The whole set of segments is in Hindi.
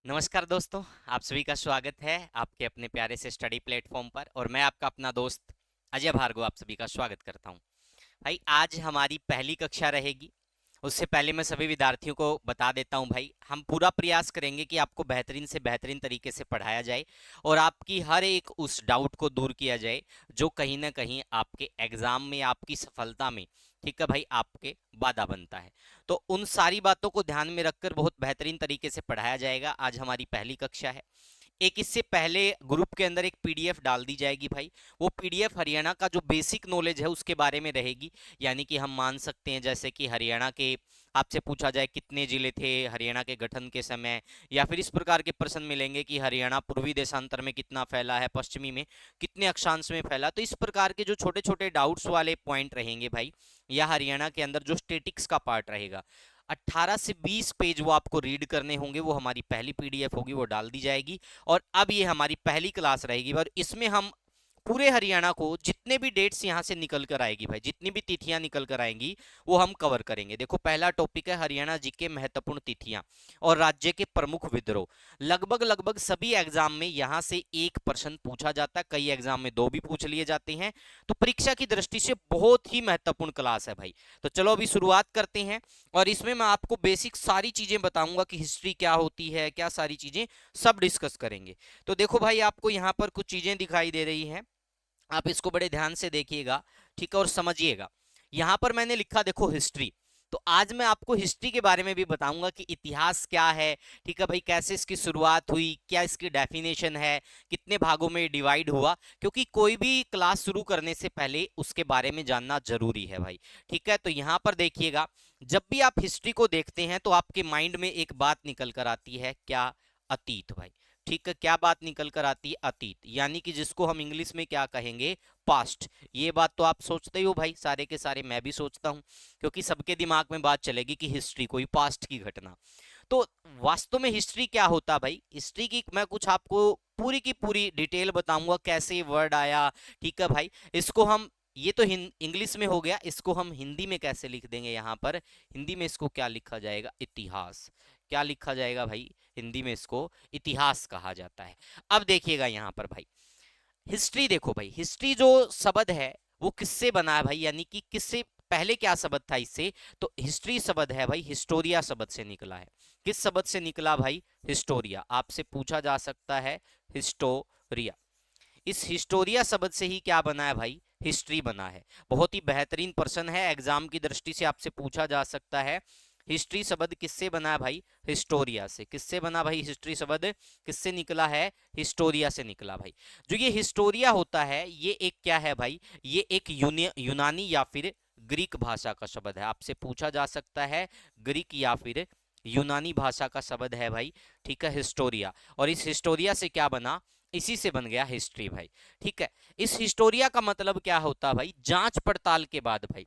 नमस्कार दोस्तों। आप सभी का स्वागत है आपके अपने प्यारे से स्टडी प्लेटफॉर्म पर और मैं आपका अपना दोस्त अजय भार्गव आप सभी का स्वागत करता हूं। भाई आज हमारी पहली कक्षा रहेगी। उससे पहले मैं सभी विद्यार्थियों को बता देता हूं भाई, हम पूरा प्रयास करेंगे कि आपको बेहतरीन से बेहतरीन तरीके से पढ़ाया जाए और आपकी हर एक उस डाउट को दूर किया जाए जो कहीं ना कहीं आपके एग्जाम में आपकी सफलता में, ठीक है भाई, आपके बाधा बनता है। तो उन सारी बातों को ध्यान में रखकर बहुत बेहतरीन तरीके से पढ़ाया जाएगा। आज हमारी पहली कक्षा है। एक इससे पहले ग्रुप के अंदर एक पीडीएफ डाल दी जाएगी भाई। वो पीडीएफ हरियाणा का जो बेसिक नॉलेज है उसके बारे में रहेगी। यानी कि हम मान सकते हैं जैसे कि हरियाणा के आपसे पूछा जाए कितने जिले थे हरियाणा के गठन के समय, या फिर इस प्रकार के प्रश्न मिलेंगे कि हरियाणा पूर्वी देशांतर में कितना फैला है, पश्चिमी में कितने अक्षांश में फैला। तो इस प्रकार के जो छोटे छोटे डाउट्स वाले पॉइंट रहेंगे भाई, या हरियाणा के अंदर जो स्टेटिक्स का पार्ट रहेगा, 18 से 20 पेज वो आपको रीड करने होंगे। वो हमारी पहली पीडीएफ होगी, वो डाल दी जाएगी। और अब ये हमारी पहली क्लास रहेगी और इसमें हम पूरे हरियाणा को जितने भी डेट्स यहाँ से निकल कर आएगी भाई, जितनी भी तिथियां निकल कर आएंगी वो हम कवर करेंगे। देखो पहला टॉपिक है हरियाणा जी के महत्वपूर्ण तिथियां और राज्य के प्रमुख विद्रोह। लगभग लगभग सभी एग्जाम में यहाँ से एक प्रश्न पूछा जाता है, कई एग्जाम में दो भी पूछ लिए जाते हैं। तो परीक्षा की दृष्टि से बहुत ही महत्वपूर्ण क्लास है भाई। तो चलो अभी शुरुआत करते हैं और इसमें मैं आपको बेसिक सारी चीजें बताऊंगा कि हिस्ट्री क्या होती है, क्या सारी चीजें सब डिस्कस करेंगे। तो देखो भाई, आपको यहाँ पर कुछ चीजें दिखाई दे रही हैं, आप इसको बड़े ध्यान से देखिएगा, ठीक है, और समझिएगा। यहां पर मैंने लिखा देखो हिस्ट्री। तो आज मैं आपको हिस्ट्री के बारे में भी बताऊंगा कि इतिहास क्या है, ठीक है भाई, कैसे इसकी शुरुआत हुई, क्या इसकी डेफिनेशन है, कितने भागों में डिवाइड हुआ। क्योंकि कोई भी क्लास शुरू करने से पहले उसके बारे में जानना जरूरी है भाई। ठीक है, तो यहां पर देखिएगा, जब भी आप हिस्ट्री को देखते हैं तो आपके माइंड में एक बात निकल कर आती है, क्या? अतीत भाई। ठीक है, क्या बात निकल कर आती है? अतीत, यानी कि जिसको हम इंग्लिश में क्या कहेंगे? पास्ट। ये बात तो आप सोचते ही हो भाई, सारे के सारे, मैं भी सोचता हूं, क्योंकि सबके दिमाग में बात चलेगी कि हिस्ट्री कोई पास्ट की घटना। तो वास्तव में हिस्ट्री क्या होता है भाई? हिस्ट्री की मैं कुछ आपको पूरी की पूरी डिटेल बताऊंगा, कैसे वर्ड आया। ठीक है भाई, इसको हम, ये तो इंग्लिश में हो गया, इसको हम हिंदी में कैसे लिख देंगे? यहाँ पर हिंदी में इसको क्या लिखा जाएगा? इतिहास। क्या लिखा जाएगा भाई? हिंदी में इसको इतिहास कहा जाता है। अब देखिएगा यहाँ पर भाई, हिस्ट्री देखो भाई, हिस्ट्री जो शब्द है वो किससे बना है भाई, यानी कि किससे, पहले क्या शब्द था इससे? तो हिस्ट्री शब्द है भाई, हिस्टोरिया शब्द से निकला है। किस शब्द से निकला भाई? हिस्टोरिया। आपसे पूछा जा सकता है हिस्टोरिया, इस हिस्टोरिया शब्द से ही क्या बना है भाई? हिस्ट्री बना है। बहुत ही बेहतरीन प्रश्न है, एग्जाम की दृष्टि से आपसे पूछा जा सकता है, हिस्ट्री शब्द किससे बना है भाई? हिस्टोरिया से। किससे बना भाई? हिस्ट्री शब्द किससे निकला है? हिस्टोरिया से निकला भाई। जो ये हिस्टोरिया होता है ये एक क्या है भाई? ये एक यूनानी या फिर ग्रीक भाषा का शब्द है। आपसे पूछा जा सकता है ग्रीक या फिर यूनानी भाषा का शब्द है भाई। ठीक है, हिस्टोरिया। और इस हिस्टोरिया से क्या बना? इसी से बन गया हिस्ट्री भाई। ठीक है, इस हिस्टोरिया का मतलब क्या होता है भाई? जांच पड़ताल के बाद भाई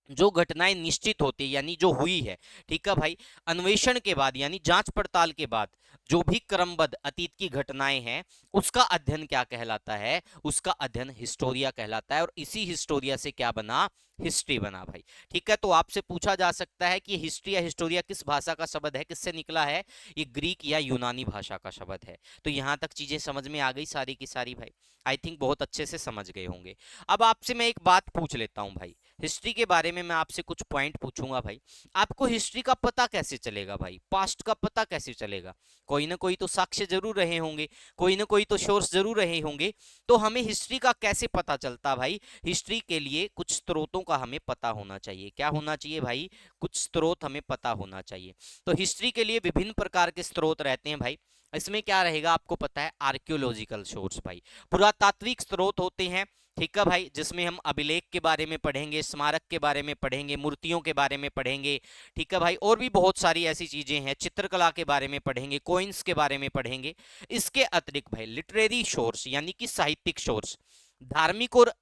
जो घटनाएं निश्चित होती है, यानी जो हुई है, ठीक है भाई, अन्वेषण के बाद यानी जांच पड़ताल के बाद जो भी क्रमबद्ध अतीत की घटनाएं हैं उसका अध्ययन क्या कहलाता है? उसका अध्ययन हिस्टोरिया कहलाता है। और इसी हिस्टोरिया से क्या बना? हिस्ट्री बना भाई। ठीक है, तो आपसे पूछा जा सकता है कि हिस्ट्री या हिस्टोरिया किस भाषा का शब्द है, किससे निकला है? ये ग्रीक या यूनानी भाषा का शब्द है। तो यहां तक चीजें समझ में आ गई सारी की सारी भाई? आई थिंक बहुत अच्छे से समझ गए होंगे। अब आपसे मैं एक बात पूछ लेता हूं भाई, हिस्ट्री के बारे में मैं आपसे कुछ पॉइंट पूछूंगा भाई। आपको हिस्ट्री का पता कैसे चलेगा भाई? पास्ट का पता कैसे चलेगा? कोई ना कोई तो साक्ष्य जरूर रहे होंगे, कोई ना कोई तो सोर्स जरूर रहे होंगे। तो हमें हिस्ट्री का कैसे पता चलता भाई? हिस्ट्री के लिए कुछ स्रोतों का हमें पता होना चाहिए। क्या होना चाहिए भाई? कुछ स्रोत हमें पता होना चाहिए। तो हिस्ट्री के लिए विभिन्न प्रकार के स्रोत रहते हैं भाई। इसमें क्या रहेगा आपको पता है? आर्कियोलॉजिकल सोर्स भाई, पुरातात्विक स्रोत होते हैं। ठीक है भाई, जिसमें हम अभिलेख के बारे में पढ़ेंगे, स्मारक के बारे में पढ़ेंगे, मूर्तियों के बारे में पढ़ेंगे। ठीक है भाई, और भी बहुत सारी ऐसी चीजें हैं, चित्रकला के बारे में पढ़ेंगे, कोइंस के बारे में पढ़ेंगे। इसके अतिरिक्त भाई लिटरेरी सोर्स यानी कि साहित्यिक सोर्स, धार्मिक और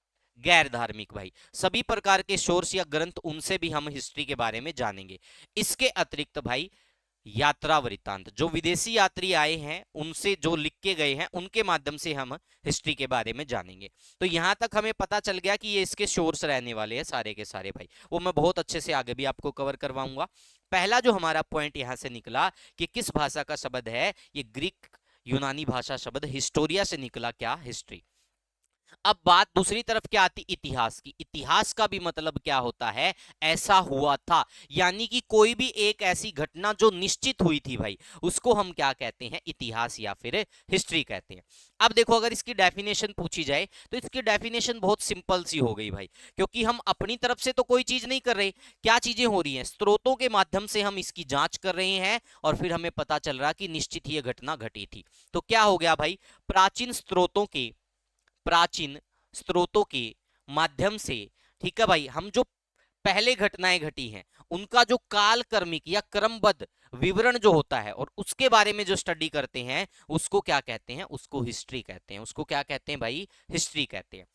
गैर धार्मिक भाई, सभी प्रकार के सोर्स या ग्रंथ, उनसे भी हम हिस्ट्री के बारे में जानेंगे। इसके अतिरिक्त भाई यात्रा वृत्तांत, जो विदेशी यात्री आए हैं उनसे जो लिख के गए हैं उनके माध्यम से हम हिस्ट्री के बारे में जानेंगे। तो यहां तक हमें पता चल गया कि ये इसके सोर्स रहने वाले हैं सारे के सारे भाई, वो मैं बहुत अच्छे से आगे भी आपको कवर करवाऊंगा। पहला जो हमारा पॉइंट यहां से निकला कि किस भाषा का शब्द है, ये ग्रीक यूनानी भाषा शब्द हिस्टोरिया से निकला, क्या, हिस्ट्री। अब बात दूसरी तरफ क्या आती, इतिहास की। इतिहास का भी मतलब क्या होता है, ऐसा हुआ था, यानी कि कोई भी एक ऐसी घटना जो निश्चित हुई थी भाई, उसको हम क्या कहते हैं, इतिहास या फिर हिस्ट्री कहते हैं। अब देखो अगर इसकी डेफिनेशन पूछी जाए तो इसकी डेफिनेशन बहुत सिंपल सी हो गई भाई, क्योंकि हम अपनी तरफ से तो कोई चीज नहीं कर रहे। क्या चीजें हो रही हैं, स्रोतों के माध्यम से हम इसकी जांच कर रहे हैं और फिर हमें पता चल रहा कि निश्चित ही यह घटना घटी थी। तो क्या हो गया भाई, प्राचीन स्रोतों के माध्यम से, ठीक है भाई, हम जो पहले घटनाएं घटी हैं उनका जो काल क्रमिक या क्रमबद्ध विवरण जो होता है और उसके बारे में जो स्टडी करते हैं उसको क्या कहते हैं, उसको हिस्ट्री कहते हैं। उसको क्या कहते हैं भाई, हिस्ट्री कहते हैं।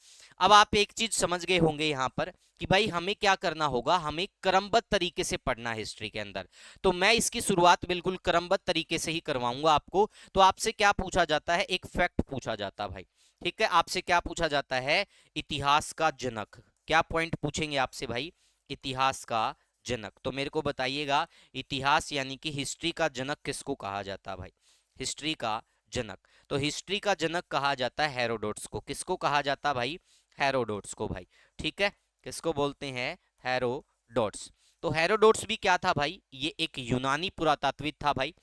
अब आप एक चीज समझ गए होंगे यहां पर कि भाई हमें क्या करना होगा, हमें क्रमबद्ध तरीके से पढ़ना है हिस्ट्री के अंदर। तो मैं इसकी शुरुआत बिल्कुल क्रमबद्ध तरीके से ही करवाऊंगा आपको। तो आपसे क्या पूछा जाता है, एक फैक्ट पूछा जाता है भाई, ठीक है। आपसे क्या पूछा जाता है, इतिहास का जनक। क्या पॉइंट पूछेंगे आपसे भाई, इतिहास का जनक। तो मेरे को बताइएगा, इतिहास यानी कि हिस्ट्री का जनक किसको कहा जाता है भाई, हिस्ट्री का जनक। तो हिस्ट्री का जनक कहा जाता है हेरोडोट्स को। किसको कहा जाता है भाई, हेरोडोट्स को भाई, ठीक है। किसको बोलते हैं, हेरोडोट्स। तो हेरोडोट्स भी क्या था भाई, ये एक यूनानी पुरातात्विक था भाई।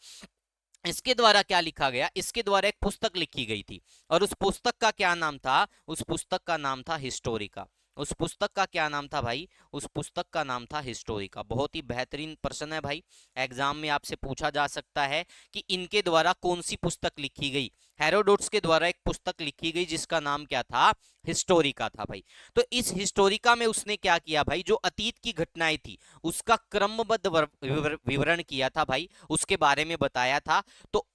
इसके द्वारा क्या लिखा गया, इसके द्वारा एक पुस्तक लिखी गई थी और उस पुस्तक का क्या नाम था, उस पुस्तक का नाम था हिस्टोरिका। उस पुस्तक का क्या नाम था भाई, उस पुस्तक का नाम था हिस्टोरिका। बहुत ही बेहतरीन प्रश्न है भाई, एग्जाम में आपसे पूछा जा सकता है कि इनके द्वारा कौन सी पुस्तक लिखी गई। हेरोडोट्स के द्वारा एक पुस्तक लिखी गई जिसका नाम क्या था, हिस्टोरिका था भाई। तो इस हिस्टोरिका में उसने क्या किया भाई, जो अतीत की घटनाएं थी उसका क्रमबद्ध विवरण किया था भाई, उसके बारे में बताया था। तो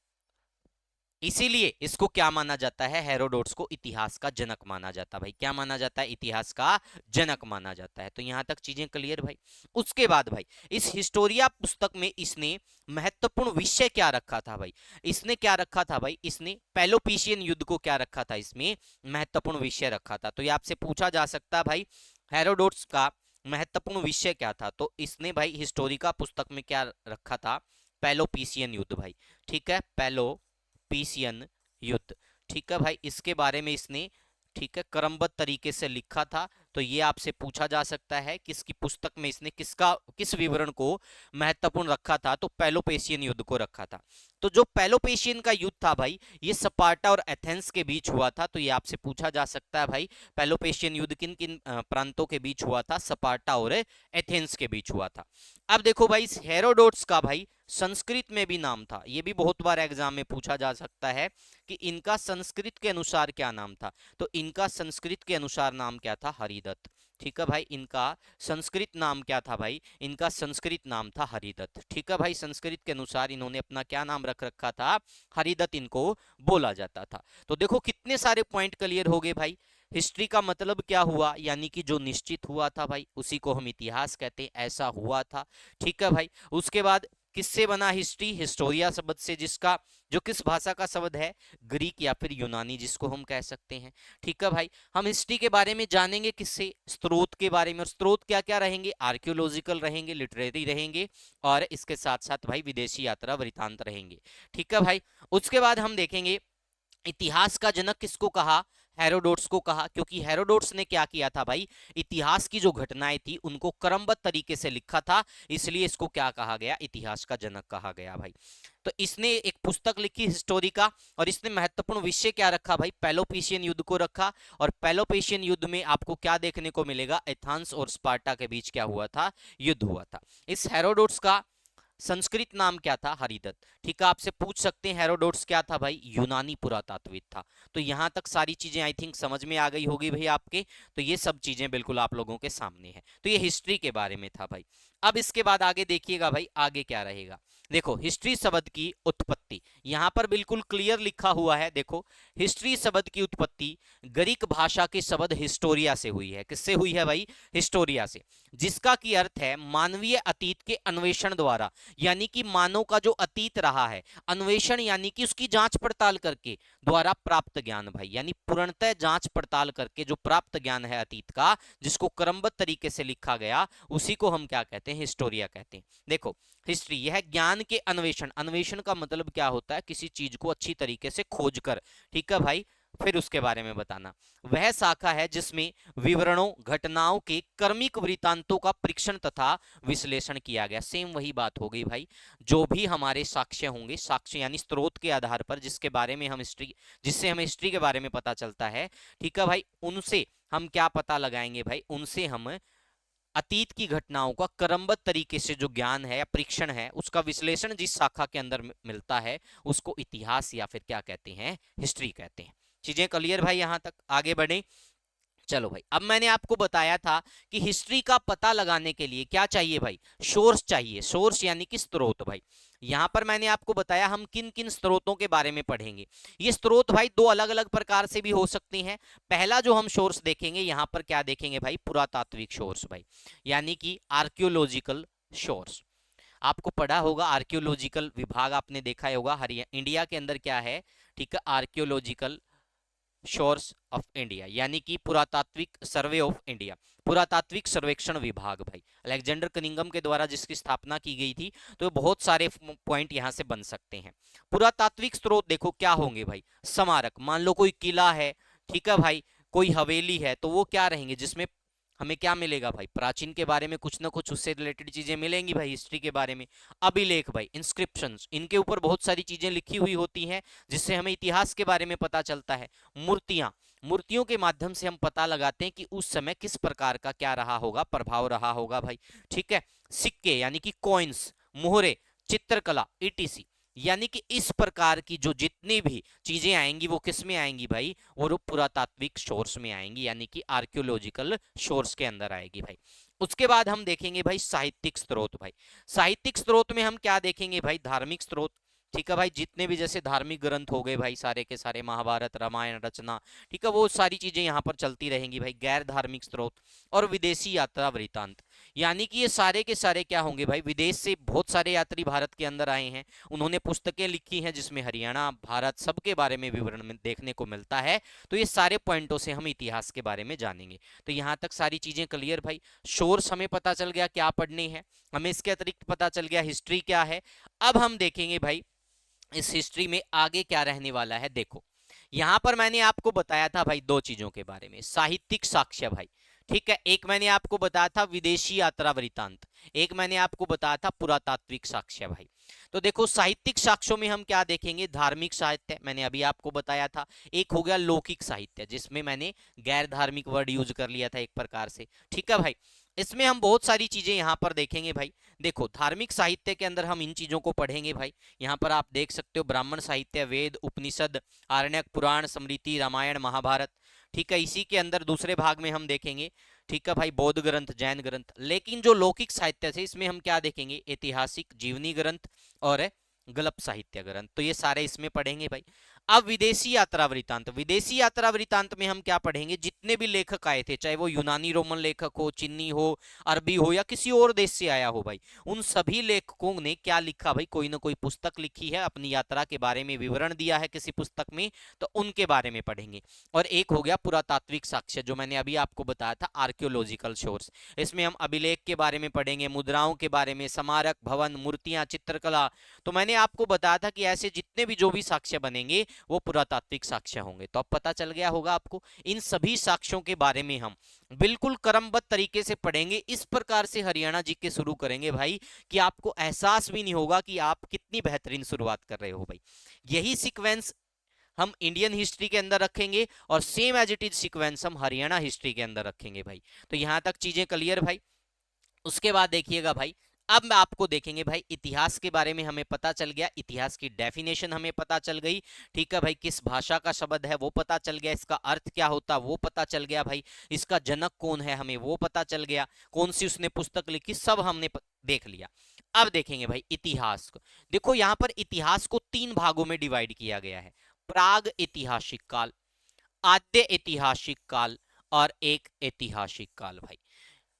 इसीलिए इसको क्या माना जाता है, हेरोडोट्स को इतिहास का जनक माना जाता है भाई। क्या माना जाता है, इतिहास का जनक माना जाता है। तो यहां तक चीजें क्लियर भाई। उसके बाद भाई इस हिस्टोरिया पुस्तक में इसने महत्वपूर्ण विषय क्या रखा था भाई, इसने क्या रखा था भाई, इसने पेलोपिशियन युद्ध को क्या रखा था, इसमें महत्वपूर्ण विषय रखा था। तो ये आपसे पूछा जा सकता है भाई, हेरोडोट्स का महत्वपूर्ण विषय क्या था। तो इसने भाई हिस्टोरिका पुस्तक में क्या रखा था, पेलोपिशियन युद्ध भाई, ठीक है, पेलोपिशियन युद्ध, ठीक है भाई। इसके बारे में इसने, ठीक है, क्रमबद्ध तरीके से लिखा था। तो ये आपसे पूछा जा सकता है कि इसकी पुस्तक में इसने किस विवरण को महत्वपूर्ण रखा था। तो पेलोपेशियन युद्ध को रखा था। तो जो पेलोपेशियन का युद्ध था भाई, ये स्पार्टा और एथेंस के बीच हुआ था। तो ये आपसे पूछा जा सकता है भाई, पेलोपेशियन युद्ध किन किन प्रांतों के बीच हुआ था, स्पार्टा और एथेंस के बीच हुआ था। अब देखो भाई, हेरोडोट्स का भाई संस्कृत में भी नाम था। ये भी बहुत बार एग्जाम में पूछा जा सकता है कि इनका संस्कृत के अनुसार क्या नाम था। तो इनका संस्कृत के अनुसार नाम क्या था, हरिदत्त, ठीक है भाई। इनका संस्कृत नाम क्या था भाई, इनका संस्कृत नाम था हरिदत्त, ठीक है भाई। संस्कृत के अनुसार इन्होंने अपना क्या नाम रख रखा था, हरिदत्त इनको बोला जाता था। तो देखो कितने सारे पॉइंट क्लियर हो गए भाई। हिस्ट्री का मतलब क्या हुआ, यानी कि जो निश्चित हुआ था भाई उसी को हम इतिहास कहते हैं, ऐसा हुआ था, ठीक है भाई। उसके बाद किससे बना हिस्ट्री, हिस्टोरिया शब्द से, जिसका जो किस भाषा का शब्द है, ग्रीक या फिर यूनानी जिसको हम कह सकते हैं, ठीक है भाई। हम हिस्ट्री के बारे में जानेंगे किससे, स्रोत के बारे में। और स्रोत क्या क्या रहेंगे, आर्कियोलॉजिकल रहेंगे, लिटरेरी रहेंगे और इसके साथ साथ भाई विदेशी यात्रा वृतांत रहेंगे, ठीक है भाई। उसके बाद हम देखेंगे इतिहास का जनक किसको कहा, हेरोडोट्स को कहा, क्योंकि हेरोडोट्स ने क्या किया था भाई, इतिहास की जो घटनाएं थी उनको क्रमबद्ध तरीके से लिखा था, इसलिए इसको क्या कहा गया, इतिहास का जनक कहा गया भाई। तो इसने एक पुस्तक लिखी हिस्टोरिका और इसने महत्वपूर्ण विषय क्या रखा भाई, पेलोपिशियन युद्ध को रखा। और पेलोपिशियन युद्ध में आपको क्या देखने को मिलेगा, एथेंस और स्पार्टा के बीच क्या हुआ था, युद्ध हुआ था। इस हेरोडोट्स का संस्कृत नाम क्या था, हरिदत्त, ठीक है। आपसे पूछ सकते हैं हेरोडोट्स क्या था भाई, यूनानी पुरातात्विक था। तो यहां तक सारी चीजें आई थिंक समझ में आ गई होगी भाई आपके। तो ये सब चीजें बिल्कुल आप लोगों के सामने है। तो ये हिस्ट्री के बारे में था भाई। अब इसके बाद आगे देखिएगा भाई, आगे क्या रहेगा। देखो हिस्ट्री शब्द की उत्पत्ति यहां पर बिल्कुल क्लियर लिखा हुआ है। देखो हिस्ट्री शब्द की उत्पत्ति ग्रीक भाषा के शब्द हिस्टोरिया से हुई है। किससे हुई है भाई? हिस्टोरिया से, जिसका की अर्थ है मानवीय अतीत के अन्वेषण द्वारा, यानी कि मानव का जो अतीत रहा है, अन्वेषण यानी कि उसकी जांच पड़ताल करके द्वारा प्राप्त ज्ञान भाई, यानी पूर्णतः जांच पड़ताल करके जो प्राप्त ज्ञान है अतीत का, जिसको क्रमबद्ध तरीके से लिखा गया, उसी को हम क्या कहते हैं? हिस्टोरिया कहते हैं। देखो हिस्ट्री यह ज्ञान के अन्वेषण, अन्वेषण का मतलब क्या होता है? किसी चीज को अच्छी तरीके से खोज कर, ठीक है भाई, फिर उसके बारे में बताना। वह शाखा है जिसमें विवरणों, घटनाओं के कर्मिक वृत्तांतों का परीक्षण तथा विश्लेषण किया गया। सेम वही बात हो गई भाई, जो भी हमारे साक्ष्य होंगे, साक्ष्य यानी स्रोत के आधार पर जिसके बारे में हम हिस्ट्री, जिससे हमें हिस्ट्री के बारे में पता चलता है, ठीक है भाई, उनसे हम क्या पता लगाएंगे भाई? उनसे हम अतीत की घटनाओं का क्रमबद्ध तरीके से जो ज्ञान है या परीक्षण है, उसका विश्लेषण जिस शाखा के अंदर मिलता है, उसको इतिहास या फिर क्या कहते हैं? हिस्ट्री कहते हैं। चीजें क्लियर भाई? यहां तक आगे बढ़े। चलो भाई, अब मैंने आपको बताया था कि हिस्ट्री का पता लगाने के लिए क्या चाहिए भाई? सोर्स चाहिए। सोर्स यानी कि स्रोत भाई। यहां पर मैंने आपको बताया हम किन किन स्रोतों के बारे में पढ़ेंगे। ये स्रोत भाई दो अलग अलग प्रकार से भी हो सकते हैं। पहला जो हम सोर्स देखेंगे, यहां पर क्या देखेंगे भाई? पुरातात्विक सोर्स भाई, यानी कि आर्कियोलॉजिकल सोर्स। आपको पढ़ा होगा आर्कियोलॉजिकल विभाग, आपने देखा होगा हरियाणा इंडिया के अंदर क्या है, ठीक है, आर्कियोलॉजिकल शोर्स ऑफ इंडिया, यानी कि पुरातात्विक सर्वे ऑफ इंडिया, पुरातात्विक सर्वेक्षण विभाग भाई, अलेक्जेंडर कनिंगम के द्वारा जिसकी स्थापना की गई थी। तो बहुत सारे पॉइंट यहां से बन सकते हैं। पुरातात्विक स्रोत देखो क्या होंगे भाई? स्मारक, मान लो कोई किला है, ठीक है भाई, कोई हवेली है, तो वो क्या रहेंगे? जिसमें हमें क्या मिलेगा भाई? प्राचीन के बारे में कुछ ना कुछ उससे रिलेटेड चीजें मिलेंगी भाई, हिस्ट्री के बारे में। अभिलेख भाई, इंस्क्रिप्शंस, इनके ऊपर बहुत सारी चीजें लिखी हुई होती हैं, जिससे हमें इतिहास के बारे में पता चलता है। मूर्तियां, मूर्तियों के माध्यम से हम पता लगाते हैं कि उस समय किस प्रकार का क्या रहा होगा, प्रभाव रहा होगा भाई, ठीक है। सिक्के यानी कि कॉइन्स, मोहरे, चित्रकला, ईटीसी, यानी कि इस प्रकार की जो जितनी भी चीजें आएंगी वो किस में आएंगी भाई? वो पुरातात्विक सोर्स में आएंगी, यानी कि आर्कियोलॉजिकल सोर्स के अंदर आएगी भाई। उसके बाद हम देखेंगे भाई साहित्यिक स्रोत भाई। साहित्यिक स्रोत में हम क्या देखेंगे भाई? धार्मिक स्रोत, ठीक है भाई, जितने भी जैसे धार्मिक ग्रंथ हो गए भाई, सारे के सारे महाभारत, रामायण रचना, ठीक है, वो सारी चीजें यहाँ पर चलती रहेंगी भाई। गैर धार्मिक स्रोत और विदेशी यात्रा वृत्तांत, यानी कि ये सारे के सारे क्या होंगे भाई? विदेश से बहुत सारे यात्री भारत के अंदर आए हैं, उन्होंने पुस्तकें लिखी हैं जिसमें हरियाणा, भारत सबके बारे में विवरण देखने को मिलता है। तो ये सारे पॉइंटों से हम इतिहास के बारे में जानेंगे। तो यहाँ तक सारी चीजें क्लियर भाई। सोर्स हमें पता चल गया क्या पढ़ने हैं, हमें इसके अतिरिक्त पता चल गया हिस्ट्री क्या है। अब हम देखेंगे भाई इस हिस्ट्री में आगे क्या रहने वाला है। देखो यहां पर मैंने आपको बताया था भाई दो चीजों के बारे में, साहित्यिक साक्ष्य भाई, ठीक है, एक मैंने आपको बताया था विदेशी यात्रा वृत्तांत, एक मैंने आपको बताया था पुरातात्विक साक्ष्य भाई। तो देखो साहित्यिक साक्ष्यों में हम क्या देखेंगे? धार्मिक साहित्य मैंने अभी आपको बताया था, एक हो गया लौकिक साहित्य, जिसमें मैंने गैर धार्मिक वर्ड यूज कर लिया था एक प्रकार से, ठीक है भाई। इसमें हम बहुत सारी चीजें यहां पर देखेंगे भाई। देखो धार्मिक साहित्य के अंदर हम इन चीजों को पढ़ेंगे भाई। यहाँ पर आप देख सकते हो ब्राह्मण साहित्य, वेद, उपनिषद, आरण्यक, पुराण, स्मृति, रामायण, महाभारत, ठीक है। इसी के अंदर दूसरे भाग में हम देखेंगे, ठीक है भाई, बौद्ध ग्रंथ, जैन ग्रंथ। लेकिन जो लौकिक साहित्य थे इसमें हम क्या देखेंगे? ऐतिहासिक जीवनी ग्रंथ और गल्प साहित्य ग्रंथ, तो ये सारे इसमें पढ़ेंगे भाई। अब विदेशी यात्रा वृत्तांत, विदेशी यात्रा वृत्तांत में हम क्या पढ़ेंगे? जितने भी लेखक आए थे, चाहे वो यूनानी रोमन लेखक हो, चीनी हो, अरबी हो, या किसी और देश से आया हो भाई, उन सभी लेखकों ने क्या लिखा भाई? कोई ना कोई पुस्तक लिखी है, अपनी यात्रा के बारे में विवरण दिया है किसी पुस्तक में, तो उनके बारे में पढ़ेंगे। और एक हो गया पुरातात्विक साक्ष्य, जो मैंने अभी आपको बताया था, आर्कियोलॉजिकल सोर्स। इसमें हम अभिलेख के बारे में पढ़ेंगे, मुद्राओं के बारे में, स्मारक, भवन, मूर्तियां, चित्रकला। तो मैंने आपको बताया था कि ऐसे जितने भी जो भी साक्ष्य बनेंगे वो पुरातात्विक साक्ष्य होंगे। तो अब पता चल गया होगा आपको। इन सभी साक्ष्यों के बारे में हम बिल्कुल क्रमबद्ध तरीके से पढ़ेंगे। इस प्रकार से हरियाणा जी के शुरू करेंगे भाई कि आपको एहसास भी नहीं होगा कि आप कितनी बेहतरीन शुरुआत कर रहे हो भाई। यही सीक्वेंस हम इंडियन हिस्ट्री के अंदर रखेंगे और same as it is sequence हम हरियाणा हिस्ट्री के अंदर रखेंगे भाई। तो यहां तक चीजें क्लियर भाई। उसके बाद देखिएगा भाई, अब मैं आपको देखेंगे भाई, इतिहास के बारे में हमें पता चल गया, इतिहास की डेफिनेशन हमें पता चल गई, ठीक है भाई, किस भाषा का शब्द है वो पता चल गया, इसका अर्थ क्या होता वो पता चल गया भाई, इसका जनक कौन है हमें वो पता चल गया, कौन सी उसने पुस्तक लिखी सब हमने देख लिया। अब देखेंगे भाई इतिहास को। देखो यहां पर इतिहास को 3 भागों में डिवाइड किया गया है, प्राग ऐतिहासिक काल, आद्य ऐतिहासिक काल और एक ऐतिहासिक काल भाई,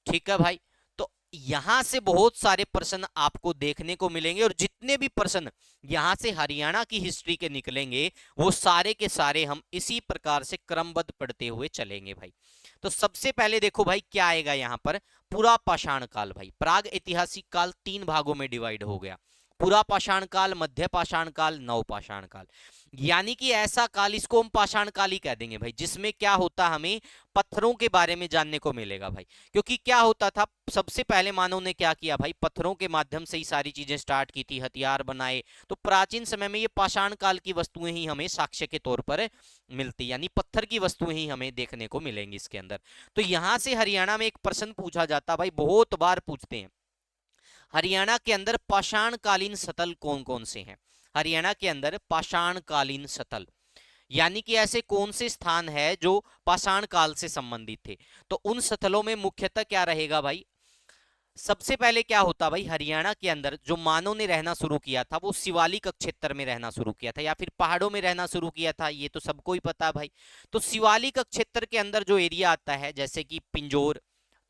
ठीक है भाई। तो यहां से बहुत सारे प्रश्न आपको देखने को मिलेंगे, और जितने भी प्रश्न यहां से हरियाणा की हिस्ट्री के निकलेंगे वो सारे के सारे हम इसी प्रकार से क्रमबद्ध पढ़ते हुए चलेंगे भाई। तो सबसे पहले देखो भाई क्या आएगा यहां पर, पुरा पाषाण काल भाई, प्राग ऐतिहासिक काल 3 भागों में डिवाइड हो गया, पुरा पाषाण काल, मध्य पाषाण काल, नव पाषाण काल। यानी कि ऐसा काल, इसको हम पाषाण काल ही कह देंगे भाई, जिसमें क्या होता हमें पत्थरों के बारे में जानने को मिलेगा भाई। क्योंकि क्या होता था, सबसे पहले मानव ने क्या किया भाई, पत्थरों के माध्यम से ही सारी चीजें स्टार्ट की थी, हथियार बनाए। तो प्राचीन समय में ये पाषाण काल की वस्तुएं ही हमें साक्ष्य के तौर पर मिलती, यानी पत्थर की वस्तुएं ही हमें देखने को मिलेंगी इसके अंदर। तो यहां से हरियाणा में एक प्रश्न पूछा जाता भाई, बहुत बार पूछते हैं, हरियाणा के अंदर पाषाणकालीन स्थल कौन कौन से हैं। हरियाणा के अंदर पाषाणकालीन स्थल यानी कि ऐसे कौन से स्थान है जो पाषाण काल से संबंधित थे। तो उन स्थलों में मुख्यतः क्या रहेगा भाई, सबसे पहले क्या होता भाई, हरियाणा के अंदर जो मानव ने रहना शुरू किया था वो शिवालिक क्षेत्र में रहना शुरू किया था, या फिर पहाड़ों में रहना शुरू किया था, ये तो सबको ही पता है भाई। तो शिवालिक क्षेत्र के अंदर जो एरिया आता है, जैसे कि पिंजौर,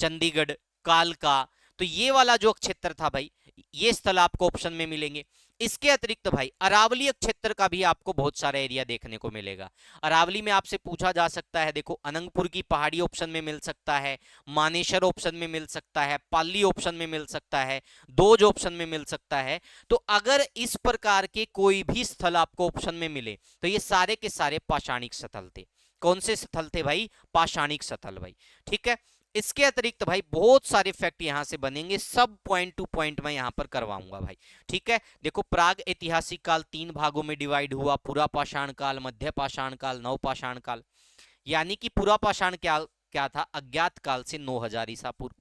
चंडीगढ़, कालका, तो ये वाला जो क्षेत्र था भाई, ये स्थल आपको ऑप्शन में मिलेंगे। इसके अतिरिक्त भाई अरावली क्षेत्र का भी आपको बहुत सारा एरिया देखने को मिलेगा। अरावली में आपसे पूछा जा सकता है, देखो अनंगपुर की पहाड़ी ऑप्शन में मिल सकता है, मानेसर ऑप्शन में मिल सकता है, पाली ऑप्शन में मिल सकता है, दोज ऑप्शन में मिल सकता है। तो अगर इस प्रकार के कोई भी स्थल आपको ऑप्शन में मिले तो ये सारे के सारे पाषाणिक स्थल थे। कौन से स्थल थे भाई, पाषाणिक स्थल भाई, ठीक है। इसके अतिरिक्त भाई बहुत सारे फैक्ट यहां से बनेंगे, सब पॉइंट टू पॉइंट मैं यहां पर करवाऊंगा भाई, ठीक है। देखो प्राग ऐतिहासिक काल 3 भागों में डिवाइड हुआ, पुरा पाषाण काल, मध्य पाषाण काल, नव पाषाण काल। यानी कि पुरा पाषाण काल क्या था, अज्ञात काल से 9000 ईसा पूर्व।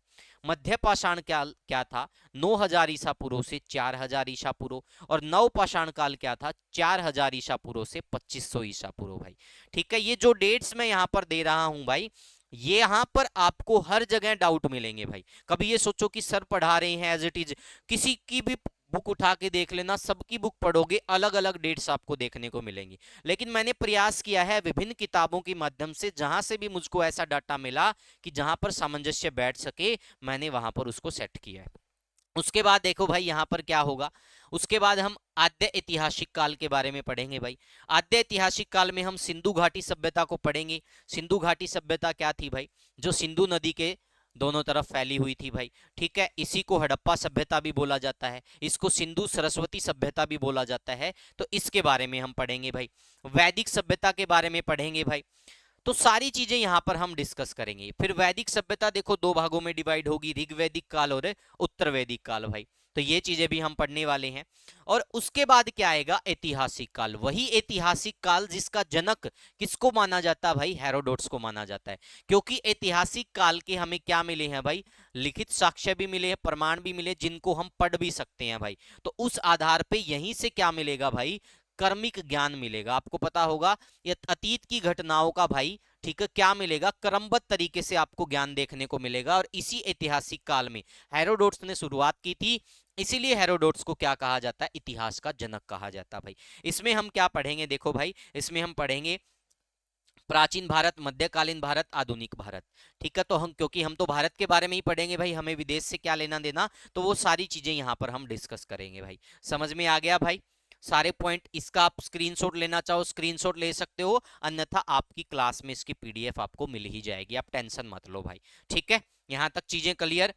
मध्य पाषाण काल क्या था, 9000 ईसा पूर्व से 4000 ईसा पूर्व। और नव पाषाण काल क्या था, 4000 ईसा पूर्व से 2500 ईसा पूर्व भाई, ठीक है। ये जो डेट्स मैं यहाँ पर दे रहा हूं भाई, ये यहां पर आपको हर जगह डाउट मिलेंगे भाई। कभी ये सोचो कि सर पढ़ा रहे हैं एज इट इज, किसी की भी बुक उठा के देख लेना, सबकी बुक पढ़ोगे अलग अलग डेट्स आपको देखने को मिलेंगी। लेकिन मैंने प्रयास किया है विभिन्न किताबों के माध्यम से, जहां से भी मुझको ऐसा डाटा मिला कि जहां पर सामंजस्य बैठ सके, मैंने वहां पर उसको सेट किया है। उसके बाद देखो भाई यहां पर क्या होगा, उसके बाद हम आद्य ऐतिहासिक काल के बारे में पढ़ेंगे भाई। आद्य ऐतिहासिक काल में हम सिंधु घाटी सभ्यता को पढ़ेंगे। सिंधु घाटी सभ्यता क्या थी भाई, जो सिंधु नदी के दोनों तरफ फैली हुई थी भाई, ठीक है। इसी को हड़प्पा सभ्यता भी बोला जाता है, इसको सिंधु सरस्वती सभ्यता भी बोला जाता है। तो इसके बारे में हम पढ़ेंगे भाई। वैदिक सभ्यता के बारे में पढ़ेंगे भाई। तो सारी चीजें यहां पर हम डिस्कस करेंगे। फिर वैदिक सभ्यता देखो 2 भागों में डिवाइड होगी, ऋग्वैदिक काल और उत्तर वैदिक काल भाई। तो ये चीजें भी हम पढ़ने वाले हैं। और उसके बाद क्या आएगा, ऐतिहासिक काल। वही ऐतिहासिक काल जिसका जनक किसको माना जाता है भाई, हेरोडोट्स को माना जाता है। क्योंकि ऐतिहासिक काल के हमें क्या मिले हैं भाई, लिखित साक्ष्य भी मिले हैं, प्रमाण भी मिले, जिनको हम पढ़ भी सकते हैं भाई। तो उस आधार पे यहीं से क्या मिलेगा भाई, कर्मिक ज्ञान मिलेगा। आपको पता होगा ये अतीत की घटनाओं का भाई, ठीक है, क्या मिलेगा, क्रमबद्ध तरीके से आपको ज्ञान देखने को मिलेगा। और इसी ऐतिहासिक काल में हेरोडोट्स ने शुरुआत की थी, इसीलिए हेरोडोट्स को क्या कहा जाता है, इतिहास का जनक कहा जाता है भाई। इसमें हम क्या पढ़ेंगे, देखो भाई इसमें हम पढ़ेंगे प्राचीन भारत, मध्यकालीन भारत, आधुनिक भारत, ठीक है। तो हम, क्योंकि हम तो भारत के बारे में ही पढ़ेंगे भाई, हमें विदेश से क्या लेना देना, तो वो सारी चीजें यहां पर हम डिस्कस करेंगे भाई। समझ में आ गया भाई सारे पॉइंट। इसका आप स्क्रीनशॉट लेना चाहो स्क्रीनशॉट ले सकते हो, अन्यथा आपकी क्लास में इसकी पीडीएफ आपको मिल ही जाएगी, आप टेंशन मत लो भाई, ठीक है। यहां तक चीजें क्लियर।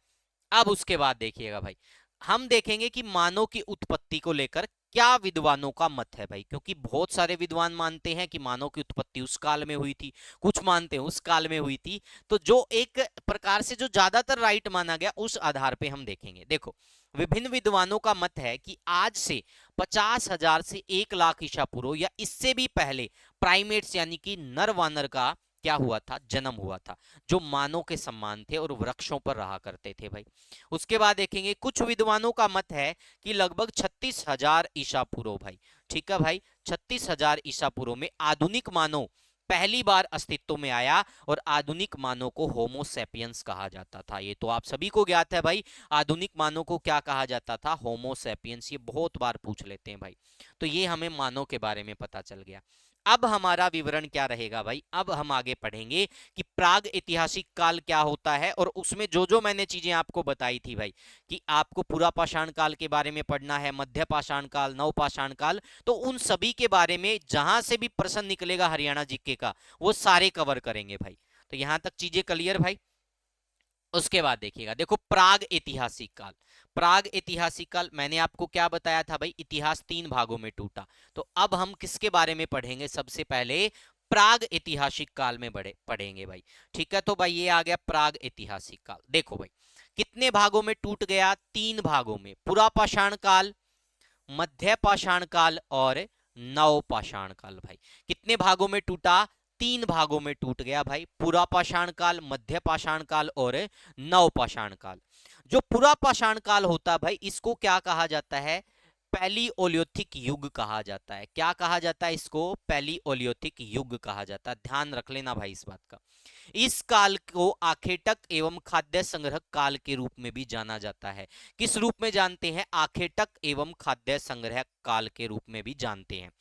अब उसके बाद देखिएगा भाई, हम देखेंगे कि मानव की उत्पत्ति को लेकर क्या विद्वानों का मत है भाई। क्योंकि बहुत सारे विद्वान मानते हैं कि मानव की उत्पत्ति उस काल में हुई थी, कुछ मानते हैं उस काल में हुई थी। तो जो एक प्रकार से जो ज्यादातर राइट माना गया, उस आधार पे हम देखेंगे। देखो विभिन्न विद्वानों का मत है कि आज से 50,000 से 1 लाख ईसा पूर्व या इससे भी पहले प्राइमेट्स यानी कि नर वानर का क्या हुआ था, जन्म हुआ था, जो मानव के समान थे और वृक्षों पर रहा करते थे भाई। उसके बाद देखेंगे कुछ विद्वानों का मत है कि लगभग 36,000 ईसा पूर्व भाई, ठीक है भाई, 36,000 ईसा पूर्व में आधुनिक मानव पहली बार अस्तित्व में आया और आधुनिक मानव को होमो सेपियंस कहा जाता था। ये तो आप सभी को ज्ञात है भाई, आधुनिक मानव को क्या कहा जाता था, होमो सेपियंस। ये बहुत बार पूछ लेते हैं भाई, तो ये हमें मानव के बारे में पता चल गया। अब हमारा विवरण क्या रहेगा भाई, अब हम आगे पढ़ेंगे कि प्राग ऐतिहासिक काल क्या होता है, और उसमें जो जो मैंने चीजें आपको बताई थी भाई, कि आपको पूरा पाषाण काल के बारे में पढ़ना है, मध्य पाषाण काल, नव पाषाण काल, तो उन सभी के बारे में जहां से भी प्रश्न निकलेगा हरियाणा जीके का, वो सारे कवर करेंगे भाई। तो यहां तक चीजें क्लियर भाई। उसके बाद देखिएगा, देखो प्राग ऐतिहासिक काल, प्राग ऐतिहासिक काल मैंने आपको क्या बताया था भाई, इतिहास 3 भागों में टूटा। तो अब हम किसके बारे में पढ़ेंगे, सबसे पहले प्राग ऐतिहासिक काल में पढ़ेंगे भाई। ठीक है, तो भाई ये आ गया प्राग ऐतिहासिक काल। देखो भाई कितने भागों में टूट गया, 3 भागों में, पुरा पाषाण काल, मध्य पाषाण काल और नव पाषाण काल भाई। कितने भागों में टूटा, 3 भागों में टूट गया भाई, पुरा पाषाण काल, मध्य पाषाण काल और नव पाषाण काल। जो पुरा पाषाण काल होता भाई, इसको क्या कहा जाता है, पैलियोलिथिक युग कहा जाता है। क्या कहा जाता है इसको, पैलियोलिथिक युग कहा जाता है। ध्यान रख लेना भाई इस बात का। इस काल को आखेटक एवं खाद्य संग्रह काल के रूप में भी जाना जाता है। किस रूप में जानते हैं, आखेटक एवं खाद्य संग्रह काल के रूप में भी जानते हैं।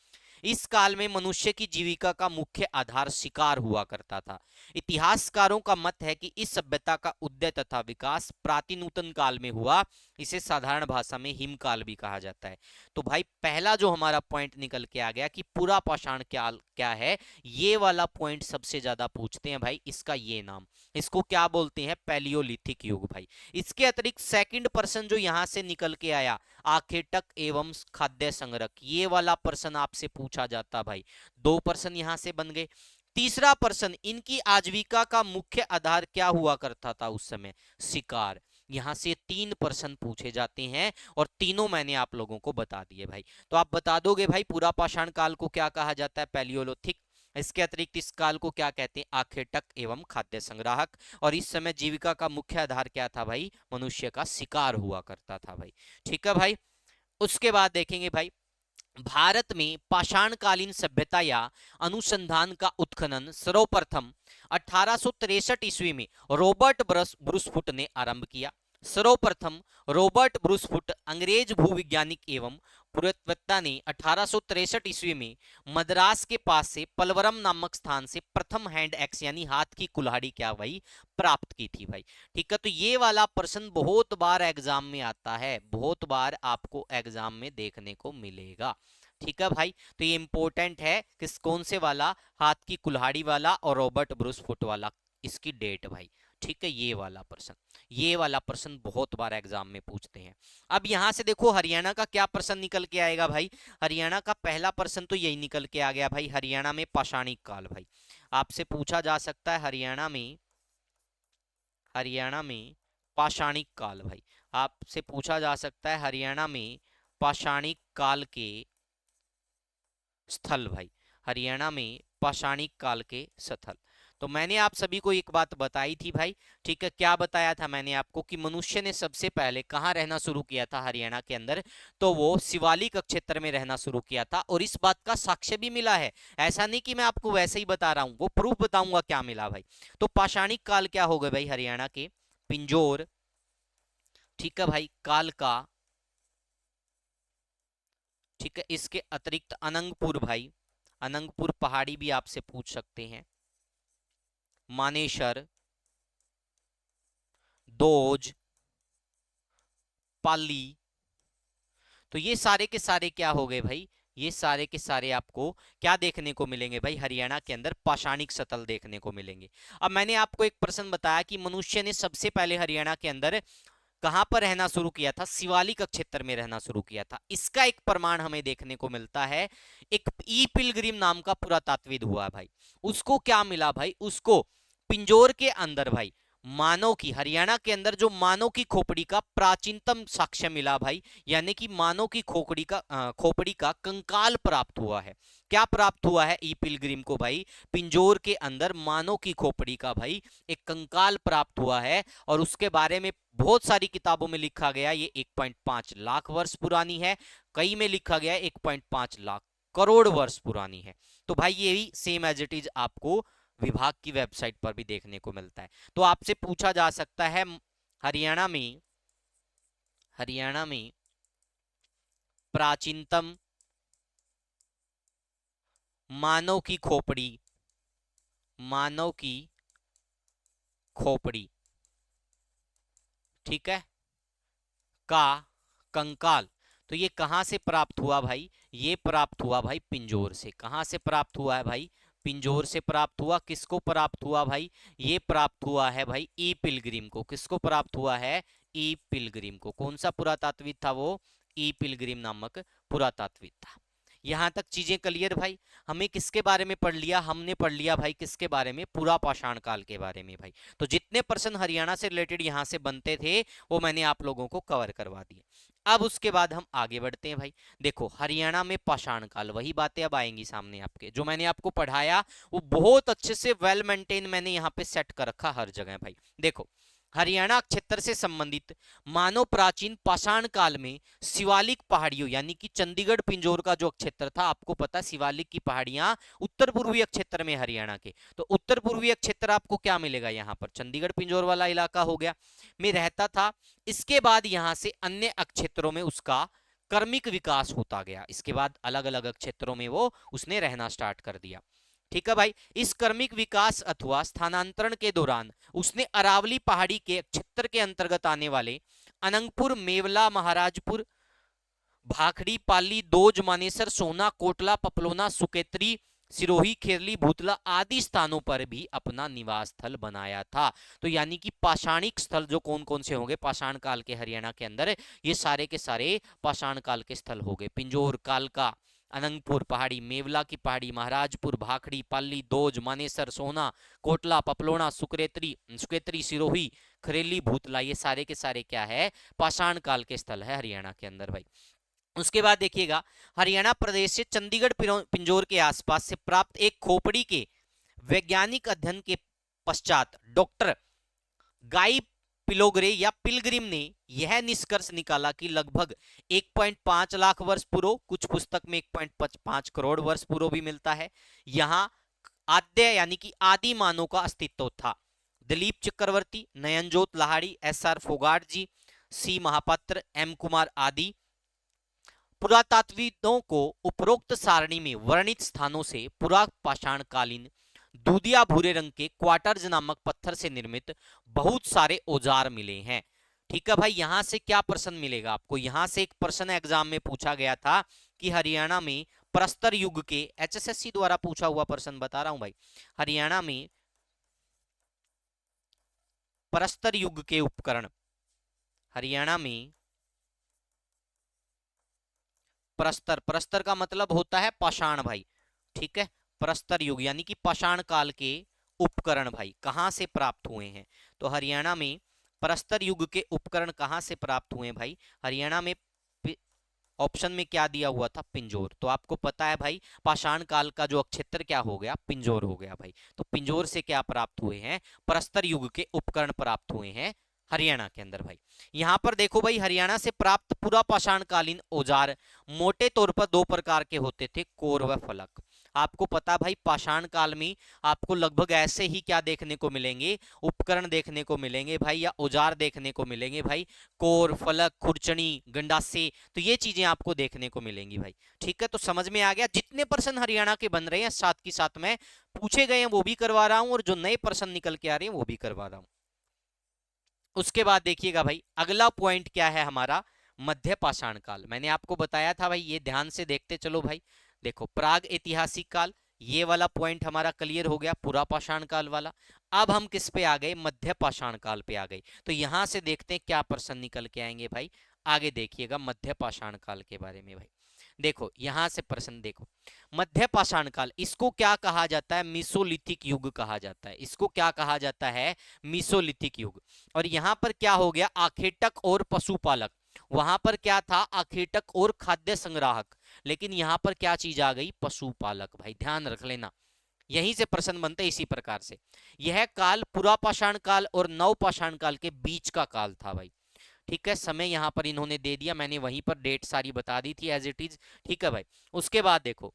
इस काल में मनुष्य की जीविका का मुख्य आधार शिकार हुआ करता था। इतिहासकारों का मत है कि इस सभ्यता का उदय तथा विकास प्राचीनतन काल में हुआ। इसे साधारण भाषा में हिमकाल भी कहा जाता है। तो भाई पहला जो हमारा पॉइंट निकल के आ गया कि पुरा पाषाण काल क्या है, ये वाला पॉइंट सबसे ज्यादा पूछते हैं भाई, इसका ये नाम, इसको क्या बोलते हैं, पैलियोलिथिक युग भाई। इसके अतिरिक्त सेकंड पर्सन जो यहां से निकल के आया, आखेटक एवं खाद्य संग्रह, ये वाला प्रश्न आपसे पूछा जाता भाई। 2 प्रश्न यहां से बन गए। तीसरा प्रश्न, इनकी आजीविका का मुख्य आधार क्या हुआ करता था उस समय, शिकार। यहां से 3 प्रश्न पूछे जाते हैं और तीनों मैंने आप लोगों को बता दिए भाई। तो आप बता दोगे भाई पूरा पाषाण काल को क्या कहा जाता है, पैलियोलिथिक। इसके अतिरिक्त इस काल को क्या कहते हैं, आखेटक एवं खाद्य संग्राहक। और इस समय जीविका का मुख्य आधार क्या था भाई, मनुष्य का शिकार हुआ करता था भाई। ठीक है भाई। उसके बाद देखेंगे भाई, भारत में पाषाणकालीन सभ्यता या अनुसंधान का उत्खनन सर्वप्रथम 1863 ईस्वी में रॉबर्ट ब्रूसफुट ने आरंभ किया। सर्वप्रथम रॉबर्ट ब्रूसफुट अंग्रेज भूविज्ञानिक एवं पुरातत्ववेत्ता ने 1863 ईस्वी में मद्रास के पास से पलवरम नामक स्थान से प्रथम हैंड एक्स यानी हाथ की कुल्हाड़ी क्या भाई प्राप्त की थी भाई। ठीक है, तो ये वाला प्रश्न बहुत बार एग्जाम में आता है, बहुत बार आपको एग्जाम में देखने को मिलेगा। ठीक है भाई, तो ये इंपॉर्टेंट है, किस कौन से वाला, हाथ की कुल्हाड़ी वाला और रॉबर्ट ब्रूसफुट वाला, इसकी डेट भाई। ठीक है, ये वाला प्रश्न बहुत बार एग्जाम में पूछते हैं। अब यहां से देखो हरियाणा का क्या प्रश्न निकल के आएगा भाई, हरियाणा का पहला प्रश्न तो यही निकल के आ गया भाई, हरियाणा में पाषाणिक काल भाई। आपसे पूछा जा सकता है हरियाणा में पाषाणिक काल भाई, आपसे पूछा जा सकता है हरियाणा में पाषाणिक काल के स्थल भाई, हरियाणा में पाषाणिक काल के स्थल। तो मैंने आप सभी को एक बात बताई थी भाई। ठीक है, क्या बताया था मैंने आपको कि मनुष्य ने सबसे पहले कहाँ रहना शुरू किया था हरियाणा के अंदर, तो वो शिवालिक क्षेत्र में रहना शुरू किया था। और इस बात का साक्ष्य भी मिला है, ऐसा नहीं कि मैं आपको वैसे ही बता रहा हूं, वो प्रूफ बताऊंगा क्या मिला भाई। तो पाषाणिक काल क्या हो गए भाई हरियाणा के, पिंजौर, ठीक है भाई, कालका, ठीक है, इसके अतिरिक्त अनंगपुर भाई, अनंगपुर पहाड़ी भी आपसे पूछ सकते हैं, मानेसर, दोज, पाली। तो ये सारे के सारे क्या हो गए भाई, ये सारे के सारे आपको क्या देखने को मिलेंगे भाई, हरियाणा के अंदर पाषाणिक स्थल देखने को मिलेंगे। अब मैंने आपको एक प्रश्न बताया कि मनुष्य ने सबसे पहले हरियाणा के अंदर कहां पर रहना शुरू किया था, शिवालिक क्षेत्र में रहना शुरू किया था। इसका एक प्रमाण हमें देखने को मिलता है, एक ई पिलग्रिम नाम का पुरातत्वविद हुआ भाई, उसको क्या मिला भाई, उसको पिंजौर के अंदर भाई मानव की, हरियाणा के अंदर जो मानव की खोपड़ी का प्राचीनतम साक्ष्य मिला भाई, यानी कि मानव की खोपड़ी का कंकाल प्राप्त हुआ है। क्या प्राप्त हुआ है ई पिलग्रिम को भाई? पिंजौर के अंदर मानव की खोपड़ी का भाई एक कंकाल प्राप्त हुआ है, और उसके बारे में बहुत सारी किताबों में लिखा गया ये 1.5 लाख वर्ष पुरानी है, कई में लिखा गया 1.5 लाख करोड़ वर्ष पुरानी है। तो भाई ये भी सेम एज इट इज आपको विभाग की वेबसाइट पर भी देखने को मिलता है। तो आपसे पूछा जा सकता है हरियाणा में हरियाणा में प्राचीनतम मानव की खोपड़ी, मानव की खोपड़ी, ठीक है, का कंकाल, तो ये कहां से प्राप्त हुआ भाई? ये प्राप्त हुआ भाई पिंजौर से। कहां से प्राप्त हुआ है भाई? पिंजौर से प्राप्त हुआ। किसको प्राप्त हुआ भाई? ये प्राप्त हुआ है भाई ई पिलग्रिम को। किसको प्राप्त हुआ है? ई पिलग्रिम को। कौन सा पुरातात्विक था वो? ई पिलग्रिम नामक पुरातात्विक था। यहां तक चीजें क्लियर भाई? हमें किसके बारे में पढ़ लिया? हमने पढ़ लिया भाई किसके बारे में? पूरा पाषाण काल के बारे में भाई। तो जितने प्रश्न हरियाणा से रिलेटेड यहां से बनते थे वो मैंने आप लोगों को कवर करवा दिए। अब उसके बाद हम आगे बढ़ते हैं भाई। देखो हरियाणा में पाषाण काल, वही बातें अब आएंगी सामने आपके, जो मैंने आपको पढ़ाया वो बहुत अच्छे से वेल मेंटेन मैंने यहाँ पे सेट कर रखा हर जगह भाई। देखो हरियाणा क्षेत्र से संबंधित मानव प्राचीन पाषाण काल में शिवालिक पहाड़ियों, यानी कि चंडीगढ़ पिंजौर का जो क्षेत्र था, आपको पता शिवालिक की पहाड़ियां उत्तर पूर्वीय क्षेत्र में हरियाणा के, तो उत्तर पूर्वीय क्षेत्र आपको क्या मिलेगा यहाँ पर? चंडीगढ़ पिंजौर वाला इलाका हो गया, में रहता था। इसके बाद यहां से अन्य क्षेत्रों में उसका कर्मिक विकास होता गया। इसके बाद अलग अलग क्षेत्रों में वो उसने रहना स्टार्ट कर दिया। ठीक है भाई। इस कर्मिक विकास अथवा स्थानांतरण के दौरान उसने अरावली पहाड़ी के क्षेत्र के अंतर्गत आने वाले अनंगपुर, मेवला, महाराजपुर, भाखड़ी, पाली, दोज, मानेसर, सोना, कोटला, पपलोना, सुकेत्री, सिरोही, खेरली, भूतला आदि स्थानों पर भी अपना निवास स्थल बनाया था। तो यानी कि पाषाणिक स्थल जो कौन कौन से होंगे पाषाण काल के हरियाणा के अंदर, ये सारे के सारे पाषाण काल के स्थल हो गए। पिंजौर, कालका, अनंगपुर पहाड़ी, मेवला की पहाड़ी, महाराजपुर, भाखड़ी, पाली, दोज, मानेसर, सोना, कोटला, पपलोना, सुकेत्री, सिरोही, खरेली, भूतला, ये सारे के सारे क्या है? पाषाण काल के स्थल है हरियाणा के अंदर भाई। उसके बाद देखिएगा हरियाणा प्रदेश से चंडीगढ़ पिंजौर के आसपास से प्राप्त एक खोपड़ी के वैज्ञानिक अध्ययन के पश्चात डॉक्टर गाई पिलोग्रे या पिलग्रिम ने यह निष्कर्ष निकाला कि लगभग 1.5 लाख वर्ष पूर्व, कुछ पुस्तक में 1.5 करोड़ वर्ष पूर्व भी मिलता है, यहां आद्य यानी कि आदि मानव का अस्तित्व था। दिलीप चक्रवर्ती, नयनजोत लाहाड़ी, SR फोगाट जी, C महापात्र, M कुमार आदि पुरातात्विदों को उपरोक्त सारणी में वर्णित स्थानों से पुरा पाषाणकालीन दूधिया भूरे रंग के क्वार्टर्स नामक पत्थर से निर्मित बहुत सारे औजार मिले हैं। ठीक है भाई। यहां से क्या प्रश्न मिलेगा आपको? यहां से एक प्रश्न एग्जाम में पूछा गया था कि हरियाणा में प्रस्तर युग के, HSSC द्वारा पूछा हुआ प्रश्न बता रहा हूं भाई, हरियाणा में प्रस्तर युग के उपकरण, हरियाणा में प्रस्तर, प्रस्तर का मतलब होता है पाषाण भाई। ठीक है। प्रस्तर युग यानी कि पाषाण काल के उपकरण भाई कहां से प्राप्त हुए हैं? तो हरियाणा में प्रस्तर युग के उपकरण कहां से प्राप्त हुए हैं भाई? हरियाणा में ऑप्शन में क्या दिया हुआ था? पिंजौर। तो आपको पता है भाई पाषाण काल का जो क्षेत्र क्या हो गया? पिंजौर हो गया भाई। तो पिंजौर से क्या प्राप्त हुए हैं? प्रस्तर युग के उपकरण प्राप्त हुए हैं हरियाणा के अंदर भाई। यहां पर देखो भाई हरियाणा से प्राप्त पूरा पाषाणकालीन औजार मोटे तौर पर दो प्रकार के होते थे, कोर व फलक। आपको पता भाई पाषाण काल में आपको लगभग ऐसे ही क्या देखने को मिलेंगे? उपकरण देखने को मिलेंगे भाई, या औजार देखने को मिलेंगे भाई, कोर, फलक, खुरचनी, गंडासे, तो ये चीजें आपको देखने को मिलेंगी भाई। ठीक है। तो समझ में आ गया? जितने प्रश्न हरियाणा के बन रहे हैं साथ के साथ में पूछे गए हैं वो भी करवा रहा हूं, और जो नए प्रश्न निकल के आ रहे हैं वो भी करवा रहा हूं। उसके बाद देखिएगा भाई अगला पॉइंट क्या है हमारा? मध्य पाषाण काल। मैंने आपको बताया था भाई, ये ध्यान से देखते चलो भाई। देखो प्राग ऐतिहासिक काल, ये वाला पॉइंट हमारा क्लियर हो गया, पूरा पाषाण काल वाला। अब हम किस पे आ गए? मध्य पाषाण काल पे आ गए। तो यहां से देखते हैं क्या प्रश्न निकल के आएंगे भाई। आगे देखिएगा मध्य पाषाण काल के बारे में भाई। देखो यहां से प्रश्न देखो, मध्य पाषाण काल, इसको क्या कहा जाता है? मीसोलिथिक युग कहा जाता है। इसको क्या कहा जाता है? मीसोलिथिक युग। और यहां पर क्या हो गया? आखेटक और पशुपालक। वहां पर क्या था? आखेटक और खाद्य संग्राहक। लेकिन यहां पर क्या चीज आ गई? पशुपालक। भाई ध्यान रख लेना, यहीं से प्रश्न बनते हैं इसी प्रकार से। यह काल पुरापाषाण काल और नवपाषाण काल के बीच का काल था भाई। ठीक है, समय यहां पर इन्होंने दे दिया, मैंने वहीं पर डेट सारी बता दी थी एज इट इज। ठीक है भाई। उसके बाद देखो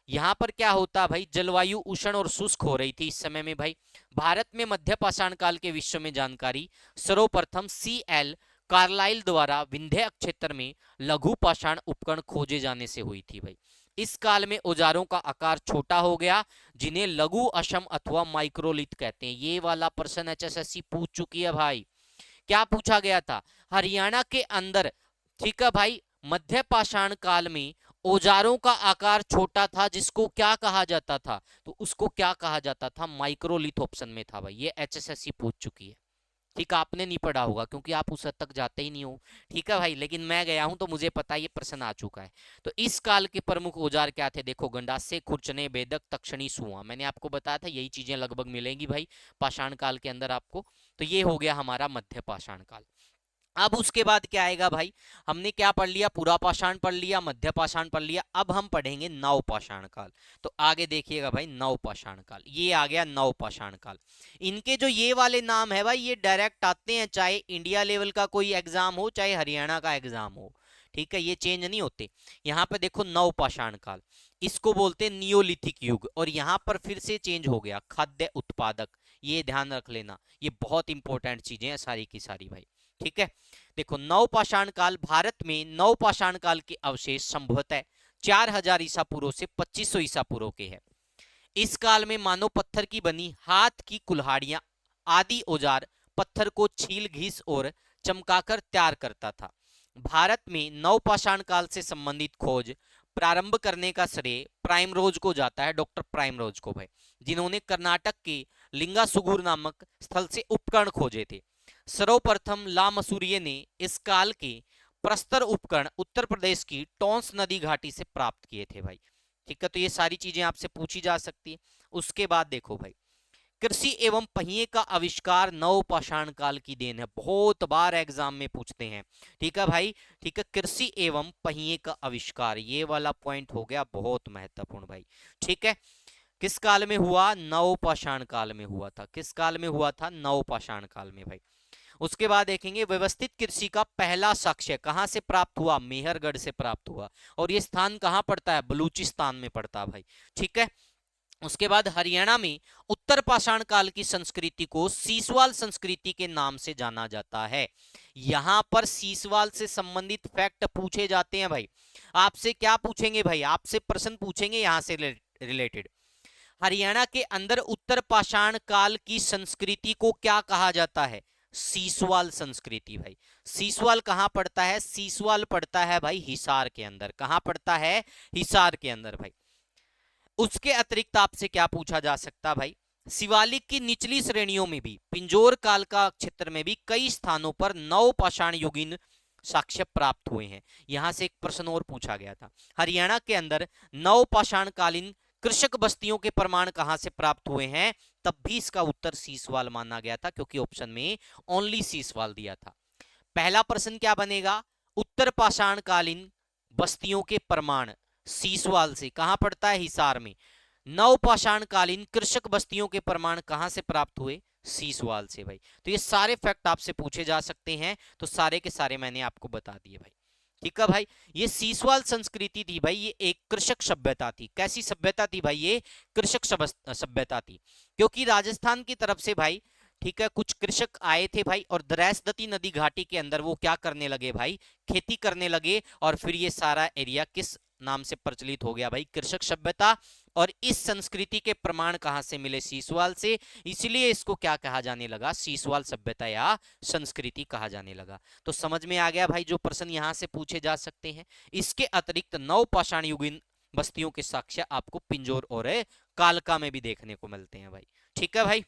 यहां पर क्या होता भाई? जलवायु उष्ण और शुष्क हो रही थी इस समय में भाई। भारत में मध्य पाषाण काल के विश्व में जानकारी सर्वप्रथम CL कार्लाइल द्वारा विंध्य क्षेत्र में लघु पाषाण उपकरण खोजे जाने से हुई थी भाई। इस काल में औजारों का आकार छोटा हो गया, जिन्हें लघु अक्षम अथवा माइक्रोलिथ कहते हैं। ये वाला प्रश्न HSSC पूछ चुकी है भाई। क्या पूछा गया था? हरियाणा के अंदर, ठीक है भाई, मध्य पाषाण काल में औजारों का आकार छोटा था, जिसको क्या कहा जाता था? तो उसको क्या कहा जाता था? माइक्रोलिथ ऑप्शन में था भाई। ये HSSC पूछ चुकी है। ठीक है, आपने नहीं पढ़ा होगा क्योंकि आप उस हद तक जाते ही नहीं हो। ठीक है भाई, लेकिन मैं गया हूं तो मुझे पता है ये प्रश्न आ चुका है। तो इस काल के प्रमुख औजार क्या थे? देखो, गंडासे, खुरचने, बेदक, तक्षणी, सुआ। मैंने आपको बताया था यही चीजें लगभग मिलेंगी भाई पाषाण काल के अंदर आपको। तो ये हो गया हमारा मध्य पाषाण काल। अब उसके बाद क्या आएगा भाई? हमने क्या पढ़ लिया? पूरा पाषाण पढ़ लिया, मध्य पाषाण पढ़ लिया। अब हम पढ़ेंगे नव पाषाण काल। तो आगे देखिएगा भाई, नव पाषाण काल, ये आ गया नव पाषाण काल। इनके जो ये वाले नाम है भाई, ये डायरेक्ट आते हैं, चाहे इंडिया लेवल का कोई एग्जाम हो, चाहे हरियाणा का एग्जाम हो। ठीक है, ये चेंज नहीं होते। यहाँ पे देखो नव पाषाण काल, इसको बोलते हैं नियोलिथिक युग। और यहाँ पर फिर से चेंज हो गया, खाद्य उत्पादक। ये ध्यान रख लेना, ये बहुत इंपॉर्टेंट चीजें हैं सारी की सारी भाई। ठीक है, देखो नवपाषाण काल, भारत में नवपाषाण काल के अवशेष संभवतः 4000 ईसा पूर्व से 2500 ईसा पूर्व के हैं। इस काल में मानव पत्थर की बनी हाथ की कुल्हाड़ियां आदि औजार पत्थर को छील, घिस और चमकाकर तैयार करता था। भारत में नवपाषाण काल से संबंधित खोज प्रारंभ करने का श्रेय प्राइमरोज को जाता है, डॉक्टर प्राइमरोज को भाई, जिन्होंने कर्नाटक के लिंगासुगुर नामक स्थल से उपकरण खोजे थे। सर्वप्रथम ला मसूरिये ने इस काल के प्रस्तर उपकरण उत्तर प्रदेश की टोंस नदी घाटी से प्राप्त किए थे भाई। ठीक है, तो ये सारी चीजें आपसे पूछी जा सकती है। उसके बाद देखो भाई, कृषि एवं पहिए का आविष्कार नवपाषाण काल की देन है, बहुत बार एग्जाम में पूछते हैं। ठीक है भाई, ठीक है, कृषि एवं पहिए का आविष्कार, ये वाला पॉइंट हो गया बहुत महत्वपूर्ण भाई। ठीक है, किस काल में हुआ? नवपाषाण काल में हुआ था। किस काल में हुआ था? नवपाषाण काल में भाई। उसके बाद देखेंगे व्यवस्थित कृषि का पहला साक्ष्य कहां से प्राप्त हुआ? मेहरगढ़ से प्राप्त हुआ। और ये स्थान कहां पड़ता है? बलूचिस्तान में पड़ता है भाई। ठीक है, उसके बाद हरियाणा में उत्तर पाषाण काल की संस्कृति को सीसवाल संस्कृति के नाम से जाना जाता है। यहां पर सीसवाल से संबंधित फैक्ट पूछे जाते हैं भाई। आपसे क्या पूछेंगे भाई? आपसे प्रश्न पूछेंगे यहां से रिलेटेड। हरियाणा के अंदर उत्तर पाषाण काल की संस्कृति को क्या कहा जाता है? सीसवाल संस्कृति भाई। सीसवाल कहां पड़ता है? सीसवाल पड़ता है भाई हिसार के अंदर। कहां पड़ता है? हिसार के अंदर भाई। उसके अतिरिक्त आपसे क्या पूछा जा सकता भाई? शिवालिक की निचली श्रेणियों में भी, पिंजौर काल का क्षेत्र में भी कई स्थानों पर नवपाषाण युगीन साक्ष्य प्राप्त हुए हैं। यहां से एक प्रश्न और पूछा गया था, हरियाणा के अंदर नवपाषाण कालीन कृषक बस्तियों के प्रमाण कहां से प्राप्त हुए हैं? तब भी इसका उत्तर सीसवाल माना गया था, क्योंकि ऑप्शन में ओनली सीसवाल दिया था। पहला प्रश्न क्या बनेगा? उत्तर पाषाण कालीन बस्तियों के प्रमाण सीसवाल से, कहां पड़ता है? हिसार में। नवपाषाण कालीन कृषक बस्तियों के प्रमाण कहां से प्राप्त हुए? सीसवाल से भाई। तो ये सारे फैक्ट आपसे पूछे जा सकते हैं, तो सारे के सारे मैंने आपको बता दिए भाई। ठीक है भाई, ये सीसवाल संस्कृति थी भाई, ये एक कृषक सभ्यता थी। कैसी सभ्यता थी भाई? ये कृषक सभ्यता थी, क्योंकि राजस्थान की तरफ से भाई, ठीक है, कुछ कृषक आए थे भाई, और द्रैसदती नदी घाटी के अंदर वो क्या करने लगे भाई? खेती करने लगे। और फिर ये सारा एरिया किस नाम से प्रचलित हो गया भाई? कृषक सभ्यता। और इस संस्कृति के प्रमाण कहां से मिले? सीसवाल से। इसलिए इसको क्या कहा जाने लगा? सीसवाल सभ्यता या संस्कृति कहा जाने लगा। तो समझ में आ गया भाई जो प्रश्न यहां से पूछे जा सकते हैं। इसके अतिरिक्त नवपाषाण युगीन बस्तियों के साक्ष्य आपको पिंजौर और कालका में भी देखने को मिलते हैं भाई। ठीक है भाई,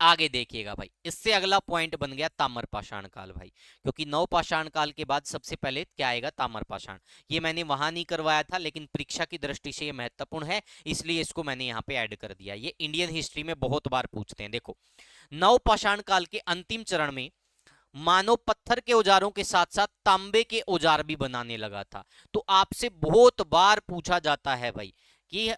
आगे देखिएगा भाई, इससे अगला पॉइंट बन गया ताम्रपाषाण काल भाई, क्योंकि नवपाषाण काल के बाद सबसे पहले क्या आएगा, ताम्रपाषाण। ये मैंने वहां नहीं करवाया था, लेकिन परीक्षा की दृष्टि से ये महत्वपूर्ण है, इसलिए इसको मैंने यहाँ पे ऐड कर दिया। ये इंडियन हिस्ट्री में बहुत बार पूछते हैं। देखो, नवपाषाण काल के अंतिम चरण में मानव पत्थर के औजारों के साथ साथ तांबे के औजार भी बनाने लगा था। तो आपसे बहुत बार पूछा जाता है भाई कि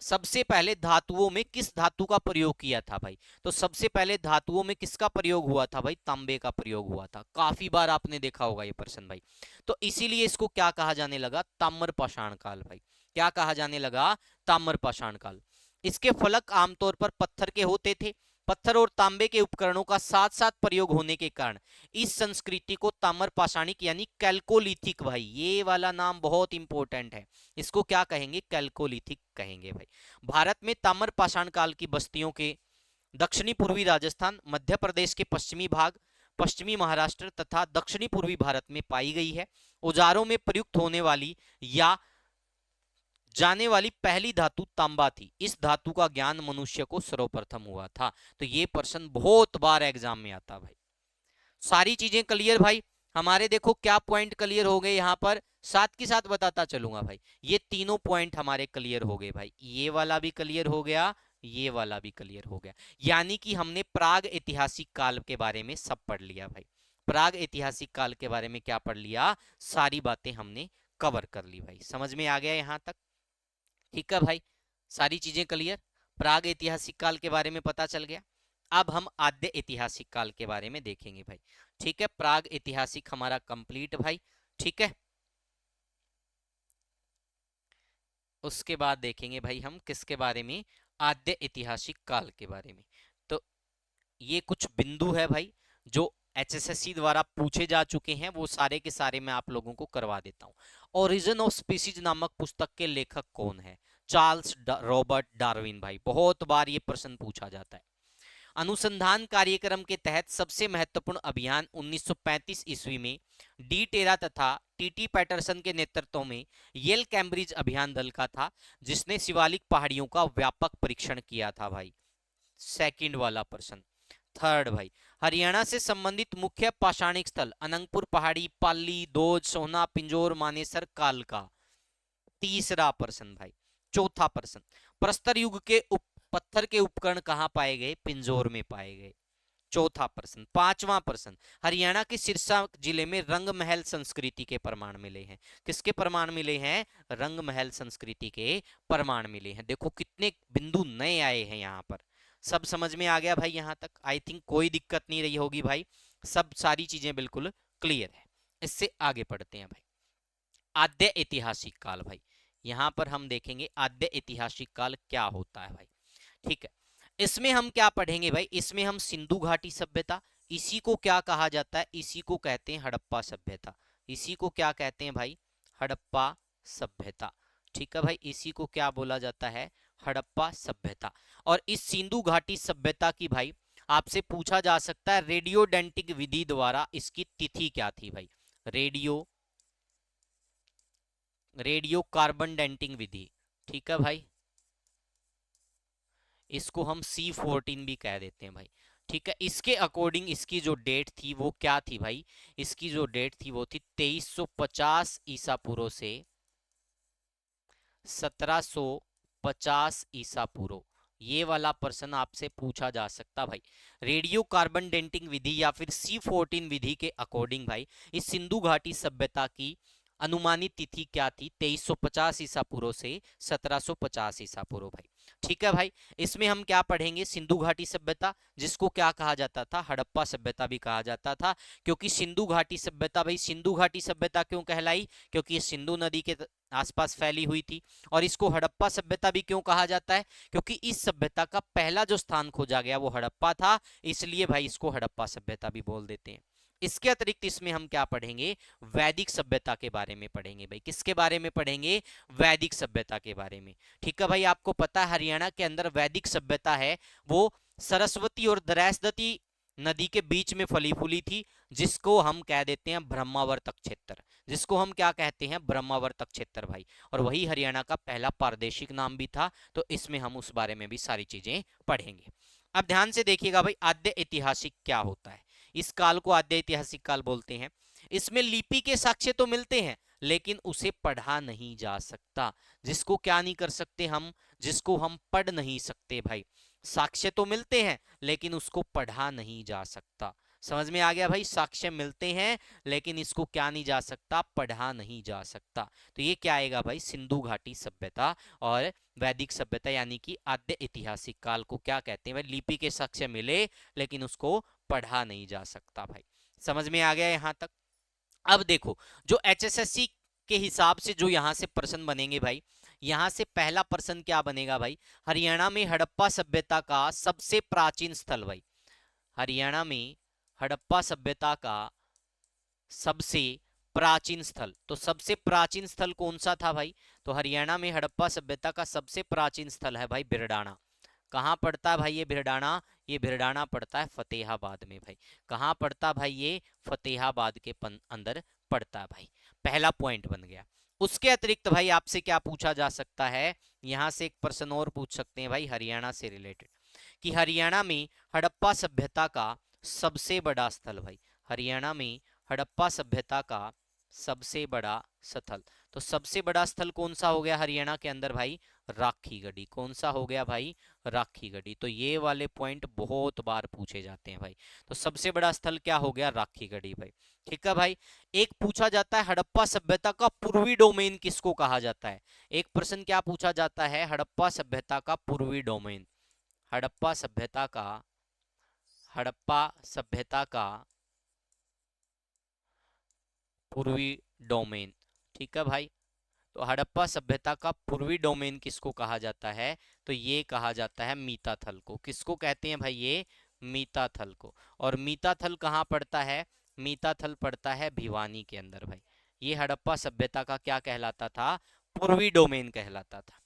सबसे पहले धातुओं में किस धातु का प्रयोग किया था भाई। तो सबसे पहले धातुओं में किसका प्रयोग हुआ था भाई, तांबे का प्रयोग हुआ था। काफी बार आपने देखा होगा ये प्रश्न भाई। तो इसीलिए इसको क्या कहा जाने लगा, ताम्रपाषाण काल भाई। क्या कहा जाने लगा, ताम्रपाषाण काल। इसके फलक आमतौर पर पत्थर के होते थे। पत्थर और तांबे के उपकरणों का साथ साथ प्रयोग होने के कारण इस संस्कृति को ताम्रपाषाणिक यानी कैल्कोलिथिक, भाई ये वाला नाम बहुत इंपॉर्टेंट है, इसको क्या कहेंगे, कैल्कोलिथिक कहेंगे भाई। भारत में ताम्रपाषाण काल की बस्तियों के दक्षिणी पूर्वी राजस्थान, मध्य प्रदेश के पश्चिमी भाग, पश्चिमी महाराष्ट्र तथा दक्षिणी पूर्वी भारत में पाई गई है। औजारों में प्रयुक्त होने वाली या जाने वाली पहली धातु तांबा थी। इस धातु का ज्ञान मनुष्य को सर्वप्रथम हुआ था। तो ये प्रश्न बहुत बार एग्जाम में आता भाई। सारी चीजें क्लियर भाई हमारे। देखो क्या पॉइंट क्लियर हो गए यहाँ पर, साथ के साथ बताता चलूंगा भाई। ये तीनों पॉइंट हमारे क्लियर हो गए भाई, ये वाला भी क्लियर हो गया, ये वाला भी क्लियर हो गया। यानी कि हमने प्राग ऐतिहासिक काल के बारे में सब पढ़ लिया भाई। प्राग ऐतिहासिक काल के बारे में क्या पढ़ लिया, सारी बातें हमने कवर कर ली भाई। समझ में आ गया यहाँ तक, ठीक है भाई। सारी चीजें क्लियर, प्राग ऐतिहासिक काल के बारे में पता चल गया। अब हम आद्य ऐतिहासिक काल के बारे में देखेंगे भाई। ठीक है, प्राग ऐतिहासिक हमारा कंप्लीट भाई। ठीक है, उसके बाद देखेंगे भाई हम किसके बारे में, आद्य ऐतिहासिक काल के बारे में। तो ये कुछ बिंदु है भाई जो एचएसएससी द्वारा पूछे जा चुके हैं, वो सारे के सारे मैं आप लोगों को करवा देता हूं। ओरिजिन ऑफ स्पीसीज नामक पुस्तक के लेखक कौन है, चार्ल्स रॉबर्ट डार्विन भाई। बहुत बार ये प्रश्न पूछा जाता है। अनुसंधान कार्यक्रम के तहत सबसे महत्वपूर्ण अभियान 1935 ईस्वी में डी टेरा तथा टीटी पैटरसन के नेतृत्व में येल कैम्ब्रिज अभियान दल का था, जिसने शिवालिक पहाड़ियों का व्यापक परीक्षण किया था भाई। सेकंड वाला प्रश्न। थर्ड भाई, हरियाणा से संबंधित मुख्य पाषाणिक स्थल अनंगपुर पहाड़ी, पाली, दोज, सोहना, पिंजौर, मानेसर, कालका। तीसरा प्रश्न भाई। चौथा प्रश्न, प्रस्तर युग के पत्थर के उपकरण कहां पाए गए, पिंजौर में पाए गए। चौथा प्रश्न। पांचवा प्रश्न, हरियाणा के सिरसा जिले में रंग महल संस्कृति के प्रमाण मिले हैं। किसके प्रमाण मिले हैं, रंग महल संस्कृति के प्रमाण मिले हैं। देखो कितने बिंदु नए आए हैं यहाँ पर। सब समझ में आ गया भाई यहाँ तक, आई थिंक कोई दिक्कत नहीं रही होगी भाई। सब सारी चीजें बिल्कुल क्लियर है। इससे आगे पढ़ते हैं भाई। आद्य ऐतिहासिक काल भाई, यहां पर हम देखेंगे आद्य ऐतिहासिक काल क्या होता है भाई। ठीक है, इसमें हम क्या पढ़ेंगे भाई, इसमें हम सिंधु घाटी सभ्यता, इसी को क्या कहा जाता है, इसी को कहते हैं हड़प्पा सभ्यता। इसी को क्या कहते हैं भाई, हड़प्पा सभ्यता। ठीक है भाई, इसी को क्या बोला जाता है, हड़प्पा सभ्यता। और इस सिंधु घाटी सभ्यता की भाई आपसे पूछा जा सकता है रेडियो डेंटिक विधि द्वारा इसकी तिथि क्या थी भाई। रेडियो कार्बन डेंटिंग विधि। ठीक है भाई, इसको हम C14 भी कह देते हैं भाई। ठीक है, इसके अकॉर्डिंग इसकी जो डेट थी वो क्या थी भाई, इसकी जो डेट थी वो थी 2350 ईसा पूर्व से 1750 ईसा पूर्व। ये वाला प्रश्न आपसे पूछा जा सकता भाई। रेडियो कार्बन डेंटिंग विधि या फिर C14 विधि के अकॉर्डिंग भाई इस सिंधु घाटी सभ्यता की अनुमानित तिथि क्या थी, 2350 ईसा पूर्व से 1750 ईसा पूर्व भाई। ठीक है भाई, इसमें हम क्या पढ़ेंगे, सिंधु घाटी सभ्यता, जिसको क्या कहा जाता था, हड़प्पा सभ्यता भी कहा जाता था। क्योंकि सिंधु घाटी सभ्यता भाई, सिंधु घाटी सभ्यता क्यों कहलाई, क्योंकि ये सिंधु नदी के आसपास फैली हुई थी। और इसको हड़प्पा सभ्यता भी क्यों कहा जाता है, क्योंकि इस सभ्यता का पहला जो स्थान खोजा गया वो हड़प्पा था, इसलिए भाई इसको हड़प्पा सभ्यता भी बोल देते हैं। इसके अतिरिक्त इसमें हम क्या पढ़ेंगे, वैदिक सभ्यता के बारे में पढ़ेंगे भाई। किसके बारे में पढ़ेंगे, वैदिक सभ्यता के बारे में। ठीक है भाई, आपको पता है हरियाणा के अंदर वैदिक सभ्यता है वो सरस्वती और दरैसदती नदी के बीच में फली फूली थी, जिसको हम कह देते हैं ब्रह्मावर्तक क्षेत्र। जिसको हम क्या कहते हैं, ब्रह्मावर्तक क्षेत्र भाई। और वही हरियाणा का पहला प्रादेशिक नाम भी था। तो इसमें हम उस बारे में भी सारी चीजें पढ़ेंगे। अब ध्यान से देखिएगा भाई, आद्य ऐतिहासिक क्या होता है। इस काल को आद्य ऐतिहासिक काल बोलते हैं। इसमें लिपि के साक्ष्य तो मिलते हैं, लेकिन उसे पढ़ा नहीं जा सकता। जिसको क्या नहीं कर सकते हम, जिसको हम पढ़ नहीं सकते भाई। साक्ष्य तो मिलते हैं, लेकिन उसको पढ़ा नहीं जा सकता। समझ में आ गया भाई, साक्ष्य मिलते हैं लेकिन इसको क्या नहीं जा सकता, पढ़ा नहीं जा सकता। तो ये क्या आएगा भाई, सिंधु घाटी सभ्यता और वैदिक सभ्यता, यानी कि आद्य ऐतिहासिक काल को क्या कहते हैं भाई, लिपि के साक्ष्य मिले लेकिन उसको पढ़ा नहीं जा सकता भाई। समझ में आ गया यहां तक। अब देखो, जो एचएसएससी के हिसाब से जो यहां से प्रश्न बनेंगे भाई, यहां से पहला प्रश्न क्या बनेगा भाई, हरियाणा में हड़प्पा सभ्यता का सबसे प्राचीन स्थल भाई। हरियाणा में हड़प्पा सभ्यता का सबसे प्राचीन स्थल, तो सबसे प्राचीन स्थल कौन सा था भाई, तो हरियाणा में हड़प्पा सभ्यता का सबसे प्राचीन स्थल है भाई भिरडाना। कहाँ पड़ता है भाई ये भिरडाना, ये भिरडाना पड़ता है फतेहाबाद में भाई। कहाँ पड़ता भाई, ये फतेहाबाद के अंदर पड़ता है भाई। पहला पॉइंट बन गया। उसके अतिरिक्त भाई आपसे क्या पूछा जा सकता है, यहां से एक प्रश्न और पूछ सकते हैं भाई हरियाणा से रिलेटेड, कि हरियाणा में हड़प्पा सभ्यता का सबसे बड़ा स्थल भाई। हरियाणा में हड़प्पा सभ्यता का सबसे बड़ा स्थल, तो सबसे बड़ा स्थल कौन सा हो गया हरियाणा के अंदर भाई, राखी गढ़ी। कौन सा हो गया भाई, राखी गढ़ी। तो ये वाले पॉइंट बहुत बार पूछे जाते हैं भाई। तो सबसे बड़ा स्थल क्या हो गया, राखी गढ़ी भाई। ठीक है भाई। एक पूछा जाता है हड़प्पा सभ्यता का पूर्वी डोमेन किसको कहा जाता है। एक प्रश्न क्या पूछा जाता है, हड़प्पा सभ्यता का पूर्वी डोमेन। हड़प्पा सभ्यता का, हड़प्पा सभ्यता का पूर्वी डोमेन। ठीक है भाई। तो हड़प्पा सभ्यता का पूर्वी डोमेन किसको कहा जाता है, तो ये कहा जाता है मीताथल को। किसको कहते हैं भाई, ये मीताथल को। और मीताथल कहाँ पड़ता है, मीताथल पड़ता है भिवानी के अंदर भाई। ये हड़प्पा सभ्यता का क्या कहलाता था, पूर्वी डोमेन कहलाता था।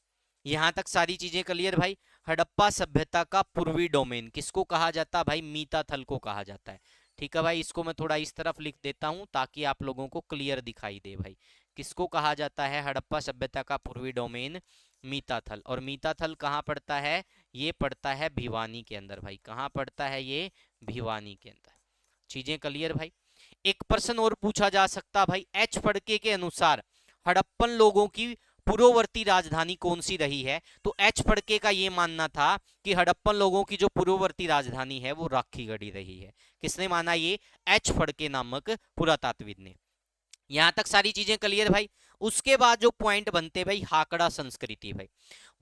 यहां तक सारी चीजें क्लियर भाई। हड़प्पा सभ्यता का पूर्वी डोमेन किसको कहा जाता है भाई, मीताथल को कहा जाता है। ठीक है भाई, इसको मैं थोड़ा इस तरफ लिख देता हूं ताकि आप लोगों को क्लियर दिखाई दे भाई। किसको कहा जाता है हड़प्पा सभ्यता का पूर्वी डोमेन, मीताथल। और मीताथल कहाँ पड़ता है, ये पड़ता है भिवानी के अंदर भाई। कहाँ पड़ता है ये, भिवानी के अंदर। चीजें क्लियर भाई। एक प्रश्न और पूछा जा सकता भाई, एच फड़के के अनुसार हड़प्पन लोगों की पूर्ववर्ती राजधानी कौन सी रही है। तो एच फड़के का ये मानना था कि हड़प्पन लोगों की जो पूर्ववर्ती राजधानी है वो राखीगढ़ी रही है। किसने माना ये, एच फड़के नामक पुरातात्विद ने। यहां तक सारी चीजें क्लियर भाई। उसके बाद जो पॉइंट बनते भाई, हाकड़ा संस्कृति भाई।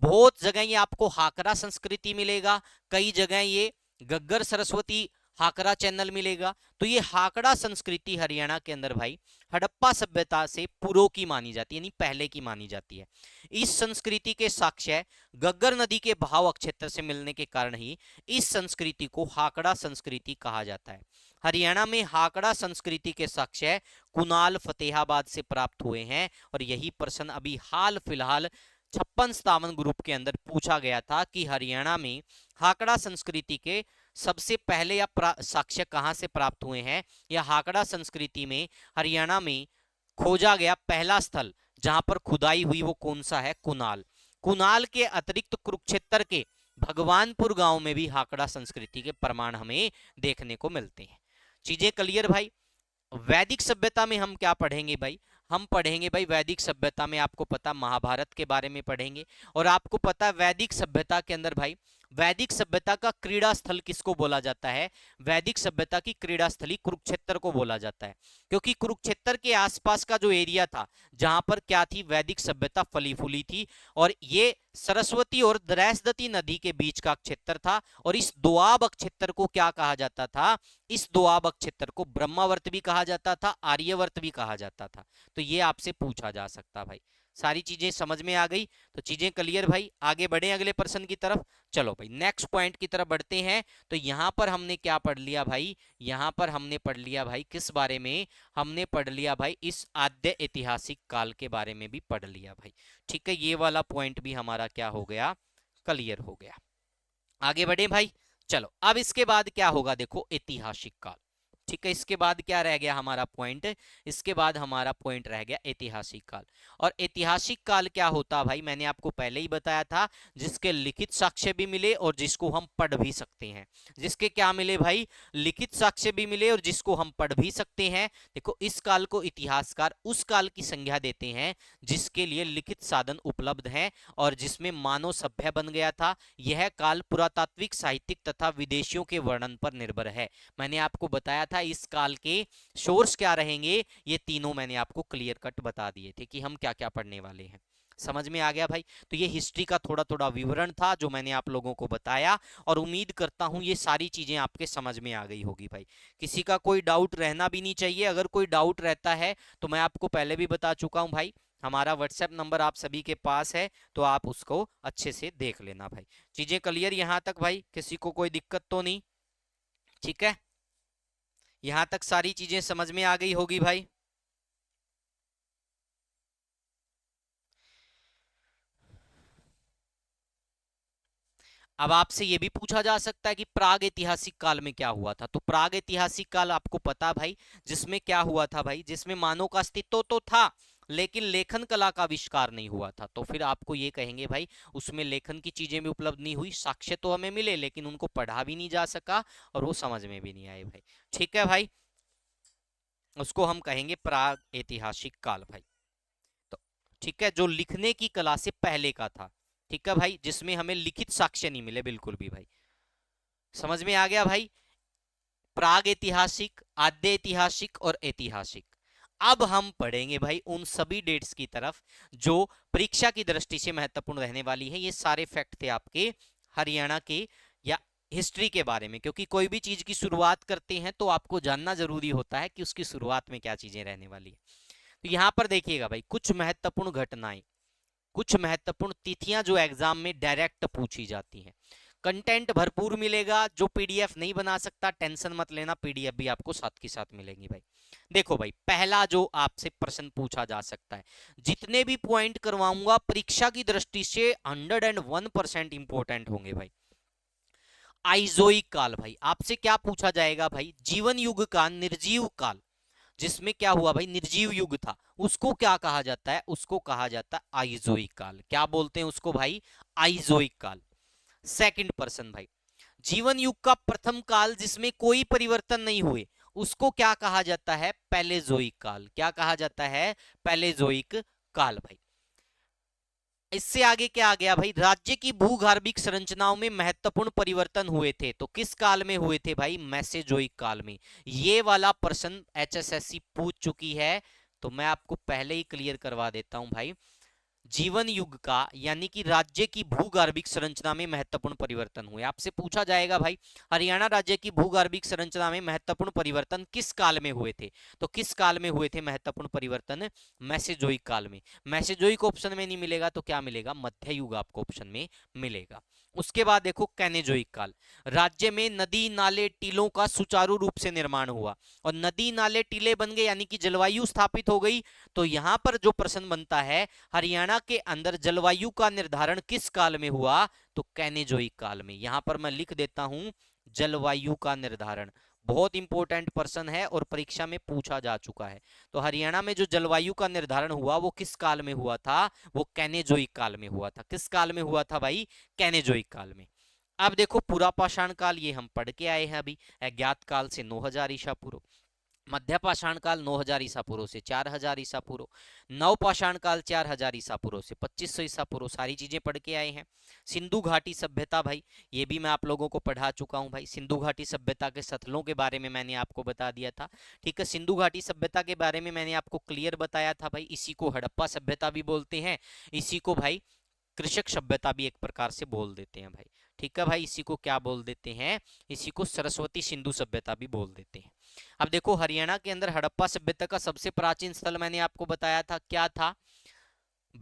बहुत जगह ये आपको हाकरा संस्कृति मिलेगा, कई जगह ये गग्गर सरस्वती हाकरा चैनल मिलेगा। तो ये हाकड़ा संस्कृति हरियाणा के अंदर भाई हड़प्पा सभ्यता से पूर्व की मानी जाती है, यानी पहले की मानी जाती है। इस संस्कृति के साक्ष्य गग्गर नदी के बहाव क्षेत्र से मिलने के कारण ही इस संस्कृति को हाकड़ा संस्कृति कहा जाता है। हरियाणा में हाकड़ा संस्कृति के साक्ष्य कुनाल फतेहाबाद से प्राप्त हुए हैं। और यही प्रश्न अभी हाल फिलहाल 56-57 ग्रुप के अंदर पूछा गया था कि हरियाणा में हाकड़ा संस्कृति के सबसे पहले या साक्ष्य कहां से प्राप्त हुए हैं, या हाकड़ा संस्कृति में हरियाणा में खोजा गया पहला स्थल जहां पर खुदाई हुई वो कौन सा है, कुनाल। कुनाल के अतिरिक्त कुरुक्षेत्र के भगवानपुर गांव में भी हाकड़ा संस्कृति के प्रमाण हमें देखने को मिलते हैं। चीजें क्लियर भाई। वैदिक सभ्यता में हम क्या पढ़ेंगे भाई, हम पढ़ेंगे भाई वैदिक सभ्यता में, आपको पता महाभारत के बारे में पढ़ेंगे। और आपको पता है वैदिक सभ्यता के अंदर भाई, वैदिक सभ्यता का क्रीड़ा स्थल किसको बोला जाता है, वैदिक सभ्यता की क्रीड़ा स्थली कुरुक्षेत्र को बोला जाता है। क्योंकि कुरुक्षेत्र के आसपास का जो एरिया था जहां पर क्या थी, वैदिक सभ्यता फली फूली थी। और ये सरस्वती और द्रैसदती नदी के बीच का क्षेत्र था। और इस दोआब क्षेत्र को क्या कहा जाता था, इस दोआब क्षेत्र को ब्रह्मावर्त भी कहा जाता था, आर्यवर्त भी कहा जाता था। तो ये आपसे पूछा जा सकता भाई। सारी चीजें समझ में आ गई, तो चीजें क्लियर भाई। आगे बढ़े अगले प्रश्न की तरफ। चलो भाई नेक्स्ट पॉइंट की तरफ बढ़ते हैं। तो यहां पर हमने क्या पढ़ लिया भाई, यहां पर हमने पढ़ लिया भाई किस बारे में, हमने पढ़ लिया भाई इस आद्य ऐतिहासिक काल के बारे में भी पढ़ लिया भाई। ठीक है, ये वाला पॉइंट भी हमारा क्या हो गया, क्लियर हो गया। आगे बढ़े भाई। चलो अब इसके बाद क्या होगा, देखो ऐतिहासिक काल। ठीक है, इसके बाद क्या रह गया हमारा पॉइंट, इसके बाद हमारा पॉइंट रह गया ऐतिहासिक काल। और ऐतिहासिक काल क्या होता भाई, मैंने आपको पहले ही बताया था, जिसके लिखित साक्ष्य भी मिले और जिसको हम पढ़ भी सकते हैं। जिसके क्या मिले भाई, लिखित साक्ष्य भी मिले और जिसको हम पढ़ भी सकते हैं। देखो, इस काल को इतिहासकार उस काल की संज्ञा देते हैं जिसके लिए लिखित साधन उपलब्ध हैं और जिसमें मानव सभ्य बन गया था। यह काल पुरातात्विक, साहित्यिक तथा विदेशियों के वर्णन पर निर्भर है। मैंने आपको बताया था इस काल के सोर्स क्या रहेंगे, ये तीनों मैंने आपको क्लियर कट बता दिए थे कि हम क्या क्या पढ़ने वाले हैं। समझ में आ गया भाई? तो ये हिस्ट्री का थोड़ा थोड़ा विवरण था जो मैंने आप लोगों को बताया, और उम्मीद करता हूं ये सारी चीजें आपके समझ में आ गई होगी भाई। किसी का कोई डाउट रहना भी नहीं चाहिए। अगर कोई डाउट रहता है तो मैं आपको पहले भी बता चुका हूं भाई, हमारा व्हाट्सएप नंबर आप सभी के पास है, तो आप उसको अच्छे से देख लेना भाई। चीजें क्लियर यहां तक भाई? किसी को कोई दिक्कत तो नहीं? ठीक है, यहां तक सारी चीजें समझ में आ गई होगी भाई। अब आपसे यह भी पूछा जा सकता है कि प्राग ऐतिहासिक काल में क्या हुआ था। तो प्राग ऐतिहासिक काल आपको पता भाई, जिसमें क्या हुआ था भाई, जिसमें मानव का अस्तित्व तो था लेकिन लेखन कला का आविष्कार नहीं हुआ था। तो फिर आपको ये कहेंगे भाई, उसमें लेखन की चीजें भी उपलब्ध नहीं हुई, साक्ष्य तो हमें मिले लेकिन उनको पढ़ा भी नहीं जा सका और वो समझ में भी नहीं आए भाई। ठीक है भाई, उसको हम कहेंगे प्राग ऐतिहासिक काल भाई। तो ठीक है, जो लिखने की कला से पहले का था। ठीक है भाई, जिसमें हमें लिखित साक्ष्य नहीं मिले बिल्कुल भी भाई। समझ में आ गया भाई? प्राग ऐतिहासिक, आद्य ऐतिहासिक और ऐतिहासिक। अब हम पढ़ेंगे भाई उन सभी डेट्स की तरफ जो परीक्षा की दृष्टि से महत्वपूर्ण रहने वाली है। ये सारे फैक्ट थे आपके हरियाणा के या हिस्ट्री के बारे में, क्योंकि कोई भी चीज की शुरुआत करते हैं तो आपको जानना जरूरी होता है कि उसकी शुरुआत में क्या चीजें रहने वाली है। तो यहां पर देखिएगा भाई, कुछ महत्वपूर्ण घटनाएं, कुछ महत्वपूर्ण तिथियां जो एग्जाम में डायरेक्ट पूछी जाती हैं। कंटेंट भरपूर मिलेगा। जो पीडीएफ नहीं बना सकता टेंशन मत लेना, पीडीएफ भी आपको साथ के साथ मिलेंगी भाई। देखो भाई, पहला जो आपसे प्रश्न पूछा जा सकता है, जितने भी पॉइंट करवाऊंगा परीक्षा की दृष्टि से 101% इंपॉर्टेंट होंगे भाई। आइजोइक काल भाई, आपसे क्या पूछा जाएगा भाई, जीवन युग का निर्जीव काल, जिसमें क्या हुआ भाई, निर्जीव युग था, उसको क्या कहा जाता है? उसको कहा जाता है आइजोइक काल। क्या बोलते हैं उसको भाई? आइजोइक काल। सेकंड पर्सन भाई, जीवन युग का प्रथम काल जिसमें कोई परिवर्तन नहीं हुए, उसको क्या कहा जाता है? पैलेजोइक काल। क्या कहा जाता है? पैलेजोइक काल भाई। इससे आगे क्या आ गया भाई, राज्य की भूगर्भिक संरचनाओं में महत्वपूर्ण परिवर्तन हुए थे, तो किस काल में हुए थे भाई? मेसेजोइक काल में। ये वाला प्रश्न एचएसएससी पूछ चुकी है, तो मैं आपको पहले ही क्लियर करवा देता हूं भाई। जीवन युग का यानी कि राज्य की भूगर्भिक संरचना में महत्वपूर्ण परिवर्तन हुए। आपसे पूछा जाएगा भाई, हरियाणा राज्य की भूगर्भिक संरचना में महत्वपूर्ण परिवर्तन किस काल में हुए थे? तो किस काल में हुए थे महत्वपूर्ण परिवर्तन? मैसेजोइक काल में। मैसेजोइक ऑप्शन में नहीं मिलेगा तो क्या मिलेगा? मध्य युग आपको ऑप्शन में मिलेगा। उसके बाद देखो कैनेजोइक काल, राज्य में नदी नाले टीलों का सुचारू रूप से निर्माण हुआ, और नदी नाले टीले बन गए यानी कि जलवायु स्थापित हो गई। तो यहां पर जो प्रश्न बनता है, हरियाणा के अंदर जलवायु का निर्धारण किस काल में हुआ? तो कैनेजोइक काल में। यहां पर मैं लिख देता हूं जलवायु का निर्धारण, बहुत इंपॉर्टेंट प्रश्न है और परीक्षा में पूछा जा चुका है। तो हरियाणा में जो जलवायु का निर्धारण हुआ वो किस काल में हुआ था? वो कैनेजोइक काल में हुआ था। किस काल में हुआ था भाई? कैनेजोइक काल में। अब देखो पुरा पाषाण काल, ये हम पढ़ के आए हैं अभी, अज्ञात काल से 9000 ईसा पूर्व, मध्य पाषाण काल 9000 ईसा पूर्व से 4000 ईसा पूर्व, नव पाषाण काल 4000 ईसा पूर्व से 2500 ईसा पूर्व, सारी चीजें पढ़ के आए हैं। सिंधु घाटी सभ्यता भाई, ये भी मैं आप लोगों को पढ़ा चुका हूं भाई। सिंधु घाटी सभ्यता के सथलों के बारे में मैंने आपको बता दिया था। ठीक है, सिंधु घाटी सभ्यता के बारे में मैंने आपको क्लियर बताया था भाई। इसी को हड़प्पा सभ्यता भी बोलते हैं, इसी को भाई कृषक सभ्यता भी एक प्रकार से बोल देते हैं भाई। ठीक है भाई, इसी को क्या बोल देते हैं? इसी को सरस्वती सिंधु सभ्यता भी बोल देते हैं। अब देखो हरियाणा के अंदर हड़प्पा सभ्यता का सबसे प्राचीन स्थल मैंने आपको बताया था, क्या था?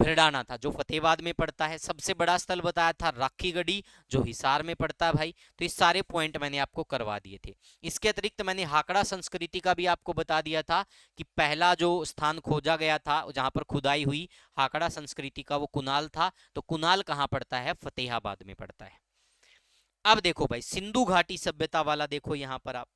भिड़ाना था, जो फतेहाबाद में पड़ता है। सबसे बड़ा स्थल बताया था राखीगढ़ी, जो हिसार में पड़ता है भाई। तो ये सारे पॉइंट मैंने आपको करवा दिए थे। इसके अतिरिक्त मैंने हाकड़ा संस्कृति का भी आपको बता दिया था कि पहला जो स्थान खोजा गया था जहां पर खुदाई हुई हाकड़ा संस्कृति का, वो कुनाल था। तो कुनाल कहाँ पड़ता है? फतेहाबाद में पड़ता है। अब देखो भाई सिंधु घाटी सभ्यता वाला, देखो यहां पर आप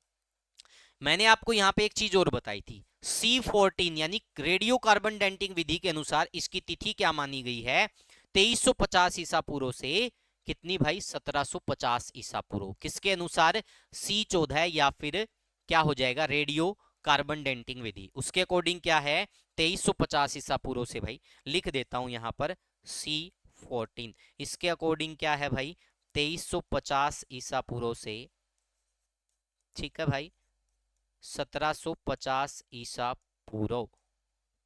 मैंने आपको यहाँ पे एक चीज और बताई थी, C14 यानी रेडियो कार्बन डेंटिंग विधि के अनुसार इसकी तिथि क्या मानी गई है, 2350 ईसा पूर्व से कितनी भाई, 1750 ईसा पूर्व। किसके अनुसार, C14 या फिर क्या हो जाएगा, रेडियो कार्बन डेंटिंग विधि, उसके अकॉर्डिंग क्या है, 2350 ईसा पूर्व से भाई लिख देता हूं यहां पर C14, इसके अकॉर्डिंग क्या है भाई, 2350 ईसा पूर्व से, ठीक है भाई, 1750 ईसा पूर्व,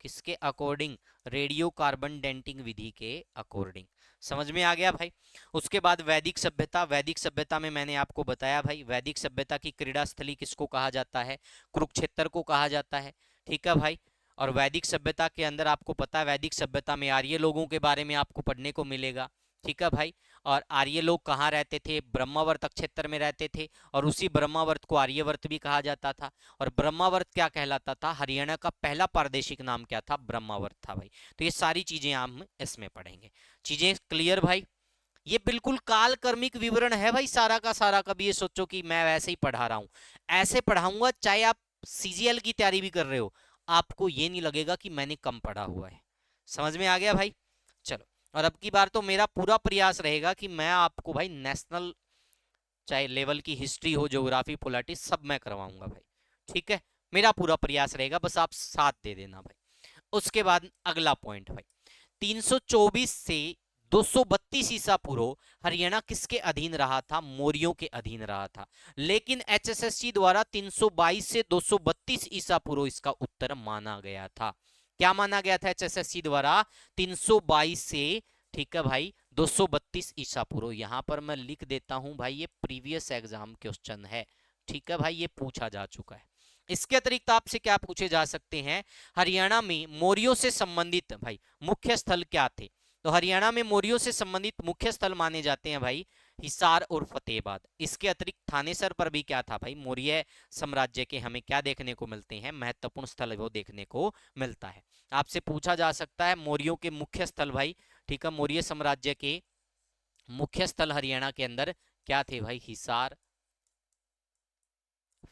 किसके अकॉर्डिंग, रेडियो कार्बन डेंटिंग विधि के अकॉर्डिंग। समझ में आ गया भाई। उसके बाद वैदिक सभ्यता, वैदिक सभ्यता में मैंने आपको बताया भाई, वैदिक सभ्यता की क्रीड़ा स्थली किसको कहा जाता है, कुरुक्षेत्र को कहा जाता है, ठीक है भाई। और वैदिक सभ्यता के अंदर आपको पता है, वैदिक सभ्यता में आर्य लोगों के बारे में आपको पढ़ने को मिलेगा, ठीक है भाई। और आर्य लोग कहाँ रहते थे, ब्रह्मावर्त क्षेत्र में रहते थे, और उसी ब्रह्मावर्त को आर्यवर्त भी कहा जाता था। और ब्रह्मावर्त क्या कहलाता था, हरियाणा का पहला प्रादेशिक नाम क्या था, ब्रह्मावर्त था भाई। तो ये सारी चीजें हम इसमें पढ़ेंगे। चीजें क्लियर भाई। ये बिल्कुल काल कर्मिक विवरण है भाई सारा का सारा। कभी ये सोचो कि मैं वैसे ही पढ़ा रहा हूं, ऐसे पढ़ाऊंगा चाहे आप सीजीएल की तैयारी भी कर रहे हो, आपको ये नहीं लगेगा कि मैंने कम पढ़ा हुआ है। समझ में आ गया भाई। चलो, और अब की बार तो मेरा पूरा प्रयास रहेगा कि मैं आपको भाई नेशनल चाहे लेवल की हिस्ट्री हो, ज्योग्राफी, पॉलिटिक्स, सब मैं करवाऊंगा भाई, ठीक है। मेरा पूरा प्रयास रहेगा, बस आप साथ दे देना भाई। उसके बाद अगला पॉइंट भाई, 324 से 232 ईसा पूर्व हरियाणा किसके अधीन रहा था, मौर्यों के अधीन रहा था। लेकिन एचएसएससी द्वारा 322 से 232 ईसा पूर्व इसका उत्तर माना गया था। क्या माना गया था एचएसएससी द्वारा, 322 से, ठीक है भाई, 232 ईसा पूर्व। यहां पर मैं लिख देता हूं भाई, ये प्रीवियस एग्जाम क्वेश्चन है, ठीक है भाई, ये पूछा जा चुका है। इसके अतिरिक्त आपसे क्या पूछे जा सकते हैं, हरियाणा में मौर्यों से संबंधित भाई मुख्य स्थल क्या थे। तो हरियाणा में मौर्यों से संबंधित मुख्य स्थल माने जाते हैं भाई हिसार और फतेहबाद। इसके अतिरिक्त थानेसर पर भी क्या था भाई, मौर्य साम्राज्य के हमें क्या देखने को मिलते हैं, महत्वपूर्ण स्थल वो देखने को मिलता है। आपसे पूछा जा सकता है मौर्यों के मुख्य स्थल भाई, ठीक है, मौर्य साम्राज्य के मुख्य स्थल हरियाणा के अंदर क्या थे भाई, हिसार,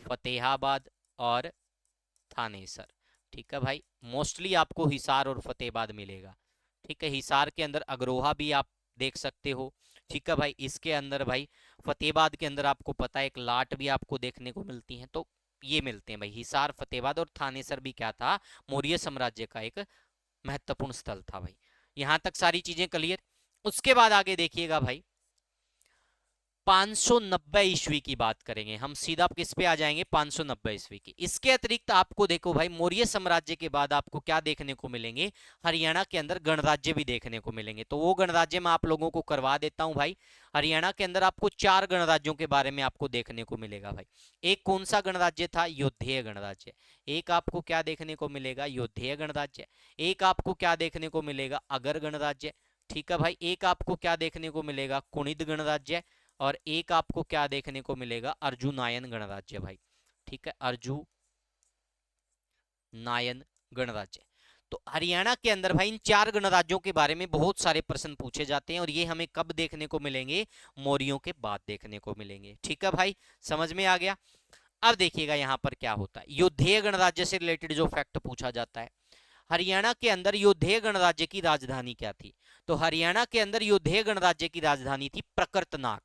फतेहाबाद और थानेसर, ठीक है भाई। मोस्टली आपको हिसार और फतेहबाद मिलेगा, ठीक है। हिसार के अंदर अग्रोहा भी आप देख सकते हो, ठीक है भाई। इसके अंदर भाई फतेहबाद के अंदर आपको पता है एक लाट भी आपको देखने को मिलती है। तो ये मिलते हैं भाई, हिसार, फतेहबाद और थानेसर भी क्या था, मौर्य साम्राज्य का एक महत्वपूर्ण स्थल था भाई। यहां तक सारी चीजें क्लियर। उसके बाद आगे देखिएगा भाई, 590 ईस्वी की बात करेंगे हम, सीधा किस पे आ जाएंगे, 590 ईस्वी की। इसके अतिरिक्त आपको देखो भाई, मौर्य साम्राज्य के बाद आपको क्या देखने को मिलेंगे, हरियाणा के अंदर गणराज्य भी देखने को मिलेंगे। तो वो गणराज्य मैं आप लोगों को करवा देता हूं भाई। हरियाणा के अंदर आपको 4 गणराज्यों के बारे में आपको देखने को मिलेगा भाई। एक कौन सा गणराज्य था, योधेय गणराज्य। एक आपको क्या देखने को मिलेगा, योधेय गणराज्य। एक आपको क्या देखने को मिलेगा, अगर गणराज्य, ठीक है भाई। एक आपको क्या देखने को मिलेगा, कुणिद गणराज्य। और एक आपको क्या देखने को मिलेगा, अर्जुनायन गणराज्य भाई, ठीक है, अर्जुनायन गणराज्य। तो हरियाणा के अंदर भाई इन 4 गणराज्यों के बारे में बहुत सारे प्रश्न पूछे जाते हैं, और ये हमें कब देखने को मिलेंगे, मौर्यों के बाद देखने को मिलेंगे, ठीक है भाई। समझ में आ गया। अब देखिएगा यहां पर क्या होता है, योधेय गणराज्य से रिलेटेड जो फैक्ट पूछा जाता है, हरियाणा के अंदर योधेय गणराज्य की राजधानी क्या थी। तो हरियाणा के अंदर योधेय गणराज्य की राजधानी थी प्रकृतनाक,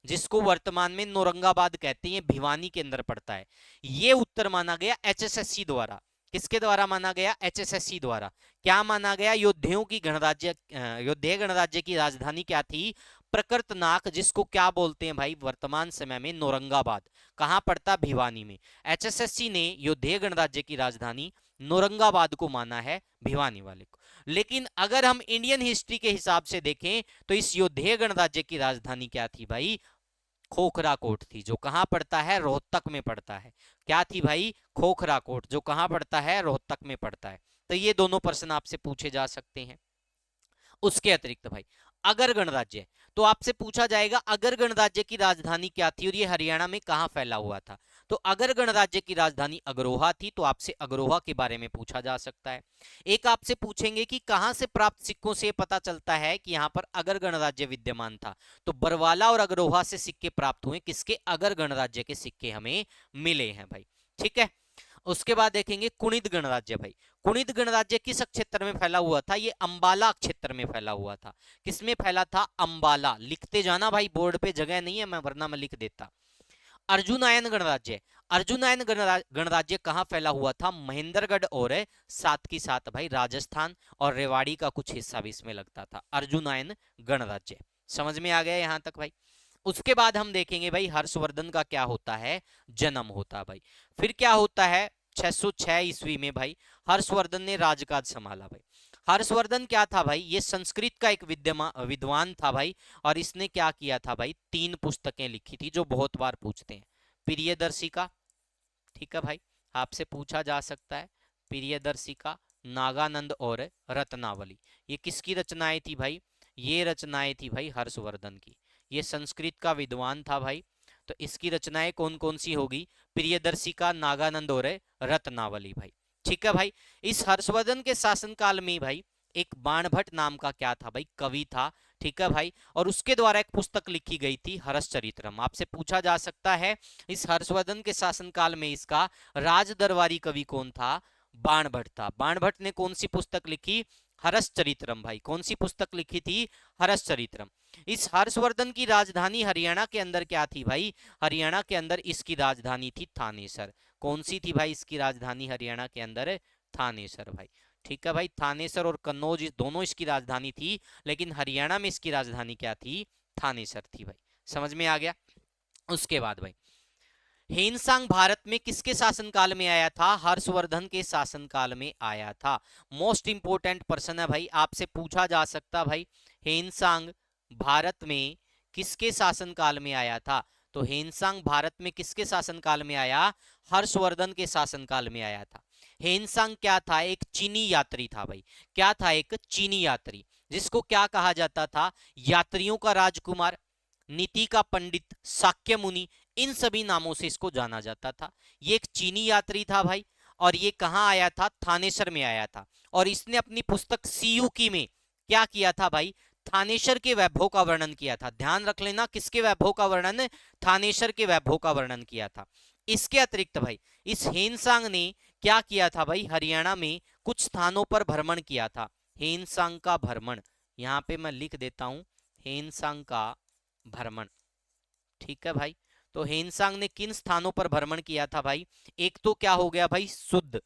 जिसको वर्तमान में नौरंगाबाद कहते हैं, भिवानी के अंदर पड़ता है। ये उत्तर माना गया एचएसएससी द्वारा। किसके द्वारा माना गया, एचएसएससी द्वारा। क्या माना गया, योद्धेयों की गणराज्य, योधेय गणराज्य की राजधानी क्या थी, प्रकृतनाक, जिसको क्या बोलते हैं भाई वर्तमान समय में नौरंगाबाद। कहां पड़ता, भिवानी में। एचएसएससी ने योधेय गणराज्य की राजधानी नौरंगाबाद को माना है, भिवानी वाले को। लेकिन अगर हम इंडियन हिस्ट्री के हिसाब से देखें तो इस योधेय गणराज्य की राजधानी क्या थी भाई, खोखरा कोट थी, जो कहां पड़ता है, रोहतक में पड़ता है। क्या थी भाई, खोखरा कोट, जो कहां पड़ता है, रोहतक में पड़ता है। तो ये दोनों प्रश्न आपसे पूछे जा सकते हैं। उसके अतिरिक्त भाई अगर गणराज्य, तो आपसे पूछा जाएगा अगर गणराज्य की राजधानी क्या थी और ये हरियाणा में कहां फैला हुआ था। तो अगर गणराज्य की राजधानी अग्रोहा थी, तो आपसे अग्रोहा के बारे में पूछा जा सकता है। एक आपसे पूछेंगे कि कहां से प्राप्त सिक्कों से पता चलता है कि यहां पर अगर गणराज्य विद्यमान था। तो बरवाला और अग्रोहा से सिक्के प्राप्त हुए, किसके, अगर गणराज्य के सिक्के हमें मिले हैं भाई। ठीक है। उसके बाद देखेंगे कुणित गणराज्य भाई। कुणित गणराज्य किस क्षेत्र में फैला हुआ था? ये अंबाला क्षेत्र में फैला हुआ था। किसमें फैला था? अंबाला। लिखते जाना भाई, बोर्ड पे जगह नहीं है, मैं वरना मैं लिख देता। अर्जुनायन गणराज्य। अर्जुनायन गणराज्य कहाँ फैला हुआ था? महेंद्रगढ़ और साथ की साथ भाई राजस्थान और रेवाड़ी का कुछ हिस्सा भी इसमें लगता था। अर्जुनायन गणराज्य। समझ में आ गया यहां तक भाई? उसके बाद हम देखेंगे भाई हर्षवर्धन का क्या होता है? जन्म होता है भाई। फिर क्या होता है? 606 ईस्वी में भाई हर्षवर्धन ने राजकाज संभाला भाई। हर्षवर्धन क्या था भाई? ये संस्कृत का एक विद्वान था भाई। और इसने क्या किया था भाई? 3 पुस्तकें लिखी थी जो बहुत बार पूछते हैं। प्रियदर्शिका, ठीक है भाई, आपसे पूछा जा सकता है। प्रियदर्शिका, नागानंद और रत्नावली। ये किसकी रचनाएं थी भाई? ये रचनाएं थी भाई हर्षवर्धन की। ये संस्कृत का विद्वान था भाई। तो इसकी रचनाएं कौन कौन सी होगी? प्रियदर्शिका, नागानंद और रत्नावली भाई। ठीक है भाई। इस हर्षवर्धन के शासनकाल में भाई एक बाणभट्ट नाम का क्या था भाई? कवि था। ठीक है भाई। और उसके द्वारा एक पुस्तक लिखी गई थी हर्षचरित्रम। आपसे पूछा जा सकता है इस हर्षवर्धन के शासनकाल में इसका राज दरबारी कवि कौन था? बाणभट्ट था। बाणभट्ट ने कौन सी पुस्तक लिखी? हर्षचरित्रम भाई। कौन सी पुस्तक लिखी थी? हर्षचरित्रम। इस हर्षवर्धन की राजधानी हरियाणा के अंदर क्या थी भाई? हरियाणा के अंदर इसकी राजधानी थी थानेसर। कौन सी थी भाई इसकी राजधानी हरियाणा के अंदर? थानेसर भाई। ठीक है भाई। थानेसर और कन्नौज दोनों इसकी राजधानी थी, लेकिन हरियाणा में इसकी राजधानी क्या थी? थानेसर थी भाई। समझ में आ गया? उसके बाद भाई हेनसांग भारत में किसके शासनकाल में आया था? हर्षवर्धन के शासनकाल में आया था। मोस्ट इंपोर्टेंट पर्सन है भाई, आपसे पूछा जा सकता भाई हेनसांग भारत में किसके शासनकाल में आया था? तो हेनसांग भारत में किसके शासनकाल में आया? हर्षवर्धन के शासनकाल में आया था। हेनसांग क्या था? एक चीनी यात्री था भाई। क्या था? एक चीनी यात्री, जिसको क्या कहा जाता था? यात्रियों का राजकुमार, नीति का पंडित, शाक्य मुनि, इन सभी नामों से इसको जाना जाता था। ये एक चीनी यात्री था भाई। और ये कहाँ आया था? थानेसर में आया था। और इसने अपनी पुस्तक सीयूकी में क्या किया था भाई? थानेसर के वैभव का वर्णन किया था। ध्यान रख लेना, किसके वैभव का वर्णन? थानेसर के वैभव का वर्णन किया था। इसके अतिरिक्त भाई इस हेनसांग ने क्या किया था भाई? हरियाणा में कुछ स्थानों पर भ्रमण किया था। हेनसांग का भ्रमण, यहां पे मैं लिख देता हूं, हेनसांग का भ्रमण। ठीक है भाई। तो हेनसांग ने किन स्थानों पर भ्रमण किया था भाई? एक तो क्या हो गया भाई? शुद्ध,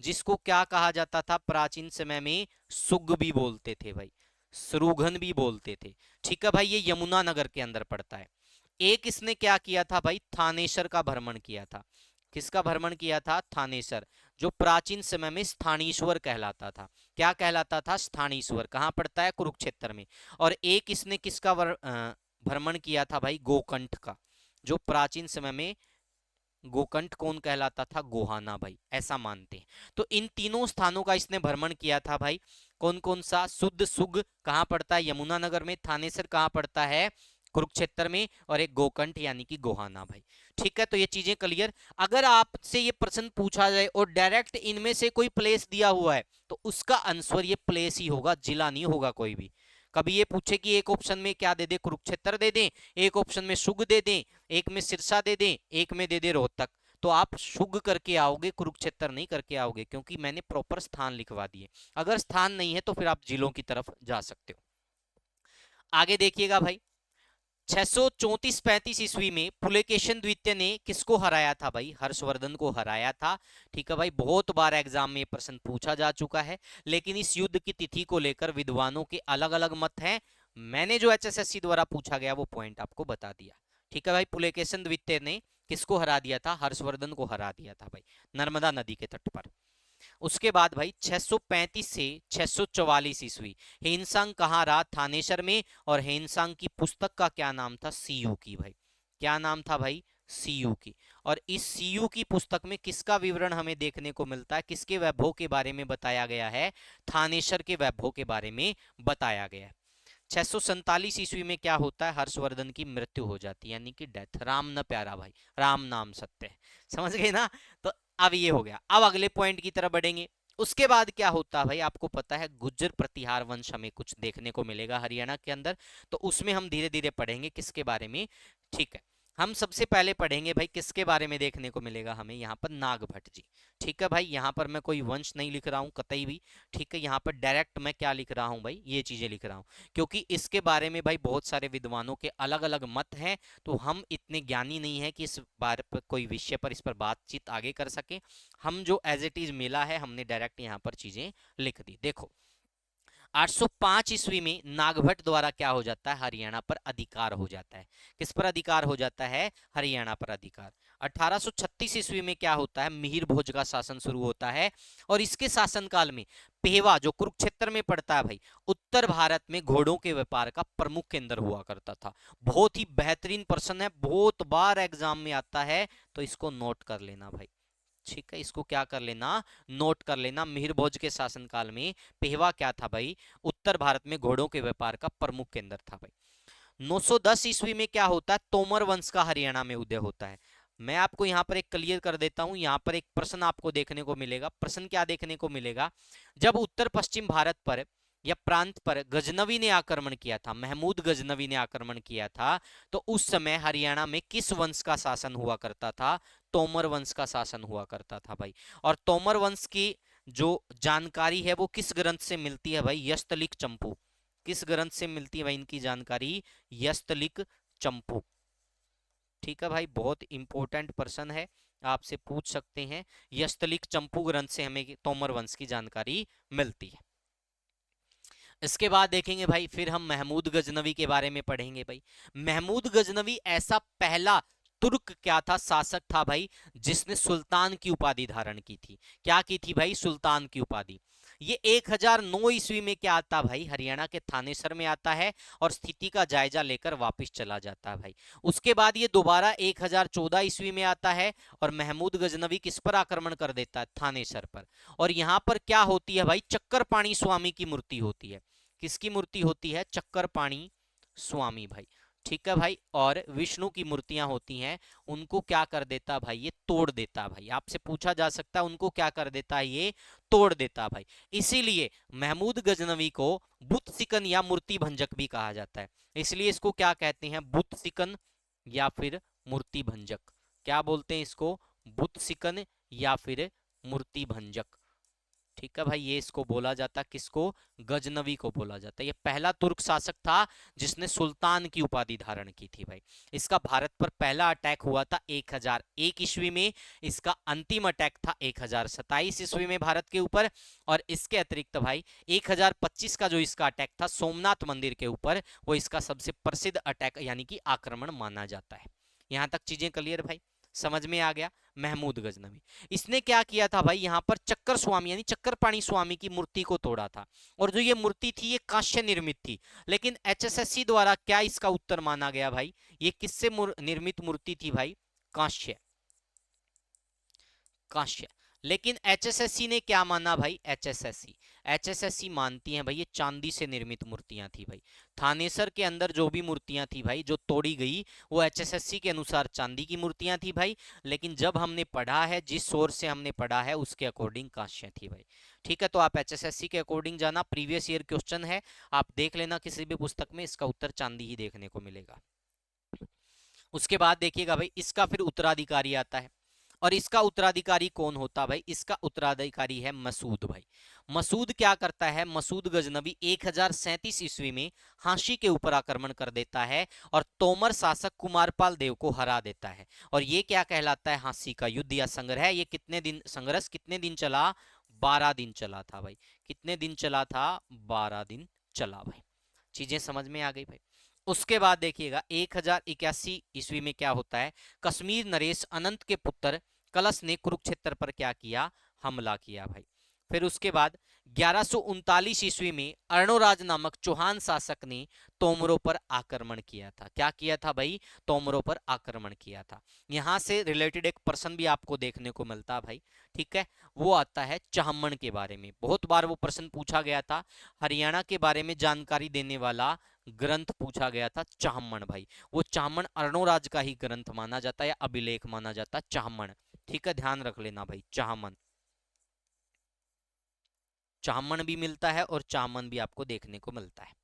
जिसको क्या कहा जाता था प्राचीन समय में? सुग भी बोलते थे भाई, सरुघन भी बोलते थे। ठीक है भाई। ये यमुना नगर के अंदर पड़ता है। एक इसने क्या किया था भाई? थानेसर का भ्रमण किया था। किसका भ्रमण किया था? थानेसर, जो प्राचीन समय में स्थानीश्वर कहलाता था। क्या कहलाता था? स्थानीश्वर। कहाँ पड़ता है? कुरुक्षेत्र में। और एक इसने किसका भ्रमण किया था भाई? गोकंठ का, जो प्राचीन समय में गोकंठ कौन कहलाता था? गोहाना भाई, ऐसा मानते हैं। तो इन तीनों स्थानों का इसने भ्रमण किया था भाई। कौन कौन सा? शुद्ध सुग कहाँ पड़ता है? यमुना नगर में। थानेसर कहाँ पड़ता है? कुरुक्षेत्र में। और एक गोकंठ यानी कि गोहाना भाई। ठीक है। तो ये चीजें क्लियर। अगर आपसे ये प्रश्न पूछा जाए और डायरेक्ट इनमें से कोई प्लेस दिया हुआ है, तो उसका आंसर ये प्लेस ही होगा, जिला नहीं होगा कोई भी। कभी ये पूछे कि एक ऑप्शन में क्या दे दे? कुरुक्षेत्र दे दें, एक ऑप्शन में शुग दे दें, एक में सिरसा दे दें, एक में दे दे रोहतक, तो आप शुग करके आओगे, कुरुक्षेत्र नहीं करके आओगे, क्योंकि मैंने प्रॉपर स्थान लिखवा दिए। अगर स्थान नहीं है तो फिर आप जिलों की तरफ जा सकते हो। आगे देखिएगा भाई 634-35 ईस्वी में पुलकेशिन द्वितीय ने किसको हराया था भाई? हर्षवर्धन को हराया था। ठीक है भाई। बहुत बार एग्जाम में प्रश्न पूछा जा चुका है, लेकिन इस युद्ध की तिथि को लेकर विद्वानों के अलग अलग मत हैं। मैंने जो HSSC द्वारा पूछा गया वो पॉइंट आपको बता दिया। ठीक है भाई। पुलकेशिन द्वितीय ने किसको हरा दिया था? हर्षवर्धन को हरा दिया था भाई, नर्मदा नदी के तट पर। उसके बाद भाई 635 से 644 ईस्वी हेनसांग कहाँ रहा? थानेसर में। और हेनसांग की पुस्तक का क्या नाम था? सीयू की भाई। क्या नाम था भाई? सीयू की। और इस सीयू की पुस्तक में किसका विवरण हमें देखने को मिलता है? किसके वैभव के बारे में बताया गया है? थानेसर के वैभव के बारे में बताया गया है। 647 ईस्वी में क्या होता है? हर्षवर्धन की मृत्यु हो जाती है, यानी कि डेथ। राम न प्यारा भाई, राम नाम सत्य है। समझ गए ना? तो अब ये हो गया। अब अगले पॉइंट की तरफ बढ़ेंगे। उसके बाद क्या होता है भाई? आपको पता है गुज्जर प्रतिहार वंश हमें कुछ देखने को मिलेगा हरियाणा के अंदर, तो उसमें हम धीरे धीरे पढ़ेंगे किसके बारे में। ठीक है। हम सबसे पहले पढ़ेंगे भाई किसके बारे में देखने को मिलेगा हमें यहाँ पर, नागभट्ट जी। ठीक है भाई, यहाँ पर मैं कोई वंश नहीं लिख रहा हूँ कतई भी। ठीक है, यहाँ पर डायरेक्ट मैं क्या लिख रहा हूँ भाई, ये चीजें लिख रहा हूँ, क्योंकि इसके बारे में भाई बहुत सारे विद्वानों के अलग अलग मत हैं। तो हम इतने ज्ञानी नहीं है कि इस बारे पर कोई विषय पर इस पर बातचीत आगे कर सके। हम जो एज इट इज मिला है हमने डायरेक्ट यहाँ पर चीजें लिख दी। देखो, 805 ईस्वी में नागभट्ट द्वारा क्या हो जाता है, हरियाणा पर अधिकार हो जाता है। किस पर अधिकार हो जाता है, हरियाणा पर अधिकार। 1836 ईस्वी में क्या होता है, मिहिर भोज का शासन शुरू होता है। और इसके शासनकाल में पेवा, जो कुरुक्षेत्र में पड़ता है भाई, उत्तर भारत में घोड़ों के व्यापार का प्रमुख केंद्र हुआ करता था। बहुत ही बेहतरीन प्रश्न है, बहुत बार एग्जाम में आता है, तो इसको नोट कर लेना भाई। ठीक है, इसको क्या कर लेना, नोट कर लेना। मिहिर भोज के शासनकाल में पेहवा क्या था भाई, उत्तर भारत में घोड़ों के व्यापार का प्रमुख केंद्र था भाई। 910 ईस्वी में क्या होता है, तोमर वंश का हरियाणा में उदय होता है। मैं आपको यहां पर एक क्लियर कर देता हूं, यहां पर एक प्रश्न आपको देखने को मिलेगा। प्रश्न क्या देखने को मिलेगा, जब उत्तर पश्चिम भारत पर या प्रांत पर गजनवी ने आक्रमण किया था, महमूद गजनवी ने आक्रमण किया था, तो उस समय हरियाणा में किस वंश का शासन हुआ करता था, तोमर वंश का शासन हुआ करता था भाई। और तोमर वंश की जो जानकारी है वो किस ग्रंथ से मिलती है भाई, यस्तलिक चंपू। किस ग्रंथ से मिलती है भाई इनकी जानकारी, यस्तलिक चंपू। ठीक है भाई, बहुत इंपॉर्टेंट प्रश्न है, आपसे पूछ सकते हैं। यस्तलिक चंपू ग्रंथ से हमें तोमर वंश की जानकारी मिलती है। इसके बाद देखेंगे भाई, फिर हम महमूद गजनवी के बारे में पढ़ेंगे भाई। महमूद गजनवी ऐसा पहला तुर्क क्या था, शासक था भाई, जिसने सुल्तान की उपाधि धारण की थी। क्या की थी भाई, सुल्तान की उपाधि। ये 1009 ईस्वी में क्या आता भाई, हरियाणा के थानेसर में आता है और स्थिति का जायजा लेकर वापस चला जाता है भाई। उसके बाद ये दोबारा 1014 ईस्वी में आता है और महमूद गजनवी किस पर आक्रमण कर देता है, थानेसर पर। और यहां पर क्या होती है भाई, चक्कर पाणी स्वामी की मूर्ति होती है। किसकी मूर्ति होती है, चक्कर पाणी स्वामी भाई। ठीक है भाई, और विष्णु की मूर्तियां होती हैं, उनको क्या कर देता भाई, ये तोड़ देता भाई। आपसे पूछा जा सकता है उनको क्या कर देता है, ये तोड़ देता भाई। इसीलिए महमूद गजनवी को बुत सिकन या मूर्ति भंजक भी कहा जाता है। इसलिए इसको क्या कहते हैं, बुत सिकन या फिर मूर्ति भंजक। क्या बोलते हैं इसको, बुत सिकन या फिर मूर्ति भंजक। ठीक है भाई, ये इसको बोला जाता, किसको, गजनवी को बोला जाता है। ये पहला तुर्क शासक था जिसने सुल्तान की उपाधि धारण की थी भाई। इसका भारत पर पहला अटैक हुआ था 1001 ईस्वी में। इसका अंतिम अटैक था 1027 ईस्वी में भारत के ऊपर। और इसके अतिरिक्त भाई 1025 का जो इसका अटैक था सोमनाथ मंदिर के ऊपर, वो इसका सबसे प्रसिद्ध अटैक यानी कि आक्रमण माना जाता है। यहां तक चीजें क्लियर भाई, समझ में आ गया। महमूद गजनवी, इसने क्या किया था भाई, यहां पर चक्कर स्वामी यानी चक्कर पाणी स्वामी की मूर्ति को तोड़ा था। और जो ये मूर्ति थी ये कांस्य निर्मित थी। लेकिन एचएसएससी द्वारा क्या इसका उत्तर माना गया भाई, ये किससे निर्मित मूर्ति थी भाई, कांस्य, कांस्य। लेकिन एचएसएससी ने क्या माना भाई, एचएसएससी मानती है भाई ये चांदी से निर्मित मूर्तियां थी भाई। थानेसर के अंदर जो भी मूर्तियां थी भाई जो तोड़ी गई, वो एचएसएससी के अनुसार चांदी की मूर्तियां थी भाई। लेकिन जब हमने पढ़ा है, जिस सोर्स से हमने पढ़ा है उसके अकॉर्डिंग कांस्य थी भाई। ठीक है, तो आप एचएसएससी के अकॉर्डिंग जाना, प्रीवियस ईयर क्वेश्चन है, आप देख लेना किसी भी पुस्तक में, इसका उत्तर चांदी ही देखने को मिलेगा। उसके बाद देखिएगा भाई, इसका फिर उत्तराधिकारी आता है। और इसका उत्तराधिकारी कौन होता भाई, इसका उत्तराधिकारी है मसूद भाई। मसूद क्या करता है, मसूद गजनवी 1037 ईस्वी में हांसी के ऊपर आक्रमण कर देता है और तोमर शासक कुमारपाल देव को हरा देता है। और ये क्या कहलाता है, हांसी का युद्ध या संग्रह। ये कितने दिन, संघर्ष कितने दिन चला, 12 दिन चला था भाई। कितने दिन चला था, 12 दिन चला भाई। चीजें समझ में आ गई भाई। उसके बाद देखिएगा 1081 ईस्वी में क्या होता है, कश्मीर नरेश अनंत के पुत्र कलश ने कुरुक्षेत्र पर क्या किया, हमला किया भाई। फिर उसके बाद 1139 ईस्वी में अर्णोराज नामक चौहान शासक ने तोमरों पर आक्रमण किया था। क्या किया था भाई, तोमरों पर आक्रमण किया था। यहां से रिलेटेड एक प्रश्न भी आपको देखने को मिलता है भाई। ठीक है, वो आता है चाहमन के बारे में, बहुत बार वो प्रश्न पूछा गया था। हरियाणा के बारे में जानकारी देने वाला ग्रंथ पूछा गया था चाहमन भाई। वो चाहमन अर्णोराज का ही ग्रंथ माना जाता है या अभिलेख माना जाता है, चाहमन। ठीक है, ध्यान रख लेना भाई, चाहमन, चाहमन भी मिलता है और चाहमन भी आपको देखने को मिलता है।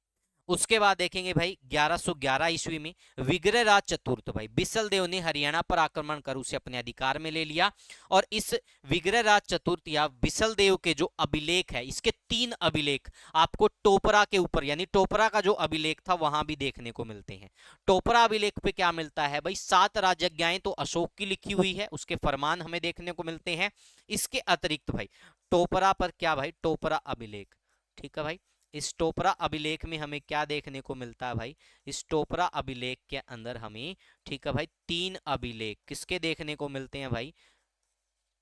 उसके बाद देखेंगे भाई 1111 ईस्वी में विग्रह राज चतुर्थ भाई बिसल देव ने हरियाणा पर आक्रमण कर उसे अपने अधिकार में ले लिया। और इस विग्रह राज चतुर्थ या बिसल देव के जो अभिलेख है, इसके 3 अभिलेख आपको टोपरा के ऊपर, यानी टोपरा का जो अभिलेख था वहां भी देखने को मिलते हैं। टोपरा अभिलेख पे क्या मिलता है भाई, 7 राजज्ञाएं तो अशोक की लिखी हुई है, उसके फरमान हमें देखने को मिलते हैं। इसके अतिरिक्त भाई टोपरा पर क्या भाई, टोपरा अभिलेख, ठीक है भाई। इस टोपरा अभिलेख में हमें क्या देखने को मिलता है भाई, इस टोपरा अभिलेख के अंदर हमें, ठीक है भाई, 3 अभिलेख किसके देखने को मिलते हैं भाई,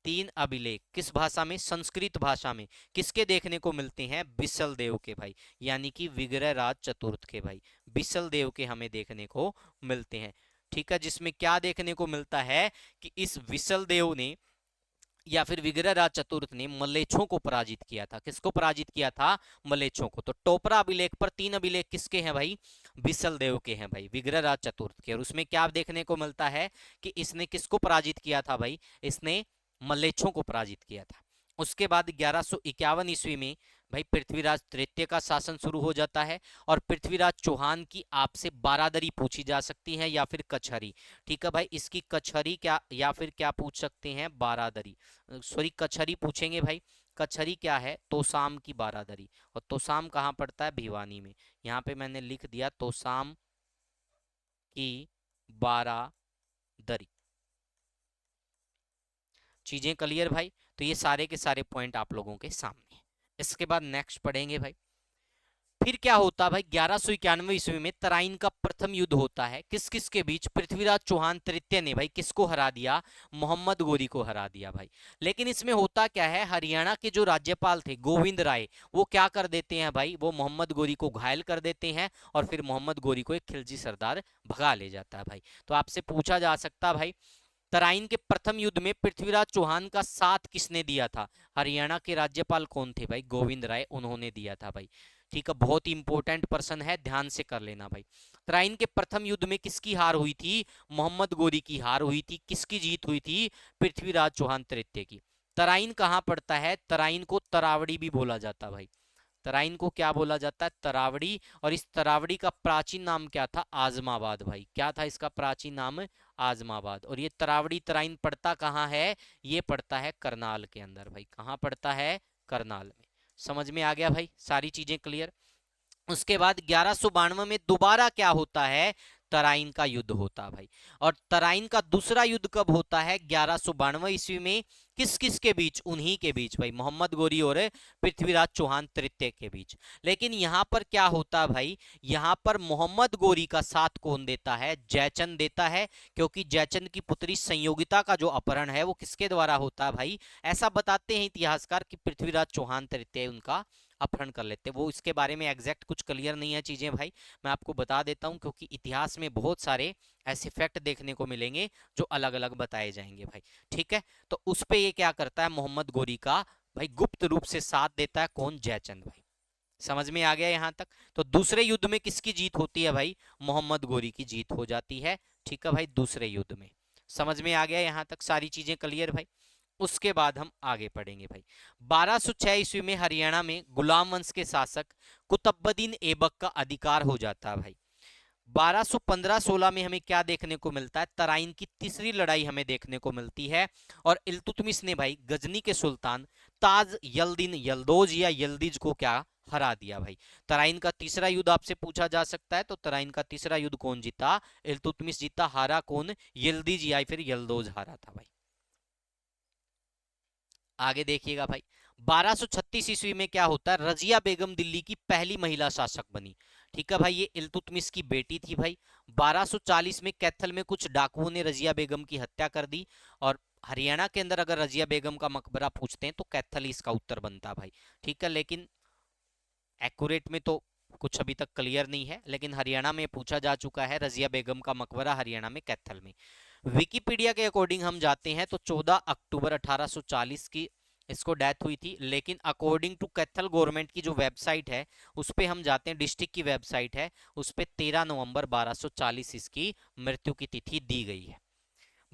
3 अभिलेख किस भाषा में, संस्कृत भाषा में, किसके देखने को मिलते हैं, बिसल देव के भाई, यानी कि विग्रह राज चतुर्थ के भाई, बिसल देव के हमें देखने को मिलते हैं। ठीक है, जिसमें क्या देखने को मिलता है कि इस विसल देव ने या फिर विग्रह राज चतुर्थ ने मलेच्छों को पराजित किया था। किसको पराजित किया था, मलेच्छों को। तो टोपरा अभिलेख पर 3 अभिलेख किसके हैं भाई, बिसल देव के हैं भाई, विग्रह राज चतुर्थ के। और उसमें क्या देखने को मिलता है कि इसने किसको पराजित किया था भाई, इसने मलेच्छों को पराजित किया था। उसके बाद 1151 ईस्वी में भाई पृथ्वीराज तृतीय का शासन शुरू हो जाता है। और पृथ्वीराज चौहान की आपसे बारादरी पूछी जा सकती है या फिर कचहरी। ठीक है भाई, इसकी कचहरी क्या या फिर क्या पूछ सकते हैं, बारादरी, सॉरी कचहरी पूछेंगे भाई। कचहरी क्या है, तोसाम की बारादरी। और तोसाम कहाँ पड़ता है, भिवानी में। यहाँ पे मैंने लिख दिया तोसाम की बारादरी। चीजें क्लियर भाई। तो ये सारे के सारे पॉइंट आप लोगों के सामने। इसके बाद नेक्स्ट पढ़ेंगे भाई, फिर क्या होता है भाई, 1191 ईस्वी में तराइन का प्रथम युद्ध होता है। किस किस के बीच, पृथ्वीराज चौहान तृतीय ने भाई किसको हरा दिया, मोहम्मद गोरी को हरा दिया भाई। लेकिन इसमें होता क्या है, हरियाणा के जो राज्यपाल थे गोविंद राय, वो क्या कर देते हैं भाई, वो मोहम्मद गोरी को घायल कर देते हैं। और फिर मोहम्मद गोरी को एक खिलजी सरदार भगा ले जाता है भाई। तो आपसे पूछा जा सकता है भाई, तराइन के प्रथम युद्ध में पृथ्वीराज चौहान का साथ किसने दिया था, हरियाणा के राज्यपाल कौन थे भाई, गोविंद राय, उन्होंने दिया था भाई। ठीक है, बहुत ही इंपॉर्टेंट पर्सन है, ध्यान से कर लेना भाई। तराइन के प्रथम युद्ध में किसकी हार हुई थी, मोहम्मद गोरी की हार हुई थी। किसकी जीत हुई थी, पृथ्वीराज चौहान तृतीय की। तराइन कहाँ पड़ता है, तराइन को तरावड़ी भी बोला जाता भाई। तराइन को क्या बोला जाता है, तरावड़ी। और इस तरावड़ी का प्राचीन नाम क्या था, आजमाबाद भाई। क्या था इसका प्राचीन नाम, आजमाबाद। और ये तरावड़ी तराइन पड़ता कहाँ है, ये पड़ता है करनाल के अंदर भाई। कहाँ पड़ता है, करनाल में। समझ में आ गया भाई, सारी चीजें क्लियर। उसके बाद 1192 में दोबारा क्या होता है, तराइन का युद्ध होता भाई। और तराइन का दूसरा युद्ध कब होता है, 1192 ईस्वी में। किस किस के बीच, उन्हीं के बीच भाई, मोहम्मद गोरी और पृथ्वीराज चौहान तृतीय के बीच। लेकिन यहां पर क्या होता भाई, यहां पर मोहम्मद गोरी का साथ कौन देता है, जयचंद देता है। क्योंकि जयचंद की पुत्री संयोगिता का जो अपहरण है वो किसके द्वारा होता है भाई, ऐसा बताते हैं इतिहासकार कि पृथ्वीराज चौहान तृतीय उनका अपहरण कर लेते। वो इसके बारे में एग्जैक्ट कुछ क्लियर नहीं है चीजें भाई, मैं आपको बता देता हूं, क्योंकि इतिहास में बहुत सारे ऐसे फैक्ट देखने को मिलेंगे जो अलग अलग बताए जाएंगे भाई। ठीक है, तो उस पे ये क्या करता है, मोहम्मद गोरी का भाई गुप्त रूप से साथ देता है, कौन, जयचंद भाई। समझ में आ गया यहां तक। तो दूसरे युद्ध में किसकी जीत होती है भाई, मोहम्मद गोरी की जीत हो जाती है। ठीक है भाई, दूसरे युद्ध में। समझ में आ गया यहां तक, सारी चीजें क्लियर भाई। उसके बाद हम आगे पढ़ेंगे भाई। 1206 ईस्वी में हरियाणा में गुलाम वंश के शासक कुतुबुद्दीन ऐबक का अधिकार हो जाता है भाई। 1215-16 में हमें क्या देखने को मिलता है, तराइन की तीसरी लड़ाई हमें देखने को मिलती है। और इल्तुतमिश ने भाई गजनी के सुल्तान ताज यल्दीन यल्दोज या यल्दीज को क्या हरा दिया भाई। तराइन का तीसरा युद्ध आपसे पूछा जा सकता है, तो तराइन का तीसरा युद्ध कौन जीता, इल्तुतमिश जीता। हारा कौन, यल्दीज या फिर यल्दोज हारा था भाई। आगे देखिएगा भाई, 1236 ईस्वी में क्या होता है, रजिया बेगम दिल्ली की पहली महिला शासक बनी। ठीक है भाई, ये इल्तुतमिश की बेटी थी भाई। 1240 में कैथल में कुछ डाकुओं ने रजिया बेगम की हत्या कर दी। और हरियाणा के अंदर अगर रजिया बेगम का मकबरा पूछते हैं तो कैथल ही इसका उत्तर बनता भाई। ठीक है, लेकिन एक्यूरेट में तो कुछ अभी तक क्लियर नहीं है, लेकिन हरियाणा में पूछा जा चुका है, रजिया बेगम का मकबरा हरियाणा में कैथल में। विकिपीडिया के अकॉर्डिंग हम जाते हैं तो 14 अक्टूबर 1840 की इसको डेथ हुई थी। लेकिन अकॉर्डिंग टू कैथल गवर्नमेंट की जो वेबसाइट है उस पे हम जाते हैं, डिस्ट्रिक्ट की वेबसाइट है, उस पे 13 नवंबर 1240 इसकी मृत्यु की तिथि दी गई है।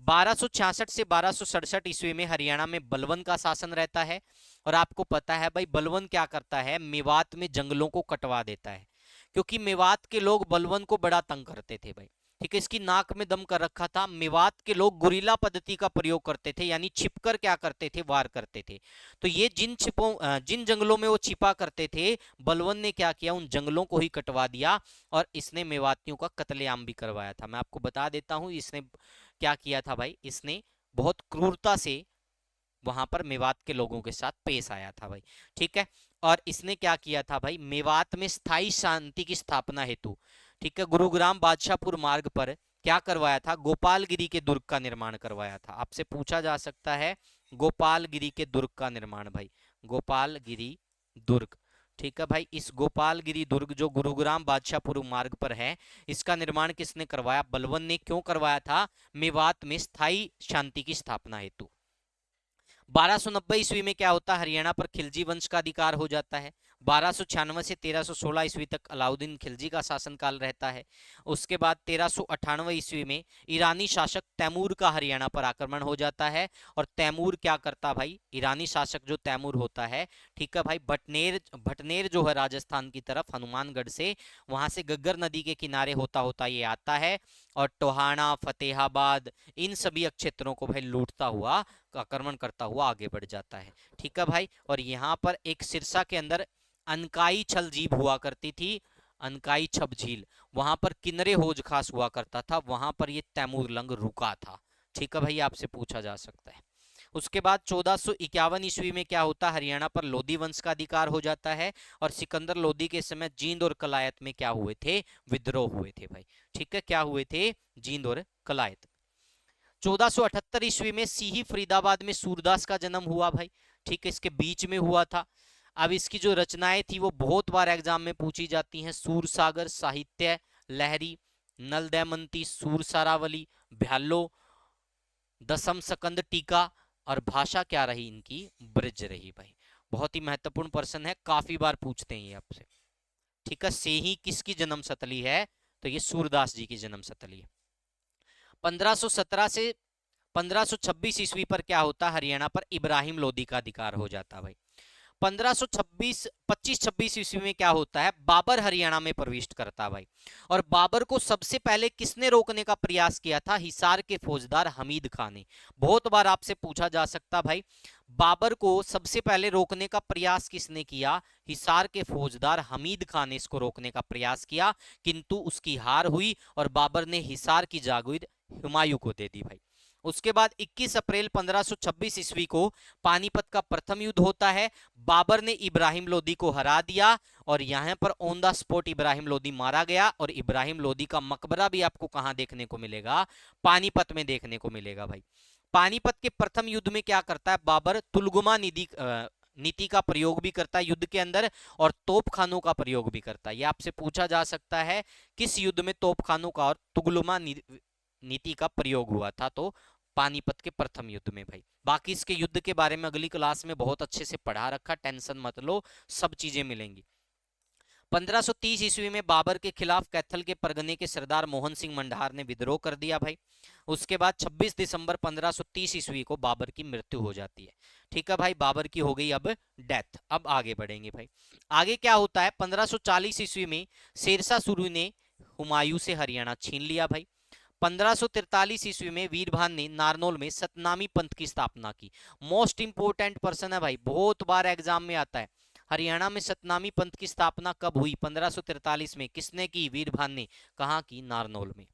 1266 से 1267 ईस्वी में हरियाणा में बलवन का शासन रहता है। और आपको पता है भाई बलवन क्या करता है, मेवात में जंगलों को कटवा देता है। क्योंकि मेवात के लोग बलवन को बड़ा तंग करते थे भाई। ठीक है, इसकी नाक में दम कर रखा था। मेवात के लोग गुरिल्ला पद्धति का प्रयोग करते थे, यानी छिपकर क्या करते थे, वार करते थे। तो ये जिन जंगलों में वो छिपा करते थे, बलवन ने क्या किया, उन जंगलों को ही कटवा दिया और इसने मेवातियों का कत्लेआम भी करवाया था। मैं आपको बता देता हूं इसने क्या किया था भाई, इसने बहुत क्रूरता से वहां पर मेवात के लोगों के साथ पेश आया था भाई। ठीक है, और इसने क्या किया था भाई, मेवात में स्थायी शांति की स्थापना हेतु, ठीक है, गुरुग्राम बादशाहपुर मार्ग पर क्या करवाया था, गोपालगिरी के दुर्ग का निर्माण करवाया था। आपसे पूछा जा सकता है गोपालगिरी के दुर्ग का निर्माण भाई, गोपालगिरी दुर्ग। ठीक है भाई, इस गोपालगिरी दुर्ग जो गुरुग्राम बादशाहपुर मार्ग पर है, इसका निर्माण किसने करवाया, बलवन ने। क्यों करवाया था, मेवात में स्थायी शांति की स्थापना हेतु। 1290 ईस्वी में क्या होता है, हरियाणा पर खिलजी वंश का अधिकार हो जाता है। 1296 से 1316 ईस्वी तक अलाउद्दीन खिलजी का शासनकाल रहता है। उसके बाद 1398 ईस्वी में ईरानी शासक तैमूर का हरियाणा पर आक्रमण हो जाता है। और तैमूर क्या करता भाई, ईरानी शासक जो तैमूर होता है, ठीक है भाई, भटनेर जो है राजस्थान की तरफ, हनुमानगढ़ से, वहां से गग्गर नदी के किनारे होता होता ये आता है और टोहाना, फतेहाबाद, इन सभी क्षेत्रों को भाई लूटता हुआ, आक्रमण करता हुआ आगे बढ़ जाता है। ठीक है भाई, और यहाँ पर एक सिरसा के अंदर अनकाई छल झील हुआ करती थी, अनकाई छब झील, वहां पर किन्नरे होज खास हुआ करता था, वहां पर ये तैमूर लंग रुका था। ठीक है भाई, आपसे पूछा जा सकता है। उसके बाद 1451 ईस्वी में क्या होता है, हरियाणा पर लोधी वंश का अधिकार हो जाता है और सिकंदर लोधी के समय जींद और कलायत में क्या हुए थे, विद्रोह हुए थे भाई। ठीक है, क्या हुए थे, जींद और कलायत। 1478 ईस्वी में सीही फरीदाबाद में सूरदास का जन्म हुआ भाई। ठीक है, इसके बीच में हुआ था। अब इसकी जो रचनाएं थी वो बहुत बार एग्जाम में पूछी जाती हैं, सूरसागर, साहित्य लहरी, नल दमयंती, सूर सारावली, भ्यालो, दसम सकंद टीका, और भाषा क्या रही इनकी, ब्रज रही भाई। बहुत ही महत्वपूर्ण प्रश्न है, काफी बार पूछते हैं ये आपसे। ठीक है, सेही किसकी जन्म स्थली है, तो ये सूरदास जी की जन्म स्थली है। 1517 से 1526 ईस्वी पर क्या होता, हरियाणा पर इब्राहिम लोदी का अधिकार हो जाता भाई। 1526 25-26 ईस्वी में क्या होता है, बाबर हरियाणा में प्रवेश करता भाई। और बाबर को सबसे पहले किसने रोकने का प्रयास किया था, हिसार के फौजदार हमीद खान ने। बहुत बार आपसे पूछा जा सकता भाई, बाबर को सबसे पहले रोकने का प्रयास किसने किया, हिसार के फौजदार हमीद खान ने इसको रोकने का प्रयास किया, किंतु उसकी हार हुई और बाबर ने हिसार की जागीर हुमायूं को दे दी भाई। उसके बाद 21 अप्रैल 1526 ईस्वी को पानीपत का प्रथम युद्ध होता है। बाबर ने इब्राहिम लोदी को हरा दिया और यहां पर on the spot Ibrahim Lodi मारा गया। और इब्राहिम लोदी का मकबरा भी आपको कहां देखने को मिलेगा, पानीपत में देखने को मिलेगा भाई। पानीपत के प्रथम युद्ध में क्या करता है बाबर, तुलगुमा नीति का प्रयोग भी करता है युद्ध के अंदर और तोपखानों का प्रयोग भी करता है। यह आपसे पूछा जा सकता है किस युद्ध में तोपखानों का और तुगलुमा नीति का प्रयोग हुआ था, तो पानीपत के प्रथम युद्ध में भाई। बाकी इसके युद्ध के बारे में अगली क्लास में बहुत अच्छे से पढ़ा रखा, टेंशन मत लो, सब चीजें मिलेंगी। 1530 ईस्वी में बाबर के खिलाफ कैथल के परगने के सरदार मोहन सिंह मंडार ने विद्रोह कर दिया भाई। उसके बाद 26 दिसंबर 1530 ईस्वी को बाबर की मृत्यु हो जाती है। ठीक है भाई, बाबर की हो गई अब डेथ। अब आगे बढ़ेंगे भाई, आगे क्या होता है, 1540 ईस्वी में शेरशाह सूरी ने हुमायूं से हरियाणा छीन लिया भाई। 1543 ईस्वी में वीरभान ने नारनौल में सतनामी पंथ की स्थापना की। मोस्ट इंपोर्टेंट पर्सन है भाई, बहुत बार एग्जाम में आता है। हरियाणा में सतनामी पंथ की स्थापना कब हुई, 1543 में। किसने की, वीरभान ने। कहां की, नारनौल में।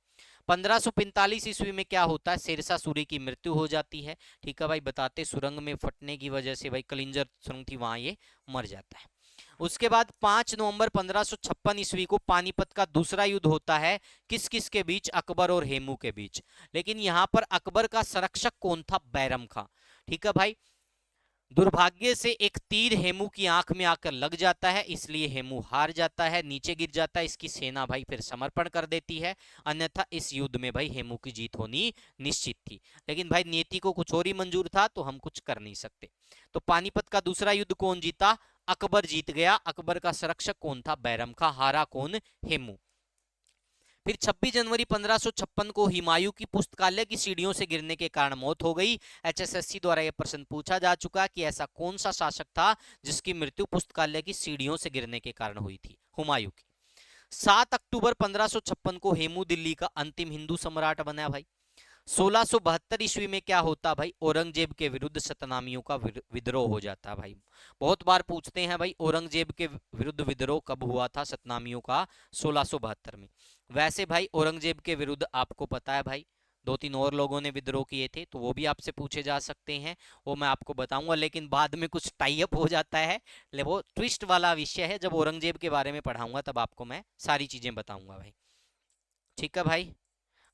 1545 ईस्वी में क्या होता है, शेरशाह सूरी की मृत्यु हो जाती है। ठीक है भाई, बताते सुरंग में फटने की वजह से भाई, कलिंजर सुरंग थी वहां, ये मर जाता है। उसके बाद 5 नवंबर 1556 ईस्वी को पानीपत का दूसरा युद्ध होता है। किस किस के बीच, अकबर और हेमू के बीच। लेकिन यहां पर अकबर का संरक्षक कौन था, बैरम खां। ठीक है भाई, दुर्भाग्य से एक तीर हेमू की आंख में आकर लग जाता है, इसलिए हेमू हार जाता है, नीचे गिर जाता है। इसकी सेना भाई फिर समर्पण कर देती है, अन्यथा इस युद्ध में भाई हेमू की जीत होनी निश्चित थी। लेकिन भाई नीति को कुछ और ही मंजूर था, तो हम कुछ कर नहीं सकते। तो पानीपत का दूसरा युद्ध कौन जीता, अकबर जीत गया। अकबर का संरक्षक कौन था, बैरम खां। हारा कौन, हेमू। फिर 26 जनवरी 1556 को हुमायूं की पुस्तकालय की सीढ़ियों से गिरने के कारण मौत हो गई। एचएसएससी द्वारा यह प्रश्न पूछा जा चुका कि ऐसा कौन सा शासक था जिसकी मृत्यु पुस्तकालय की सीढ़ियों से गिरने के कारण हुई थी, हुमायूं की। 7 अक्टूबर 1556 को हेमू दिल्ली का अंतिम हिंदू सम्राट बना भाई। 1672 ईस्वी में क्या होता भाई, औरंगजेब के विरुद्ध सतनामियों का विद्रोह हो जाता भाई। बहुत बार पूछते हैं भाई औरंगजेब के विरुद्ध विद्रोह कब हुआ था सतनामियों का, 1672 में। वैसे भाई औरंगजेब के विरुद्ध आपको पता है भाई दो तीन और लोगों ने विद्रोह किए थे, तो वो भी आपसे पूछे जा सकते हैं, वो मैं आपको बताऊंगा, लेकिन बाद में कुछ टाई अप हो जाता है, ले वो ट्विस्ट वाला विषय है, जब औरंगजेब के बारे में पढ़ाऊंगा तब आपको मैं सारी चीजें बताऊंगा भाई। ठीक है भाई।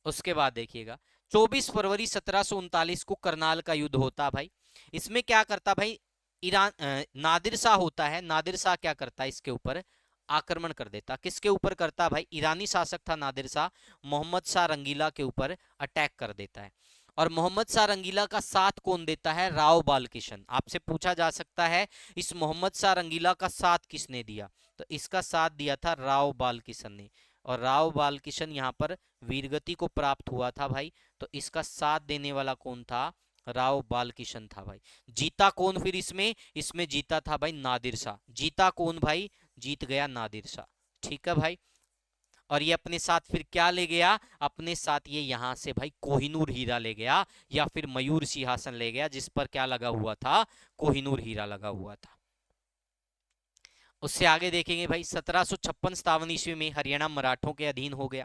उसके बाद देखिएगा 24 फरवरी 1739 को करनाल का युद्ध होता भाई। इसमें क्या करता भाई, ईरान नादिर शाह होता है, नादिर शाह क्या करता है इसके ऊपर आक्रमण कर देता। किसके ऊपर करता भाई, ईरानी शासक था नादिर शाह, मोहम्मद शाह रंगीला के ऊपर अटैक कर देता है। और मोहम्मद शाह रंगीला का साथ कौन देता है, राव बालकिशन। आपसे पूछा जा सकता है इस मोहम्मद शाह रंगीला का साथ किसने दिया, तो इसका साथ दिया था राव बालकिशन ने। और राव बालकिशन यहाँ पर वीरगति को प्राप्त हुआ था भाई, तो इसका साथ देने वाला कौन था, राव बालकिशन था भाई। जीता कौन फिर इसमें, इसमें जीता था भाई नादिर शाह। जीता कौन भाई, जीत गया नादिर शाह। ठीक है भाई। और ये अपने साथ फिर क्या ले गया, अपने साथ ये यहां से भाई कोहिनूर हीरा ले गया, या फिर मयूर सिंहासन ले गया, जिस पर क्या लगा हुआ था, कोहिनूर हीरा लगा हुआ था। उससे आगे देखेंगे भाई 1756 ईस्वी में हरियाणा मराठों के अधीन हो गया।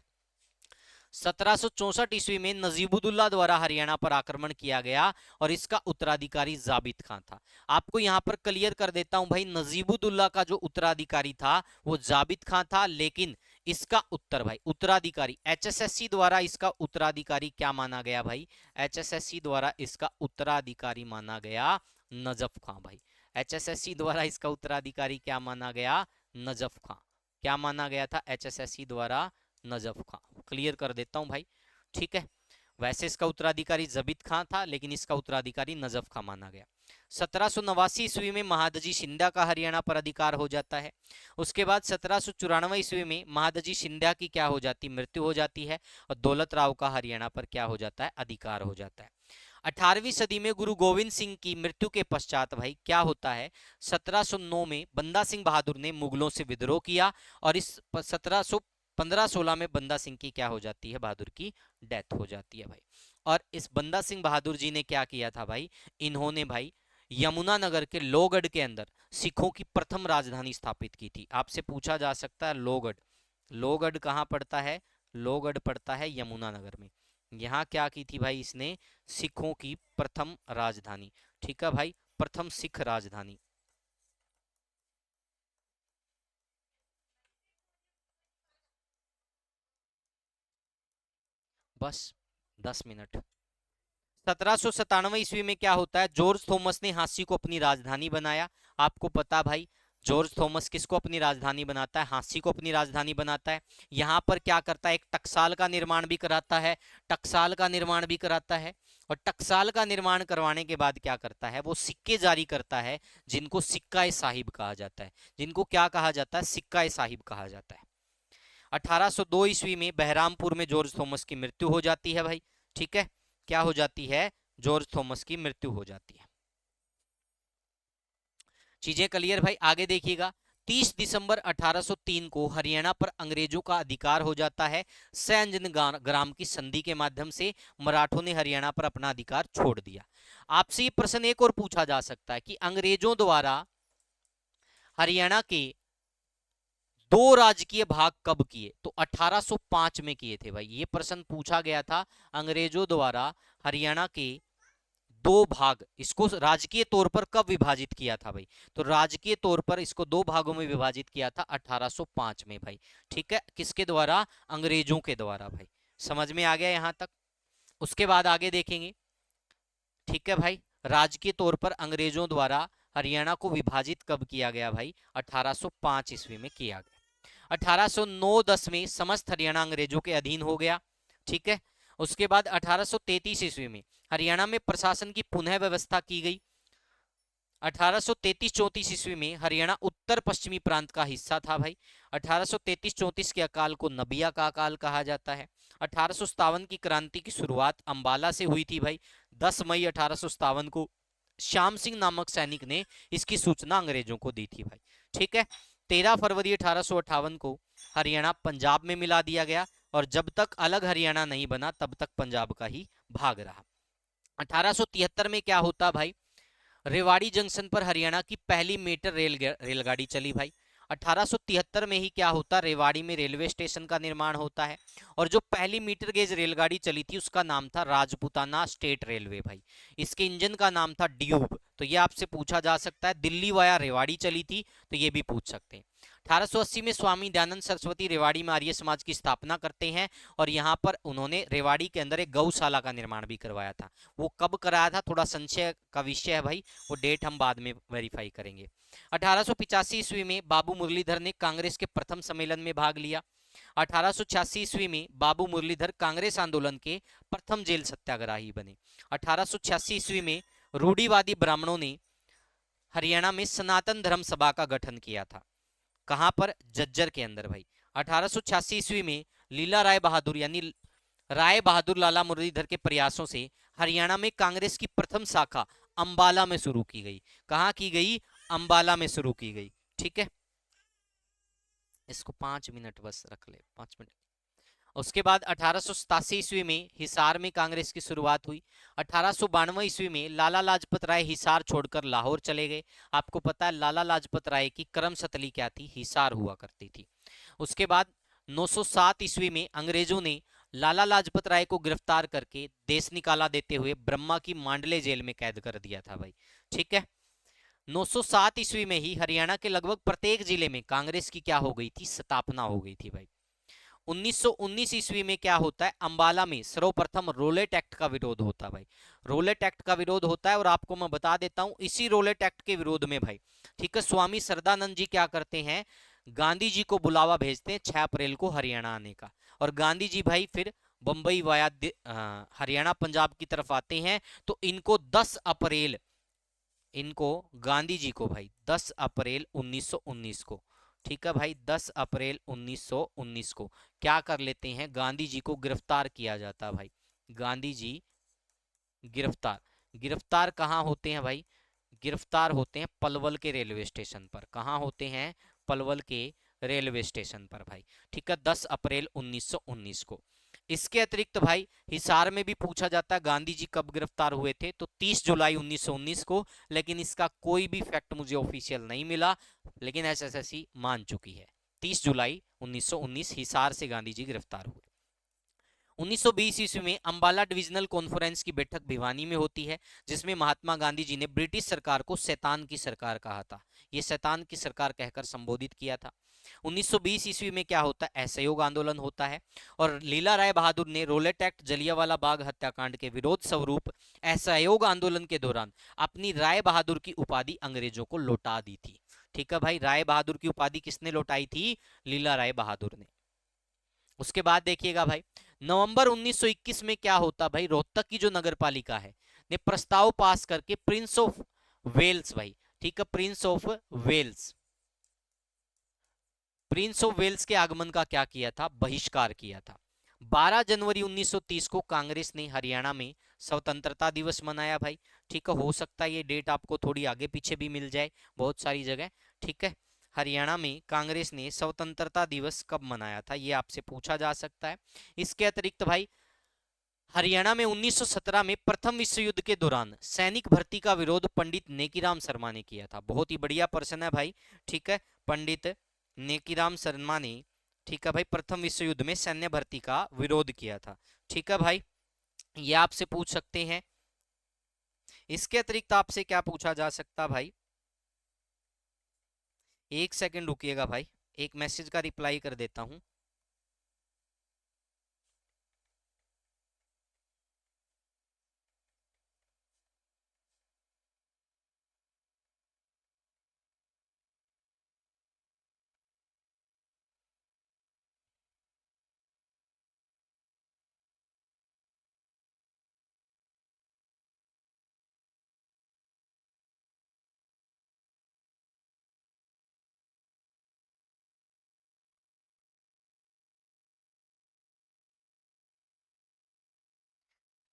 1764 ईस्वी में नजीबुद्दौला द्वारा हरियाणा पर आक्रमण किया गया और इसका उत्तराधिकारी जाबित खान था। आपको यहां पर क्लियर कर देता हूं भाई, नजीबुद्दौला का जो उत्तराधिकारी था वो जाबित खान था, लेकिन इसका उत्तर भाई उत्तराधिकारी एचएसएससी द्वारा इसका उत्तराधिकारी क्या माना गया भाई, एचएसएससी द्वारा इसका उत्तराधिकारी माना गया नजफ खां भाई। एचएसएससी द्वारा इसका उत्तराधिकारी क्या माना गया, नजफ खां। क्या माना गया था एचएसएससी द्वारा, नजफ खां। क्लियर कर देता हूं भाई। ठीक है। वैसे इसका उत्तराधिकारी जबीत खां था, लेकिन इसका उत्तराधिकारी नजफ खां माना गया। 1789 ईस्वी में महादजी शिंदे का हरियाणा पर अधिकार हो जाता है। उसके बाद 1794 ईस्वी में महादजी शिंदे की क्या हो जाती, मृत्यु हो जाती है, और दौलत राव का हरियाणा पर क्या हो जाता है, अधिकार हो जाता है। 18वीं सदी में गुरु गोविंद सिंह की मृत्यु के पश्चात भाई क्या होता है, 1709 में बंदा सिंह बहादुर ने मुगलों से विद्रोह किया, और इस 1516 में बंदा सिंह की क्या हो जाती है, बहादुर की डेथ हो जाती है भाई। और इस बंदा सिंह बहादुर जी ने क्या किया था भाई, इन्होंने भाई यमुनानगर के लोहगढ़ के अंदर सिखों की प्रथम राजधानी स्थापित की थी। आपसे पूछा जा सकता है लोहगढ़, लोहगढ़ कहाँ पड़ता है, लोहगढ़ पड़ता है यमुनानगर में। यहाँ क्या की थी भाई इसने, सिखों की प्रथम राजधानी। ठीक है भाई, प्रथम सिख राजधानी। बस 10 मिनट। 1797 ईस्वी में क्या होता है, जॉर्ज थॉमस ने हांसी को अपनी राजधानी बनाया। आपको पता भाई जॉर्ज थॉमस किसको अपनी राजधानी बनाता है, हांसी को अपनी राजधानी बनाता है। यहां पर क्या करता है, एक टकसाल का निर्माण भी कराता है, टकसाल का निर्माण भी कराता है। और टकसाल का निर्माण करवाने के बाद क्या करता है, वो सिक्के जारी करता है, जिनको सिक्का ए साहिब कहा जाता है। जिनको क्या कहा जाता है, सिक्का ए साहिब कहा जाता है। 1802 ईस्वी में बहरामपुर में जॉर्ज थॉमस की मृत्यु हो जाती है भाई। ठीक है, क्या हो जाती है, जॉर्ज थॉमस की मृत्यु हो जाती है। चीजें क्लियर भाई। आगे देखिएगा 30 दिसंबर 1803 को हरियाणा पर अंग्रेजों का अधिकार हो जाता है। सैंजन ग्राम की संधि के माध्यम से मराठों ने हरियाणा पर अपना अधिकार छोड़ दिया। आपसे ये प्रश्न एक और पूछा जा सकता है कि अंग्रेजों द्वारा हरियाणा के दो राजकीय भाग कब किए, तो 1805 में किए थे भाई। ये प्रश्न पूछा गया था, अंग्रेजों द्वारा हरियाणा के दो भाग, इसको राजकीय तौर पर कब विभाजित किया था भाई, तो राजकीय तौर पर इसको दो भागों में विभाजित किया था 1805 में भाई। ठीक है, किसके द्वारा, अंग्रेजों के द्वारा भाई। समझ में आ गया यहां तक। उसके बाद आगे देखेंगे। ठीक है भाई, राजकीय तौर पर अंग्रेजों द्वारा हरियाणा को विभाजित कब किया गया भाई, 1805 ईस्वी में किया गया। 1809-10 में समस्त हरियाणा अंग्रेजों के अधीन हो गया। ठीक है। उसके बाद 1833 ईस्वी में हरियाणा में प्रशासन की पुनः व्यवस्था की गई। 1833-34 ईस्वी में हरियाणा उत्तर पश्चिमी प्रांत का हिस्सा था भाई। 1833-34 के अकाल को नबिया का अकाल कहा जाता है। 1857 की क्रांति की शुरुआत अंबाला से हुई थी भाई। 10 मई 1857 को श्याम सिंह नामक सैनिक ने इसकी सूचना अंग्रेजों को दी थी भाई। ठीक है। 13 फरवरी 1858 को हरियाणा पंजाब में मिला दिया गया, और जब तक अलग हरियाणा नहीं बना तब तक पंजाब का ही भाग रहा। 1873 में क्या होता भाई, रेवाड़ी जंक्शन पर हरियाणा की पहली मेटर रेलगाड़ी चली भाई। 1873 में ही क्या होता, रेवाड़ी में रेलवे स्टेशन का निर्माण होता है, और जो पहली मीटर गेज रेलगाड़ी चली थी उसका नाम था राजपुताना स्टेट रेलवे भाई। इसके इंजन का नाम था ड्यूब। तो ये आपसे पूछा जा सकता है, दिल्ली वाया रेवाड़ी चली थी, तो ये भी पूछ सकते हैं। 1880 में स्वामी दयानंद सरस्वती रेवाड़ी में आर्य समाज की स्थापना करते हैं, और यहाँ पर उन्होंने रेवाड़ी के अंदर एक गौशाला का निर्माण भी करवाया था। वो कब कराया था, थोड़ा संशय का विषय है भाई, वो डेट हम बाद में वेरीफाई करेंगे। 1885 ईस्वी में बाबू मुरलीधर ने कांग्रेस के प्रथम सम्मेलन में भाग लिया। 1886 ईस्वी में बाबू मुरलीधर कांग्रेस आंदोलन के प्रथम जेल सत्याग्रही बने। 1886 ईस्वी में रूढ़िवादी ब्राह्मणों ने हरियाणा में सनातन धर्म सभा का गठन किया था। कहां पर, जज्जर के अंदर भाई। 1886 ईस्वी में लीला राय बहादुर यानी राय बहादुर लाला मुरलीधर के प्रयासों से हरियाणा में कांग्रेस की प्रथम शाखा अंबाला में शुरू की गई। कहां की गई, अंबाला में शुरू की गई। ठीक है, इसको 5 मिनट बस रख ले, 5 मिनट। उसके बाद 1887 ईस्वी में हिसार में कांग्रेस की शुरुआत हुई। 1892 ईस्वी में लाला लाजपत राय हिसार छोड़कर लाहौर चले गए। आपको पता है लाला लाजपत राय की कर्मशतली क्या थी, हिसार हुआ करती थी। उसके बाद 907 ईस्वी में अंग्रेजों ने लाला लाजपत राय को गिरफ्तार करके देश निकाला देते हुए ब्रह्मा की मांडले जेल में कैद कर दिया था भाई। ठीक है, 907 ईस्वी में ही हरियाणा के लगभग प्रत्येक जिले में कांग्रेस की क्या हो गई थी, स्थापना हो गई थी भाई। 1919 ईस्वी में क्या होता है, अंबाला में सर्वप्रथम रोलेट एक्ट का विरोध होता है भाई। रोलेट एक्ट का विरोध होता है, और आपको मैं बता देता हूं इसी रोलेट एक्ट के विरोध में भाई, ठीक है, स्वामी सरदानंद जी क्या करते हैं, गांधी जी को बुलावा भेजते हैं 6 अप्रैल को हरियाणा आने का। और गांधी जी भाई फिर बंबई वाया हरियाणा पंजाब की तरफ आते हैं। तो इनको गांधी जी को भाई 10 अप्रैल 1919 को, ठीक है भाई, 10 अप्रैल 1919 को क्या कर लेते हैं, गांधी जी को गिरफ्तार किया जाता है भाई। गांधी जी गिरफ्तार, गिरफ्तार कहाँ होते हैं भाई, गिरफ्तार होते हैं पलवल के रेलवे स्टेशन पर। कहाँ होते हैं, पलवल के रेलवे स्टेशन पर भाई। ठीक है, 10 अप्रैल 1919 को। इसके अतिरिक्त भाई हिसार में भी पूछा जाता है गांधी जी कब गिरफ्तार हुए थे, तो 30 जुलाई 1919 को। लेकिन इसका कोई भी फैक्ट मुझे ऑफिशियल नहीं मिला, लेकिन एसएससी मान चुकी है 30 जुलाई 1919 हिसार से गांधी जी गिरफ्तार हुए। 1920 ईस्वी में अंबाला डिविजनल कॉन्फ्रेंस की बैठक भिवानी में होती है, जिसमें महात्मा गांधी जी ने ब्रिटिश सरकार को शैतान की सरकार कहा था। ये शैतान की सरकार कहकर संबोधित किया था। 1920 ईस्वी में क्या होता है, असहयोग आंदोलन होता है, और लीला राय बहादुर ने रोलेट एक्ट जलियांवाला बाग हत्याकांड के विरोध स्वरूप असहयोग आंदोलन के दौरान अपनी राय बहादुर की उपाधि अंग्रेजों को लौटा दी थी। ठीक है भाई, राय बहादुर की उपाधि किसने लौटाई थी, लीला राय बहादुर ने। उसके बाद देखिएगा भाई, नवंबर 1921 में क्या होता भाई, रोहतक की जो नगर पालिका है ने प्रस्ताव पास करके प्रिंस ऑफ वेल्स भाई, ठीक है, Prince of Wales, Prince of Wales के आगमन का क्या किया था, बहिष्कार किया था। 12 जनवरी 1930 को कांग्रेस ने हरियाणा में स्वतंत्रता दिवस मनाया भाई। ठीक है, हो सकता है ये डेट आपको थोड़ी आगे पीछे भी मिल जाए बहुत सारी जगह। ठीक है, हरियाणा में कांग्रेस ने स्वतंत्रता दिवस कब मनाया था, ये आपसे पूछा जा सकता है। इसके अतिरिक्त भाई हरियाणा में 1917 में प्रथम विश्व युद्ध के दौरान सैनिक भर्ती का विरोध पंडित नेकीराम शर्मा ने किया था। बहुत ही बढ़िया पर्सन है भाई। ठीक है, पंडित नेकीराम शर्मा ने, ठीक है भाई, प्रथम विश्व युद्ध में सैन्य भर्ती का विरोध किया था। ठीक है भाई, ये आपसे पूछ सकते हैं। इसके अतिरिक्त आपसे क्या पूछा जा सकता भाई, एक सेकंड रुकिएगा भाई, एक मैसेज का रिप्लाई कर देता हूं।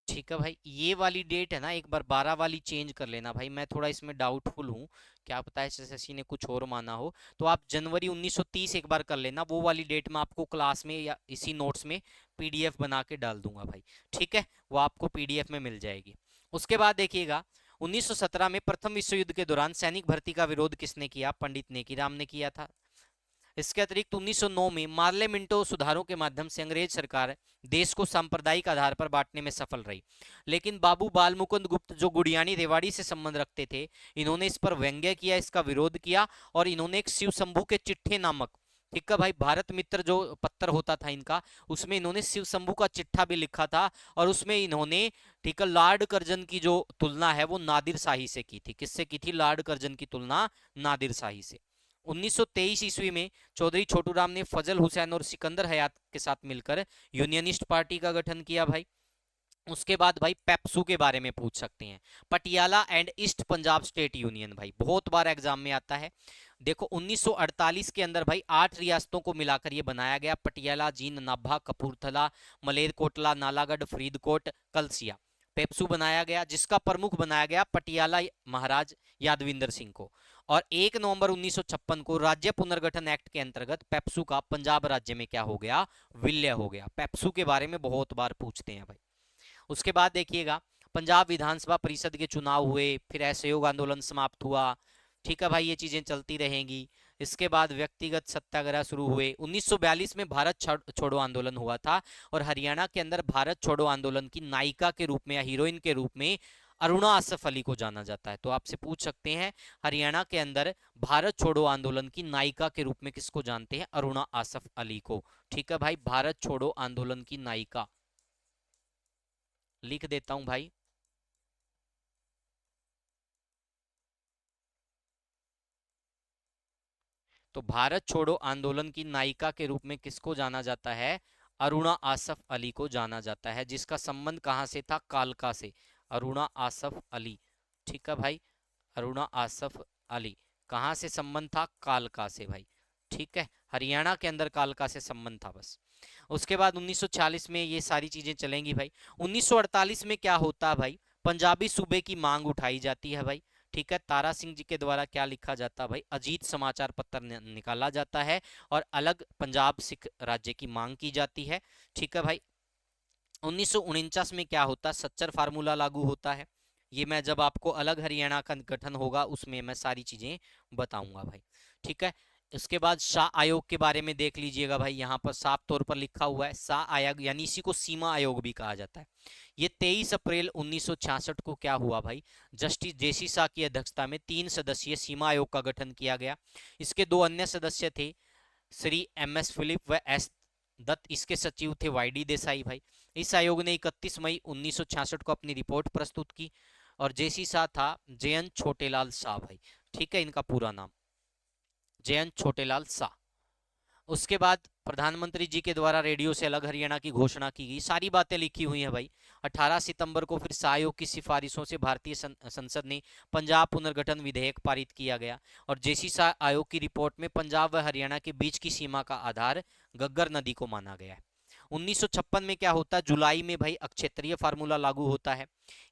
ठीक है भाई, ये वाली डेट है ना, एक बार 12 वाली चेंज कर लेना भाई, मैं थोड़ा इसमें डाउटफुल हूँ, क्या पता है एसएससी ने कुछ और माना हो। तो आप जनवरी 1930 एक बार कर लेना, वो वाली डेट मैं आपको क्लास में या इसी नोट्स में पीडीएफ बना के डाल दूंगा भाई। ठीक है, वो आपको पीडीएफ में मिल जाएगी। उसके बाद देखिएगा, 1917 में प्रथम विश्व युद्ध के दौरान सैनिक भर्ती का विरोध किसने किया? पंडित नेकीराम ने किया था। इसके अतिरिक्त 1909 में मार्ले मिंटो सुधारों के माध्यम से अंग्रेज सरकार देश को सांप्रदायिक आधार पर बांटने में सफल रही, लेकिन बाबू बाल मुकुंद गुप्त जो गुड़ियानी रेवाड़ी से संबंध रखते थे, इन्होंने इस पर व्यंग्य किया, इसका विरोध किया, और इन्होंने एक शिव शंभू के चिट्ठे नामक, ठीक है भाई, भारत मित्र जो पत्र होता था इनका, उसमें इन्होंने शिव शंभू का चिट्ठा भी लिखा था, और उसमें इन्होंने, ठीक है, लॉर्ड कर्जन की जो तुलना है वो नादिर शाही से की थी। किससे की थी? लॉर्ड कर्जन की तुलना नादिर शाही से। 1923 ईस्वी में चौधरी छोटूराम ने फजल हुसैन और सिकंदर हयात के साथ मिलकर यूनियनिस्ट पार्टी का गठन किया भाई। उसके बाद भाई पेप्सू के बारे में पूछ सकते हैं, Patiala and east Punjab state union, भाई बहुत बार एग्जाम में आता है। देखो 1948 के अंदर भाई 8 रियासतों को मिलाकर ये बनाया गया, पटियाला, जींद, नाभा, कपूरथला, मलेरकोटला, नालागढ़, फरीदकोट, कलसिया, पेप्सू बनाया गया, जिसका प्रमुख बनाया गया पटियाला महाराज यादविंदर सिंह को। और 1 नवंबर 1956 को राज्य पुनर्गठन एक्ट के अंतर्गत पेप्सू का पंजाब राज्य में क्या हो गया? विलय हो गया। पेप्सू के बारे में बहुत बार पूछते हैं भाई। उसके बाद देखिएगा, पंजाब विधानसभा परिषद के चुनाव हुए, फिर असहयोग आंदोलन समाप्त हुआ, ठीक है भाई, ये चीजें चलती रहेंगी। इसके बाद व्यक्तिगत सत्याग्रह शुरू हुए। 1942 में भारत छोड़ो आंदोलन हुआ था, और हरियाणा के अंदर भारत छोड़ो आंदोलन की नायिका के रूप में या हीरोइन के रूप में अरुणा आसफ अली को जाना जाता है। तो आपसे पूछ सकते हैं, हरियाणा के अंदर भारत छोड़ो आंदोलन की नायिका के रूप में किसको जानते हैं? अरुणा आसफ अली को। ठीक है भाई, भारत छोड़ो आंदोलन की नायिका लिख देता हूं भाई। तो भारत छोड़ो आंदोलन की नायिका के रूप में किसको जाना जाता है? अरुणा आसफ अली को जाना जाता है, जिसका संबंध कहां से था? कालका से। अरुणा आसफ अली, ठीक है भाई, अरुणा आसफ अली कहां से संबंध था? कालका से भाई। ठीक है, हरियाणा के अंदर कालका से संबंध था बस। उसके बाद 1940 में ये सारी चीजें चलेंगी भाई। 1948 में क्या होता है भाई? पंजाबी सूबे की मांग उठाई जाती है भाई। ठीक है, तारा सिंह जी के द्वारा क्या लिखा जाता है भाई? अजीत समाचार पत्र निकाला जाता है, और अलग पंजाब सिख राज्य की मांग की जाती है। ठीक है भाई। 1949 में क्या होता है? सच्चर फार्मूला लागू होता है। ये मैं जब आपको अलग हरियाणा का गठन होगा उसमें मैं सारी चीजें बताऊंगा भाई। ठीक है। इसके बाद शाह आयोग के बारे में देख लीजिएगा भाई, यहाँ पर साफ तौर पर लिखा हुआ है शाह आयोग, यानी इसी को सीमा आयोग भी कहा जाता है। ये 23 अप्रैल 1966 को क्या हुआ भाई? जस्टिस जेसी शाह की अध्यक्षता में 3 सदस्यीय सीमा आयोग का गठन किया गया। इसके 2 अन्य सदस्य थे, श्री एम एस फिलिप व एस दत्त। इसके सचिव थे वाई डी देसाई भाई। इस आयोग ने 31 मई 1966 को अपनी रिपोर्ट प्रस्तुत की, और जेसी शाह था जयंत छोटेलाल शाह भाई। ठीक है, इनका पूरा नाम जयंत छोटेलाल शाह। उसके बाद प्रधानमंत्री जी के द्वारा रेडियो से अलग हरियाणा की घोषणा की गई, सारी बातें लिखी हुई हैं भाई। 18 सितंबर को फिर शाह आयोग की सिफारिशों से भारतीय संसद ने पंजाब पुनर्गठन विधेयक पारित किया गया, और जेसी शाह आयोग की रिपोर्ट में पंजाब व हरियाणा के बीच की सीमा का आधार गग्गर नदी को माना गया है। 1956 में क्या होता है? जुलाई में भाई अक्षेत्रीय फार्मूला लागू होता है।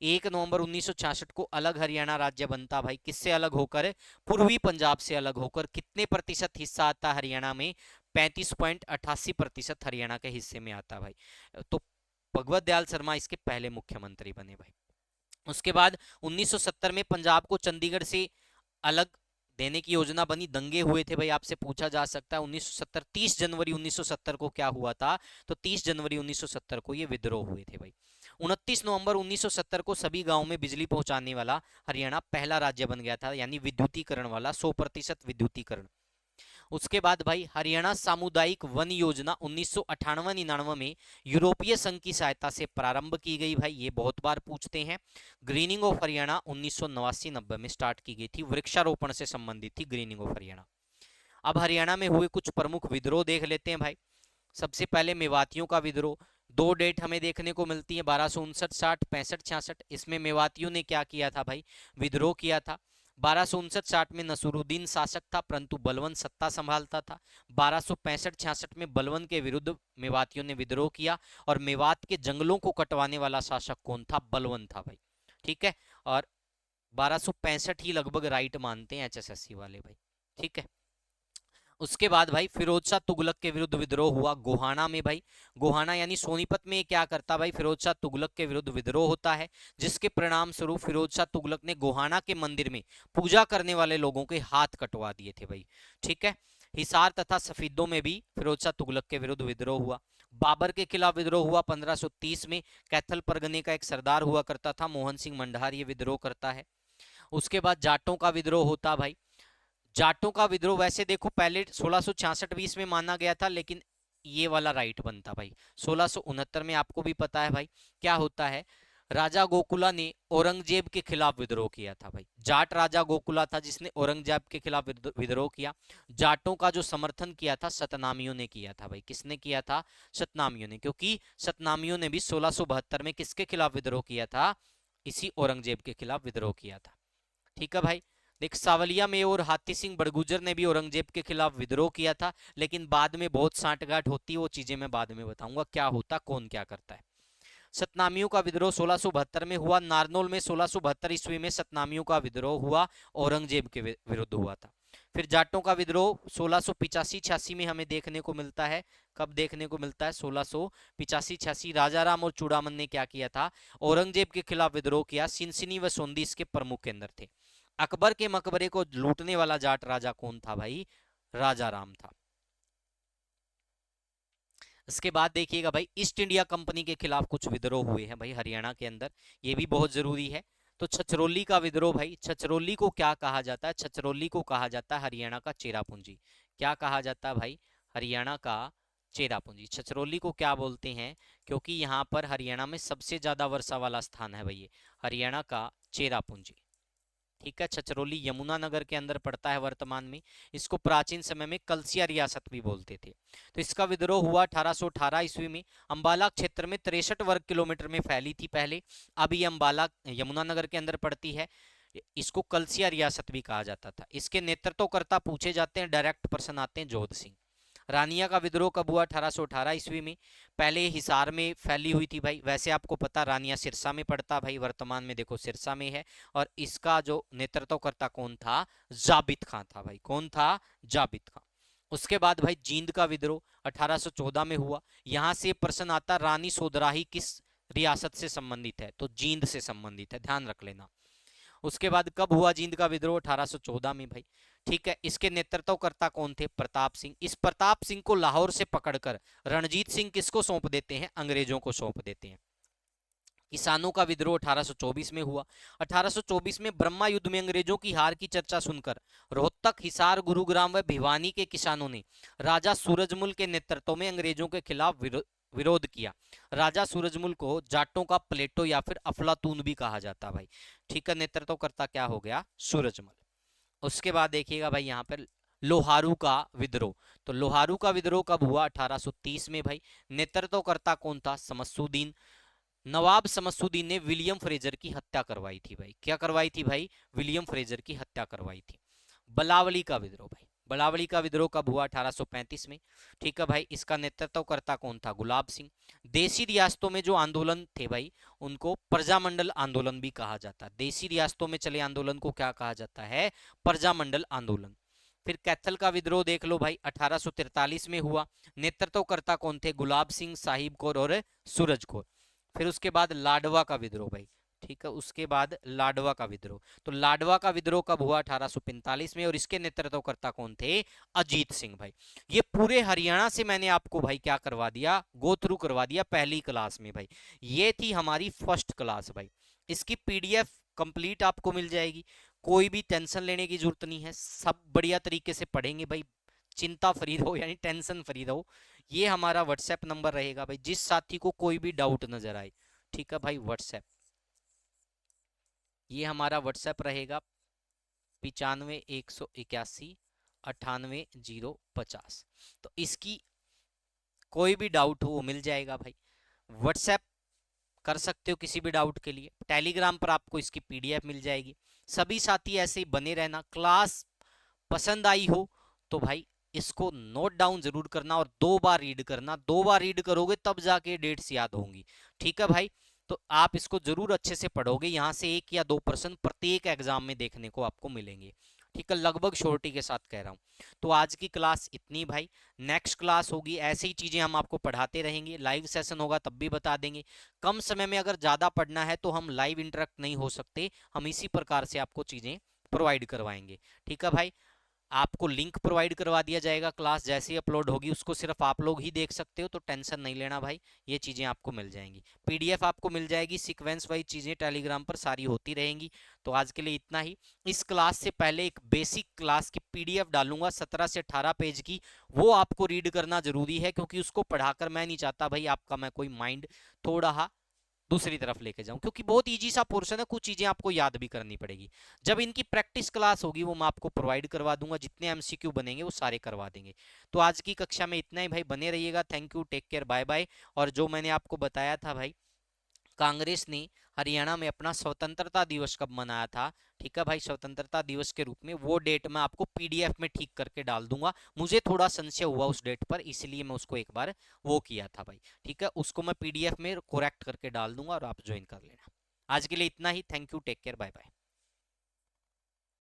1 नवंबर 1966 को अलग हरियाणा राज्य बनता भाई, किससे अलग होकर? पूर्वी पंजाब से अलग होकर। कितने प्रतिशत हिस्सा आता हरियाणा में? 35.88% हरियाणा के हिस्से में आता भाई। तो भगवत दयाल शर्मा इसके पहले मुख्यमंत्री बने भाई। उसके बाद 1970 में पंजाब को चंडीगढ़ से अलग देने की योजना बनी, दंगे हुए थे भाई, आपसे पूछा जा सकता है। 1970 30 जनवरी 1970 को क्या हुआ था? तो 30 जनवरी 1970 को ये विद्रोह हुए थे भाई। 29 नवंबर 1970 को सभी गांवों में बिजली पहुंचाने वाला हरियाणा पहला राज्य बन गया था, यानी विद्युतीकरण वाला, 100% विद्युतीकरण। उसके बाद भाई हरियाणा सामुदायिक वन योजना 1998-99 में यूरोपीय संघ की सहायता से प्रारंभ की गई भाई, ये बहुत बार पूछते हैं। ग्रीनिंग ऑफ हरियाणा 1989-90 में स्टार्ट की गई थी, वृक्षारोपण से संबंधित थी ग्रीनिंग ऑफ हरियाणा। अब हरियाणा में हुए कुछ प्रमुख विद्रोह देख लेते हैं भाई। सबसे पहले मेवातियों का विद्रोह। 2 डेट हमें देखने को मिलती है, 1259, 60, 65, 66। इसमें मेवातियों ने क्या किया था भाई? विद्रोह किया था। 1259-60 में नसरुद्दीन शासक था, परंतु बलवन सत्ता संभालता था। 1265-66 में बलवन के विरुद्ध मेवातियों ने विद्रोह किया और मेवात के जंगलों को कटवाने वाला शासक कौन था? बलवन था भाई। ठीक है, और 1265 ही लगभग राइट मानते हैं HSSC वाले भाई। ठीक है, उसके बाद भाई फिरोज शाह तुगलक के विरुद्ध विद्रोह हुआ गोहाना में भाई। गोहाना यानी सोनीपत में क्या करता भाई? फिरोज शाह तुगलक के विरुद्ध विद्रोह होता है, जिसके परिणाम स्वरूप फिरोज शाह तुगलक ने गोहाना के मंदिर में पूजा करने वाले लोगों के हाथ कटवा दिए थे भाई। ठीक है, हिसार तथा सफीदों में भी फिरोज शाह तुगलक के विरुद्ध विद्रोह हुआ। बाबर के खिलाफ विद्रोह हुआ 1530 में। कैथल परगने का एक सरदार हुआ करता था मोहन सिंह मंडार, ये विद्रोह करता है। उसके बाद जाटों का विद्रोह होता भाई। जाटों का विद्रोह वैसे देखो पहले 1666-20 में माना गया था, लेकिन ये वाला राइट बनता भाई। 1669 में आपको भी पता है भाई क्या होता है, राजा गोकुला ने औरंगजेब के खिलाफ विद्रोह किया था भाई। जाट राजा गोकुला था जिसने औरंगजेब के खिलाफ विद्रोह किया। जाटों का जो समर्थन किया था सतनामियों ने किया था भाई। किसने किया था? सतनामियों ने, क्योंकि सतनामियों ने भी 1672 में किसके खिलाफ विद्रोह किया था? इसी औरंगजेब के खिलाफ विद्रोह किया था। ठीक है भाई, देख सावलिया में और हाथी सिंह बड़गुजर ने भी औरंगजेब के खिलाफ विद्रोह किया था, लेकिन बाद में बहुत सांठगांठ होती है, वो चीजें मैं बाद में बताऊंगा क्या होता, कौन क्या करता है। सतनामियों का विद्रोह 1672 में हुआ। नारनौल में 1672 ईस्वी में सतनामियों का विद्रोह हुआ, औरंगजेब के विरुद्ध हुआ था। फिर जाटों का विद्रोह 1685-86 में हमें देखने को मिलता है। कब देखने को मिलता है? 1685-86। राजा राम और चूड़ामन ने क्या किया था? औरंगजेब के खिलाफ विद्रोह किया। सिनसिनी व सोंदी इसके प्रमुख केंद्र थे। अकबर के मकबरे को लूटने वाला जाट राजा कौन था भाई? राजा राम था। इसके बाद देखिएगा भाई, ईस्ट इंडिया कंपनी के खिलाफ कुछ विद्रोह हुए हैं भाई हरियाणा के अंदर, ये भी बहुत जरूरी है। तो छछरौली का विद्रोह भाई, छछरौली को क्या कहा जाता है? छछरौली को कहा जाता है हरियाणा का चेरापूंजी। क्या कहा जाता है भाई? हरियाणा का चेरापूंजी। छछरौली को क्या बोलते हैं? क्योंकि यहाँ पर हरियाणा में सबसे ज्यादा वर्षा वाला स्थान है भाई, ये हरियाणा का चेरापूंजी। ठीक है, छछरौली यमुनानगर के अंदर पड़ता है वर्तमान में। इसको प्राचीन समय में कलसिया रियासत भी बोलते थे। तो इसका विद्रोह हुआ 1818 ईस्वी में। अंबाला क्षेत्र में 63 वर्ग किलोमीटर में फैली थी पहले, अब ये अंबाला यमुनानगर के अंदर पड़ती है। इसको कलसिया रियासत भी कहा जाता था। इसके नेतृत्वकर्ता पूछे जाते हैं, डायरेक्ट पर्सन आते हैं जोध सिंह। रानिया का विद्रोह कब हुआ? 1818 ईस्वी में। पहले हिसार में फैली हुई थी भाई। वैसे आपको पता रानिया सिरसा में पड़ता भाई, वर्तमान में देखो सिरसा में है। और इसका जो नेतृत्वकर्ता कौन था? जाबित खां था भाई। कौन था? जाबित खां। उसके बाद भाई जींद का विद्रोह 1814 में हुआ। यहां से प्रश्न आता, रानी सोदराही किस रियासत से संबंधित है? तो जींद से संबंधित है, ध्यान रख लेना। उसके बाद कब हुआ जींद का विद्रोह? 1814 में भाई। ठीक है, इसके नेतृत्वकर्ता कौन थे? प्रताप सिंह। इस प्रताप सिंह को लाहौर से पकड़कर रणजीत सिंह किसको सौंप देते हैं? अंग्रेजों को सौंप देते हैं। किसानों का विद्रोह 1824 में हुआ। 1824 में ब्रह्मा युद्ध में अंग्रेजों की हार की चर्चा सुनकर रोहतक, हिसार, गुरुग्राम व भिवानी के किसानों ने राजा सूरजमल के नेतृत्व में अंग्रेजों के खिलाफ विरोध किया। राजा सूरजमल को जाटों का प्लेटो या फिर अफलातून भी कहा जाता भाई। ठीक है, नेतृत्वकर्ता क्या हो गया? सूरजमल। उसके बाद देखिएगा भाई यहाँ पर लोहारू का विद्रोह। तो लोहारू का विद्रोह कब हुआ? 1830 में भाई। नेतृत्वकर्ता कौन था? शमसुद्दीन। नवाब शमसुद्दीन ने विलियम फ्रेजर की हत्या करवाई थी भाई। क्या करवाई थी भाई? विलियम फ्रेजर की हत्या करवाई थी। बलावली का विद्रोह भाई। बलावली का विद्रोह कब हुआ? 1835 में। ठीक है भाई, इसका नेतृत्वकर्ता कौन था? गुलाब सिंह। देशी रियासतों में जो आंदोलन थे भाई, उनको प्रजामंडल आंदोलन भी कहा जाता है। देशी रियासतों में चले आंदोलन को क्या कहा जाता है? प्रजामंडल आंदोलन। फिर कैथल का विद्रोह देख लो भाई, 1843 में हुआ। नेतृत्वकर्ता कौन थे? गुलाब सिंह, साहिब कौर और सूरज कौर। फिर उसके बाद लाडवा का विद्रोह भाई। ठीक है, उसके बाद लाडवा का विद्रोह। तो लाडवा का विद्रोह कब हुआ? 1845 में। और इसके नेतृत्वकर्ता कौन थे? अजीत सिंह भाई। ये पूरे हरियाणा से मैंने आपको भाई क्या करवा दिया? गो थ्रू करवा दिया पहली क्लास में भाई। ये थी हमारी फर्स्ट क्लास भाई। इसकी पीडीएफ कंप्लीट आपको मिल जाएगी, कोई भी टेंशन लेने की जरूरत नहीं है, सब बढ़िया तरीके से पढ़ेंगे भाई। चिंता फ्री रहो, यानी टेंशन फ्री रहो। ये हमारा व्हाट्सएप नंबर रहेगा भाई, जिस साथी को कोई भी डाउट नजर आए। ठीक है भाई, व्हाट्सएप, ये हमारा व्हाट्सएप रहेगा 95-181-98-050। तो इसकी कोई भी डाउट हो वो मिल जाएगा भाई। व्हाट्सएप कर सकते हो किसी भी डाउट के लिए। टेलीग्राम पर आपको इसकी पीडीएफ मिल जाएगी। सभी साथी ऐसे ही बने रहना। क्लास पसंद आई हो तो भाई इसको नोट डाउन जरूर करना और 2 बार रीड करना। 2 बार रीड करोगे तब जाके डेट्स याद होंगी। ठीक है भाई, तो आप इसको जरूर अच्छे से पढ़ोगे। यहाँ से 1 या 2% प्रत्येक एग्जाम में देखने को आपको मिलेंगे। ठीक है, लगभग श्योरिटी के साथ कह रहा हूँ। तो आज की क्लास इतनी भाई। नेक्स्ट क्लास होगी, ऐसे ही चीजें हम आपको पढ़ाते रहेंगे। लाइव सेशन होगा तब भी बता देंगे। कम समय में अगर ज्यादा पढ़ना है तो हम लाइव इंटरेक्ट नहीं हो सकते, हम इसी प्रकार से आपको चीजें प्रोवाइड करवाएंगे। ठीक है भाई, आपको लिंक प्रोवाइड करवा दिया जाएगा। क्लास जैसे ही अपलोड होगी उसको सिर्फ आप लोग ही देख सकते हो, तो टेंशन नहीं लेना भाई, ये चीज़ें आपको मिल जाएंगी। पीडीएफ आपको मिल जाएगी, सीक्वेंस वाइज चीज़ें टेलीग्राम पर सारी होती रहेंगी। तो आज के लिए इतना ही। इस क्लास से पहले एक बेसिक क्लास की पीडीएफ डालूंगा 17 से 18 पेज की, वो आपको रीड करना जरूरी है, क्योंकि उसको पढ़ाकर मैं नहीं चाहता भाई आपका मैं कोई माइंड थोड़ा दूसरी तरफ लेके जाऊं, क्योंकि बहुत इजी सा पोर्शन है, कुछ चीजें आपको याद भी करनी पड़ेगी। जब इनकी प्रैक्टिस क्लास होगी वो मैं आपको प्रोवाइड करवा दूंगा, जितने एमसीक्यू बनेंगे वो सारे करवा देंगे। तो आज की कक्षा में इतना ही भाई, बने रहिएगा। Thank you, take care, bye bye. और जो मैंने आपको बताया था भाई, कांग्रेस ने हरियाणा में अपना स्वतंत्रता दिवस कब मनाया था, ठीक है भाई, स्वतंत्रता दिवस के रूप में, वो डेट मैं आपको पीडीएफ में ठीक करके डाल दूंगा। मुझे थोड़ा संशय हुआ उस डेट पर, इसलिए मैं उसको एक बार वो किया था भाई। ठीक है, उसको मैं पीडीएफ में करेक्ट करके डाल दूंगा और आप ज्वाइन कर लेना। आज के लिए इतना ही। Thank you, take care, bye bye.